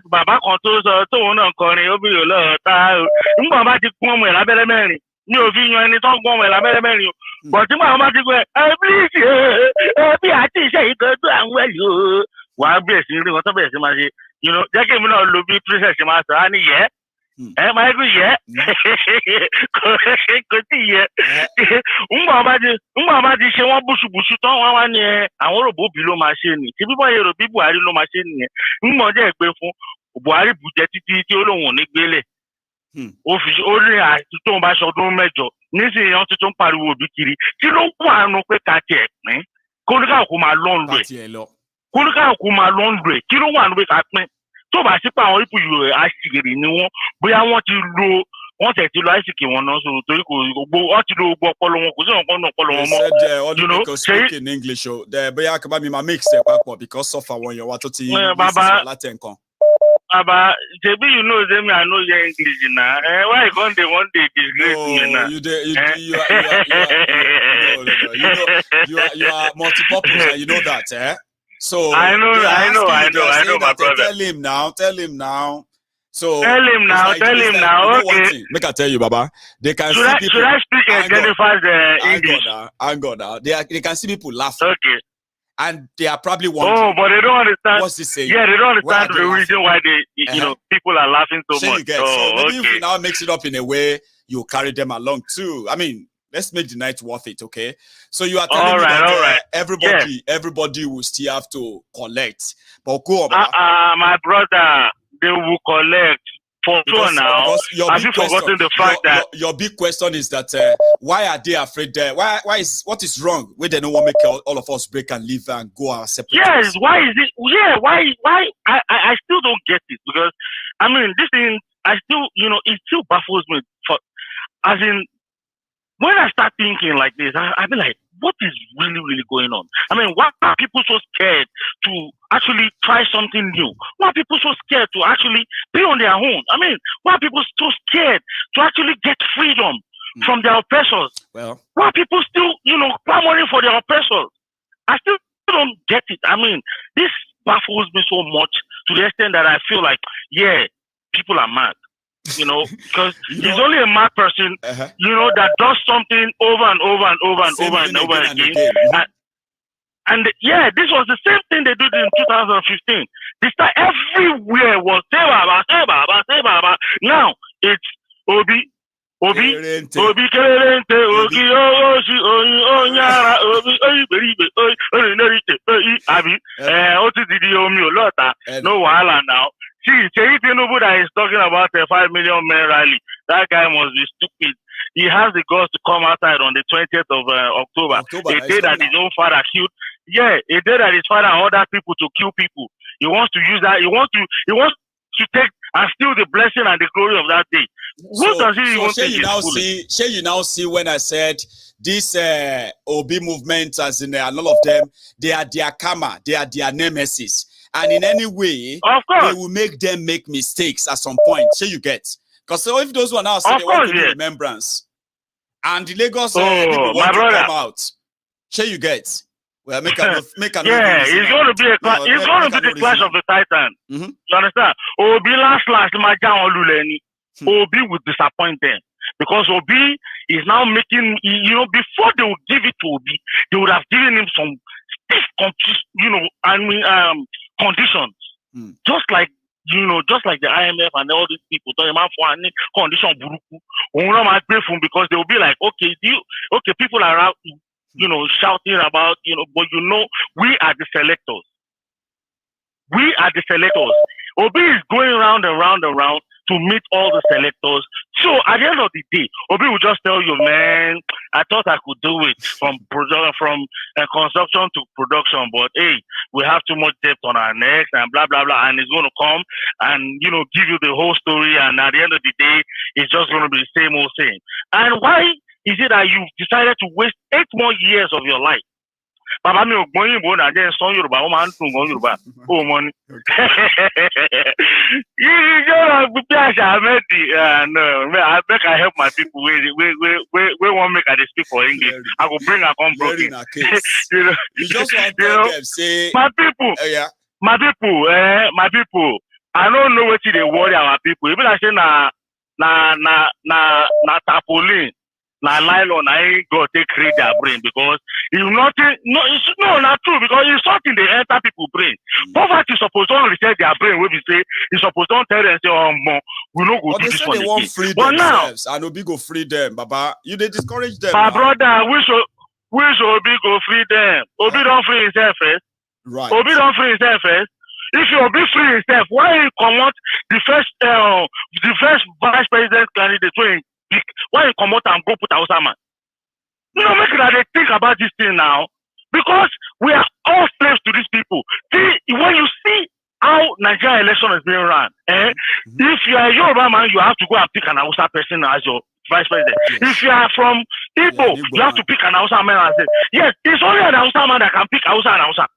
Speaker 12: kan tó sọ tóun náà kọrin omi ò lọ́rọ̀ tá o ńgbọ̀n bá ti gún ọmọ ẹ̀ lábẹ́rẹ́ mẹ́rin ní òfin yan ẹni tó ń gún ọmọ ẹ̀ lábẹ́rẹ́ mẹ́rin o bọ̀ tí màá bá ti gbọ́ bí àti iṣẹ́ yìí kan tó àwọn ẹ̀lú o wàá bẹ̀rẹ̀ sí rí wọn tó bẹ̀rẹ̀ sí máa ṣe jẹ́ kí èmi náà lo bí princess máa sọ á ní yẹ Maiyegun yẹ kò tí yẹ ńgbà bá ti ṣe wọ́n búṣubùṣu tán wọ́n wá ní àwọn rògbò bí ló máa ṣe nì tí bíbọ̀ yẹ rò bí Buhari ló máa ṣe nìyẹn ńgbà jẹ́ ìpè fún Buhari bùjẹ́ títí tí ó lóun ò ní gbélé ó rí àtúntò ń bá ṣọdún mẹ́jọ nísìnyí wọ́n tuntun pariwo òbí kiri kí ló ń kó àánú pé ká tiẹ̀ pín kólúkàkú máa lọ́nlù ẹ̀ kí ló wà nù pé ká pín tó bá sí pé àwọn ipò yòó àṣìírí ni wọ́n bóyá wọ́n tẹ̀ ti lo àìsíkì wọn náà sọ̀rọ̀ torí kò gbogbo wọ́n ti lo gbogbo ọpọlọ wọn kò sí ọ̀pọ̀ náà ọpọlọ wọn mọ́.
Speaker 3: They said all the people speak in English o bóyá akaba mi máa mix ẹ̀ papọ̀ because of àwọn èèyàn wa tó ti láti nǹkan.
Speaker 12: Baba, JB, you know them. I know your English now. Why you one day disgrace me now?
Speaker 3: You are multi-purpose, and you know that, eh? So
Speaker 12: I know, my brother.
Speaker 3: Tell him now. So
Speaker 12: tell him now. Okay.
Speaker 3: Make I tell you, Baba. They can
Speaker 12: should I speak Jennifer's English?
Speaker 3: Hang on. They can see people laughing.
Speaker 12: Okay.
Speaker 3: And they are probably wondering.
Speaker 12: Oh, but they don't understand.
Speaker 3: What's he saying?
Speaker 12: Yeah, they don't understand the reason why people are laughing so much.
Speaker 3: So maybe if you now mix it up in a way, you carry them along too. I mean, let's make the night worth it, okay? So you are telling me that everybody will still have to collect. But go on,
Speaker 12: my brother, they will collect. For sure now. Have you forgotten the fact that
Speaker 3: your big question is that why are they afraid that what is wrong when they don't want to make all of us break and leave and go our separate
Speaker 12: ways? Why is it? Yeah, why? I still don't get it because I mean this thing. I still it still baffles me. As in when I start thinking like this, I be like, what is really going on? I mean, why are people so scared to actually try something new? Why are people so scared to actually be on their own? I mean, why are people so scared to actually get freedom from their oppressors?
Speaker 3: Well,
Speaker 12: why are people still, clamoring for their oppressors? I still don't get it. I mean, this baffles me so much to the extent that I feel like, yeah, people are mad. Because he's only a mad person, that does something over and over again. And this was the same thing they did in 2015. This time everywhere was say Baba. Now it's Obi Kerente, Ogi Oshi Onyara, Obi Abi, Otidi Omi Olota, no wahala now. See, Tinubu that is talking about a 5 million men rally. That guy must be stupid. He has the guts to come outside on the 20th of October. A day that his own father killed. Yeah, a day that his father ordered people to kill people. He wants to use that. He wants to take and steal the blessing and the glory of that day. What does he even think
Speaker 3: you now see when I said this OB movement, as in a lot of them, they are their karma, they are their nemesis. And in any way, they will make them make mistakes at some point. You get? Because if those one now say they want to do remembrance, and the Lagos people want to come out, you get? Well, make a
Speaker 12: it's going to be the clash of the Titans. You understand? Obi last Obi will disappoint them because Obi is now making. Before they would give it to Obi, they would have given him some stiff, conditions, just like the IMF and all these people talking about condition because they will be like, okay, people are out, shouting about, but we are the selectors. We are the selectors. Obi is going round and round and round to meet all the selectors. So at the end of the day, Obi will just tell you, man, I thought I could do it from construction to production, but hey, we have too much debt on our necks and blah, blah, blah. And it's going to come and, give you the whole story. And at the end of the day, it's just going to be the same old thing. And why is it that you've decided to waste 8 more years of your life Baba mi ò gbọ́ Òyìnbó náà jẹ́ sọ Yorùbá ó máa ń dùn gan Yorùbá ó mọ ni. You know, no, I beg I help my people. We won't make I speak for English. I will bring a come broken.
Speaker 3: You just want to tell them, say,
Speaker 12: my people, my people. I don't know what they worry our people. Even I say na tarpaulin. Now nylon, I ain't go take create their brain because it's nothing. No, it's not true because it's something they enter people's brain. Poverty is supposed to reset their brain. When we say it's supposed to tell them say, "Oh, more we no go do this one."
Speaker 3: They won't free themselves, and Obi go free them, Baba. You they discourage them.
Speaker 12: My brother, we should Obi go free them. Obi don't free himself first.
Speaker 3: Right.
Speaker 12: Obi don't free himself first. If you Obi free himself, why he come out the first vice president candidate when pick? Why you come out and go put Hausa man? You know, make that they think about this thing now. Because we are all slaves to these people. See, when you see how Nigerian election is being run, if you are a Yoruba man, you have to go and pick an Hausa person as your vice president. Yes. If you are from Igbo, you have to pick an Hausa man and say, yes, it's only an Hausa man that can pick Hausa and Hausa.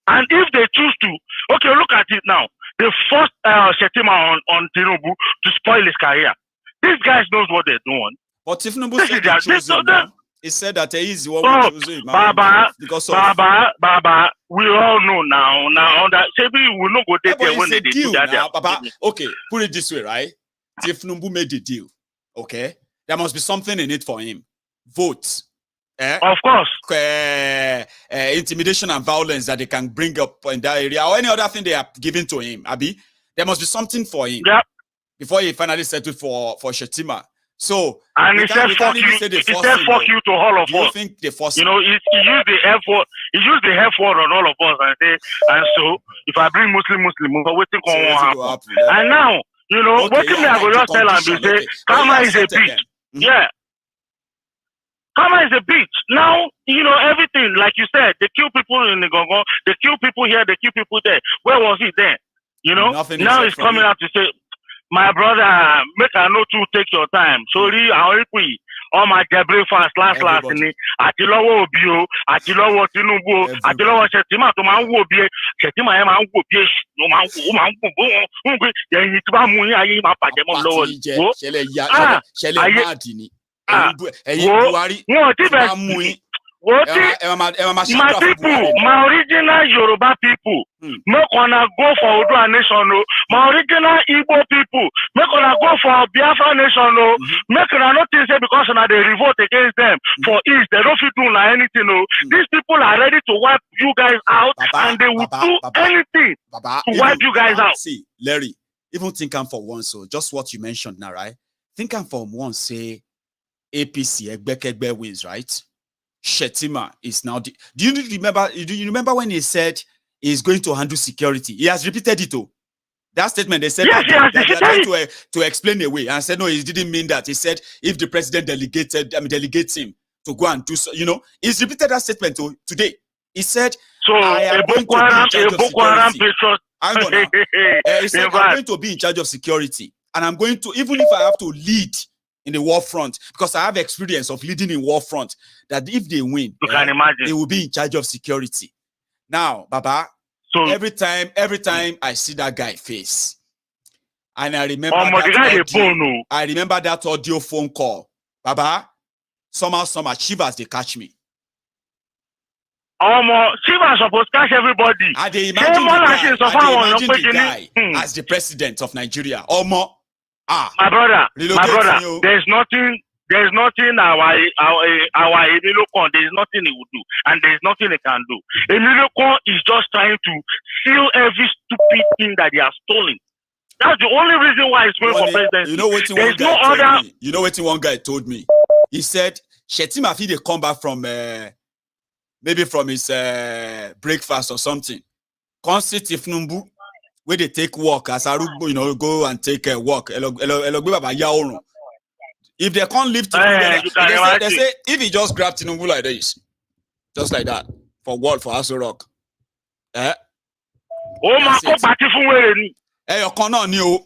Speaker 12: And if they choose to, okay, look at it now. They forced Shetima on Tinubu to spoil his career. These guys knows what they're doing.
Speaker 3: But Tinubu said they chose him. He said that he is the one who chose him.
Speaker 12: Baba, we all know now that we will not go there when they do that.
Speaker 3: Baba, okay, put it this way, right? Tinubu made the deal, okay? There must be something in it for him. Votes.
Speaker 12: Of course.
Speaker 3: Intimidation and violence that they can bring up in that area or any other thing they are giving to him, Abi. There must be something for him.
Speaker 12: Yep.
Speaker 3: Before he finally settled for Shetima. So,
Speaker 12: and he said fuck you. He said fuck you to all of us.
Speaker 3: You think they forced him?
Speaker 12: You know, he used the F word. He used the F word on all of us and say, and so if I bring Muslim, waiting for one happen. And now, you know, what me I go just tell him say, Karma is a bitch. Yeah. Karma is a bitch. Now, you know, everything, like you said, they kill people in the Gongo, they kill people here, they kill people there. Where was he then? You know, now he's coming out to say, my brother, make I know to take your time. Sorry, I agree. All my breakfast last ni Atilowo Obio, Atilowo Tinubu, Atilowo Shetima to man wo bie, Shetima e man wo bie, no man wo yen yi ti ba mu yin aye ma paje mo lowo. My people, my original Yoruba people, make wanna go for Odua Nation, my original Igbo people, make wanna go for Biafra Nation, make wanna not say because they revolt against them for East, they don't feel doing anything. These people are ready to wipe you guys out, and they will do anything to wipe you guys out.
Speaker 3: See, Larry, even think for once, so just what you mentioned now, right? Think for once, say APC, Egbekegbe wins, right? Shetima is now. Do you remember when he said he's going to handle security? He has repeated it too. That statement they said they are trying to explain away and said no, he didn't mean that. He said if the president delegates him to go and do so, you know, he's repeated that statement today. He said,
Speaker 12: so I am going to be in charge of security.
Speaker 3: He said, I'm going to be in charge of security, and I'm going to, even if I have to lead in the war front, because I have experience of leading in war front, that if they win,
Speaker 12: you can imagine
Speaker 3: they will be in charge of security. Now, Baba, so every time I see that guy face, and I remember that audio phone call, Baba, somehow shivers they catch me.
Speaker 12: Shivers supposed to catch everybody.
Speaker 3: They imagine the guy as the president of Nigeria.
Speaker 12: My brother, there's nothing our Emilio Con, there's nothing he would do, and there's nothing he can do. Emilio Con is just trying to steal every stupid thing that they have stolen. That's the only reason why he's going for presidency.
Speaker 3: You know what one guy told me? He said, Shetima, if they come back from maybe from his breakfast or something, consist if Numbu, where they take walk as you know, go and take a walk. If they can't live together, they say if he just grab Tinubu like this, just like that, for Aso Rock.
Speaker 12: My party for where?
Speaker 3: Your corner new.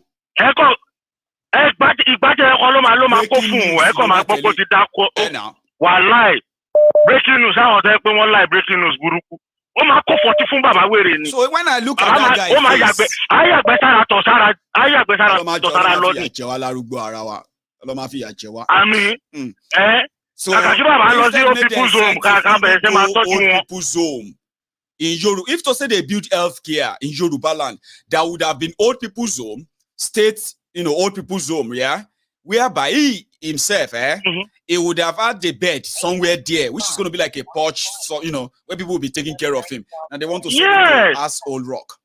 Speaker 12: breaking news, how they put one like breaking news, Buruku. Oh my God, 40 fun baba wearing.
Speaker 3: So when I look at that guy,
Speaker 12: oh my God, I mean,
Speaker 3: so instead maybe old people's home in Yoruba. If to say they build healthcare in Yoruba land, that would have been old people's home, state, old people's home, yeah, whereby he himself, he would have had the bed somewhere there, which is going to be like a porch, so where people will be taking care of him, and they want to sell him as old rock.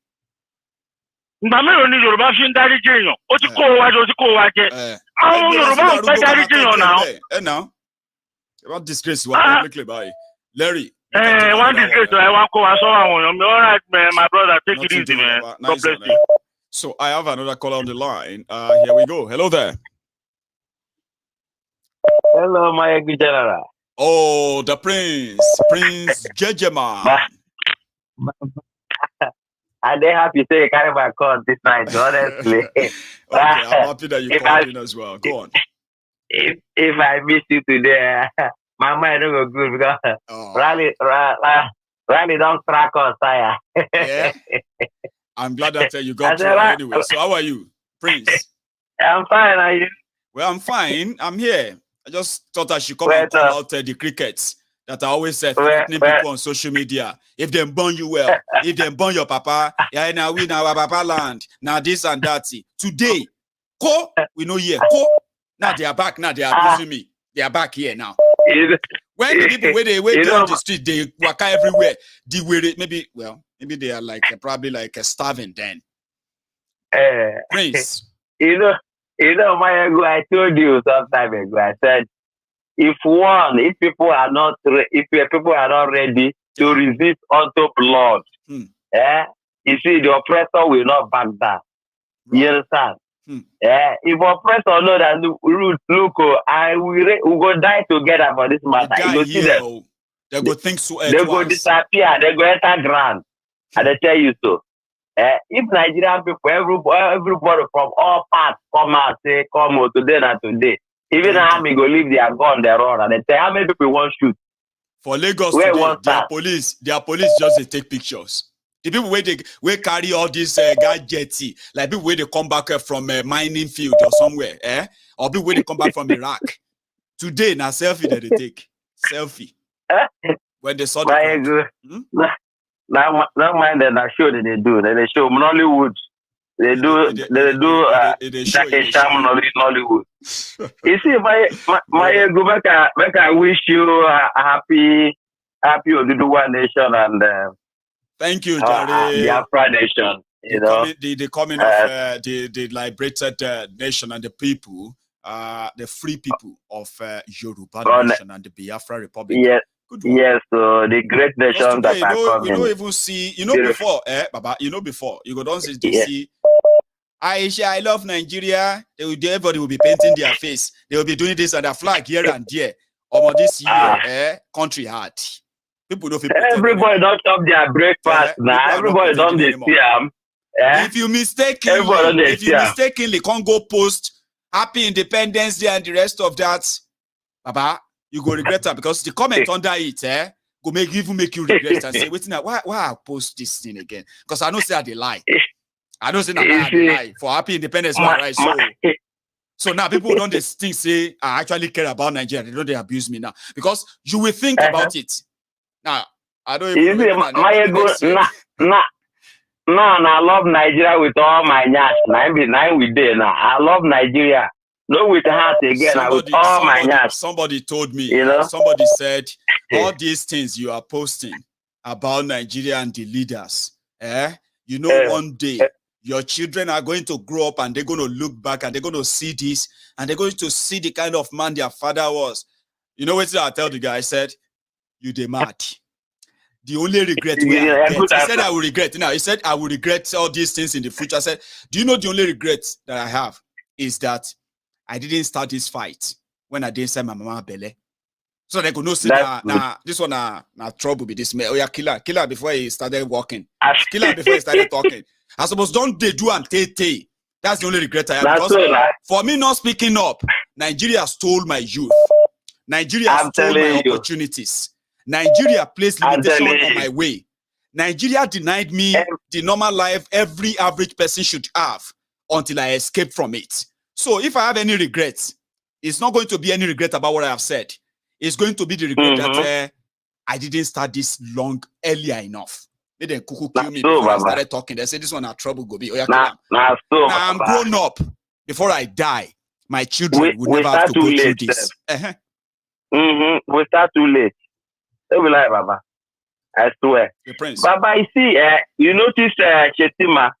Speaker 3: What disgrace you are publicly by Larry?
Speaker 12: One disgrace. I want to all right, man, my brother, take it easy, man. God bless you.
Speaker 3: So I have another caller on the line. Here we go. Hello there.
Speaker 13: Hello, Maiyegun General.
Speaker 3: Oh, the Prince Jejema.
Speaker 13: I'm happy to say you carry my call this night, honestly.
Speaker 3: Okay, I'm happy that you called in as well. Go on.
Speaker 13: If I miss you today, my mind don't go good because Rally don't crack on fire.
Speaker 3: Yeah. I'm glad that you got through anyway. So how are you, Prince?
Speaker 13: I'm fine, are you?
Speaker 3: Well, I'm fine. I'm here. I just thought I should come and call out the crickets that I always said threatening people on social media. If they burn you well, if they burn your papa, yeah, now we now our papa land. Now this and that. Today, we know here. Now they are back. Now they are abusing me. They are back here now. When the people where they wait on the street, they walk everywhere. They wear it. Maybe they are like probably like starving then. Prince.
Speaker 13: Maiyegun, I told you some time ago. I said, if people are not ready to resist unto blood, you see, the oppressor will not back down. You understand? If oppressor know that look, we go die together for this matter. You go see them.
Speaker 3: They go think so.
Speaker 13: They go disappear. They go enter ground. And I tell you so. If Nigerian people, everybody from all parts come out, say, come out today and today. Even army go leave their gun, their run, and they say, how many people want shoot?
Speaker 3: For Lagos today, their police just take pictures. The people where carry all this gadgets, like people where they come back from a mining field or somewhere, or people where they come back from Iraq. Today, now selfie that they take. Selfie. When they saw the
Speaker 13: Now mind that I show that they do. They show Nollywood. They do Nollywood. You see, Maiyegun, make I wish you a happy Oduduwa nation and
Speaker 3: thank you, Jerry.
Speaker 13: Biafra nation.
Speaker 3: The coming of the liberated nation and the people, the free people of Yoruba nation and the Biafra Republic.
Speaker 13: Yes. Yes, so the great nation that are coming.
Speaker 3: You don't even see, before, Baba, before, you go down to see, I love Nigeria, everybody will be painting their face, they will be doing this and a flag here and there. This year, country heart. People don't feel
Speaker 13: everybody don't stop their breakfast now, everybody don't see them.
Speaker 3: If you mistakenly can't go post Happy Independence Day and the rest of that, Baba, you go regret that because the comment under it, go make you regret and say, wait now, why I post this thing again? Because I know say they lie. I know say that I lie for Happy Independence, right? So now people don't think say I actually care about Nigeria. They don't abuse me now because you will think about it. Now I don't even
Speaker 13: know. I love Nigeria with all my nyash. 9 we there now. I love Nigeria. No, with heart again.
Speaker 3: Somebody told me, somebody said, all these things you are posting about Nigeria and the leaders, one day your children are going to grow up and they're going to look back and they're going to see this and they're going to see the kind of man their father was. You know what I tell the guy? I said, you dey mad. The only regret he said I will regret. Now he said I will regret all these things in the future. I said, do you know the only regret that I have is that I didn't start this fight when I didn't send my mama belly. So they could not say this one trouble with this man. Oh yeah, kill her before he started walking. Kill her before he started talking. I suppose don't they do and tay. That's the only regret I have. Because for me not speaking up, Nigeria stole my youth. Nigeria stole my opportunities. Nigeria placed limitation on my way. Nigeria denied me the normal life every average person should have until I escape from it. So if I have any regrets, it's not going to be any regret about what I have said. It's going to be the regret that I didn't start this long earlier enough. They didn't kill me before I started talking. They said this one had trouble go be. Now I'm grown up. Before I die, my children will never have to go through this.
Speaker 13: We start too late. They will lie, Baba. I swear.
Speaker 3: The prince.
Speaker 13: Baba, you see, you notice Shetima.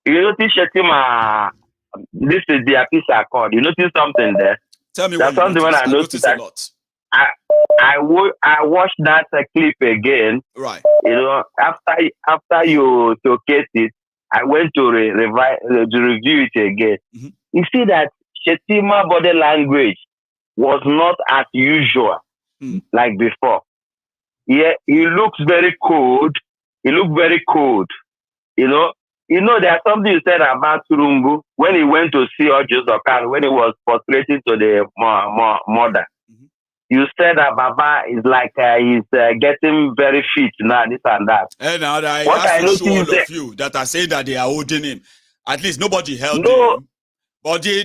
Speaker 13: You notice Shetima. This is the peace accord. You notice something there?
Speaker 3: Tell me
Speaker 13: what you noticed. I noticed a lot. I watched that clip again.
Speaker 3: Right.
Speaker 13: You know, after you showcased it, I went to review it again. You see that Shetima body language was not as usual like before. Yeah, he looks very cold. He looked very cold. You know, there's something you said about Turumbu when he went to see Ojo Zokal, when he was frustrated to the mother. You said that Baba is like he's getting very fit now, this and that.
Speaker 3: And now I asked all of you that are saying that they are holding him. At least nobody held him. But you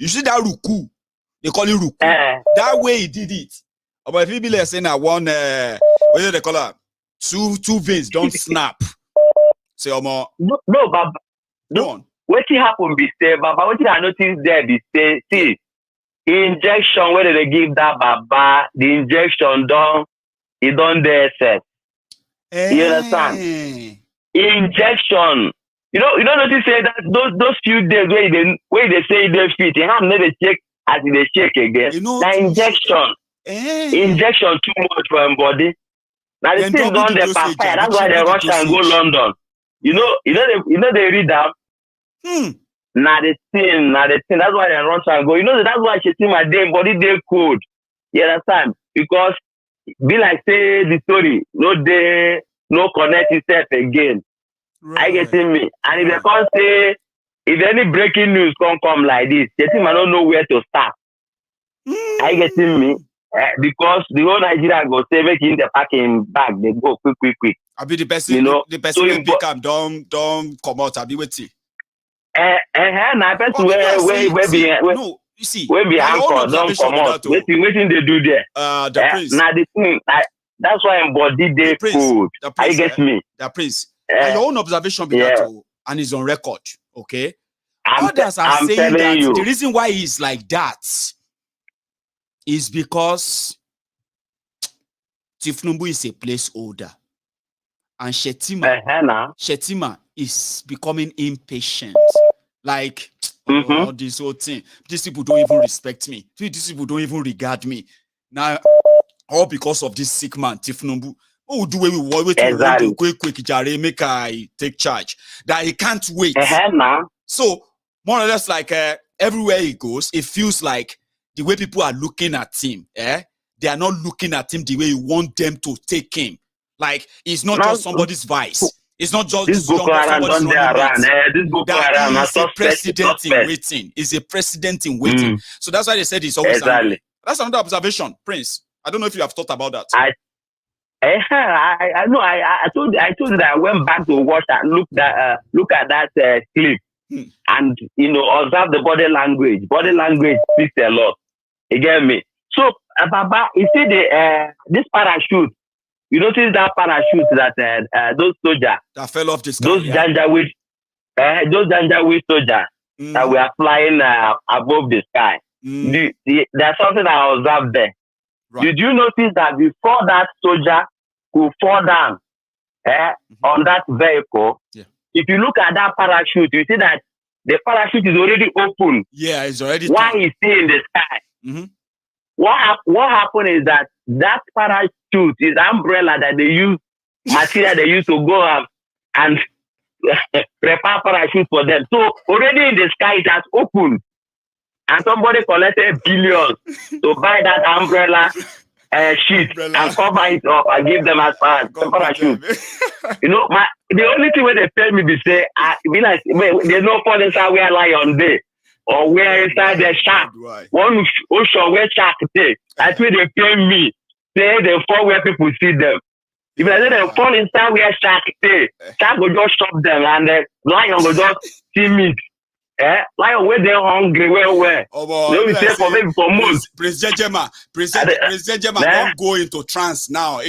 Speaker 3: see that ruku, they call it ruku. That way he did it. But if he be like saying that one, what do they call it? Two veins don't snap. Say,
Speaker 13: no, Baba. No. What happened be say, Baba? What I noticed there be say, see, injection where they give that Baba, the injection done, it don't there set. You understand? Injection. You don't notice say that those few days where they say they fit, they have never check as they shake again. The injection. Injection too much for him body. Now the thing done the papaya. That's why they rush and go London. You know they read that. Now the thing. That's why they rush and go. You know that's why she see my damn body they cold. You understand? Because be like say the story. No connect itself again. Right. I get me. And if they can't say if any breaking news come like this, the team I don't know where to start. I get me. Because the whole Nigeria go say make in the packing bag, they go quick.
Speaker 3: I be the person, the person will pick up, don't come out, I be waiting.
Speaker 13: Now person where
Speaker 3: you see,
Speaker 13: where be anchor, don't come out. Waiting they do there.
Speaker 3: The prince.
Speaker 13: Now the thing, that's why I'm body they food. I get me.
Speaker 3: The prince. And your own observation be that too, and it's on record, okay? Others are saying that the reason why he's like that is because Tifnumbu is a placeholder. And Shetima is becoming impatient. Like, this whole thing. These people don't even respect me. These people don't even regard me. Now, all because of this sick man, Tifnumbu. Oh, do we wait to quick, Jare, make I take charge. That he can't wait. So, more or less like everywhere he goes, it feels like the way people are looking at him, they are not looking at him the way you want them to take him. Like, it's not just somebody's vice. It's not just somebody's He's a president in waiting. He's a president in waiting. So that's why they said he's always angry. That's another observation, Prince. I don't know if you have thought about that.
Speaker 13: I know. I told you that I went back to watch that, look at that clip, and observe the body language. Body language speaks a lot. You get me? So, Baba, you see this parachute. You notice that parachute that those soldiers
Speaker 3: that fell off the sky.
Speaker 13: Those Janjaweed soldiers that were flying above the sky. There's something I observed there. Right. Did you notice that before that soldier could fall down on that vehicle, if you look at that parachute, you see that the parachute is already open.
Speaker 3: Yeah, it's already.
Speaker 13: Why is still in the sky? What happened is that parachute is umbrella that they use, material they use to go up and prepare parachute for them. So already in the sky it has opened. And somebody collected billions to buy that umbrella sheet and cover it up and give them as parachute. The only thing where they tell me be say, there's no point inside where lion day or where inside the shark. One ocean where shark day. That's where they tell me. say they fall where people see them. If I say they fall inside where shark stay, shark will just stop them and the lion will just see meat. Lion where they hungry, where? Let me say for maybe for months.
Speaker 3: President Jema don't go into trance now.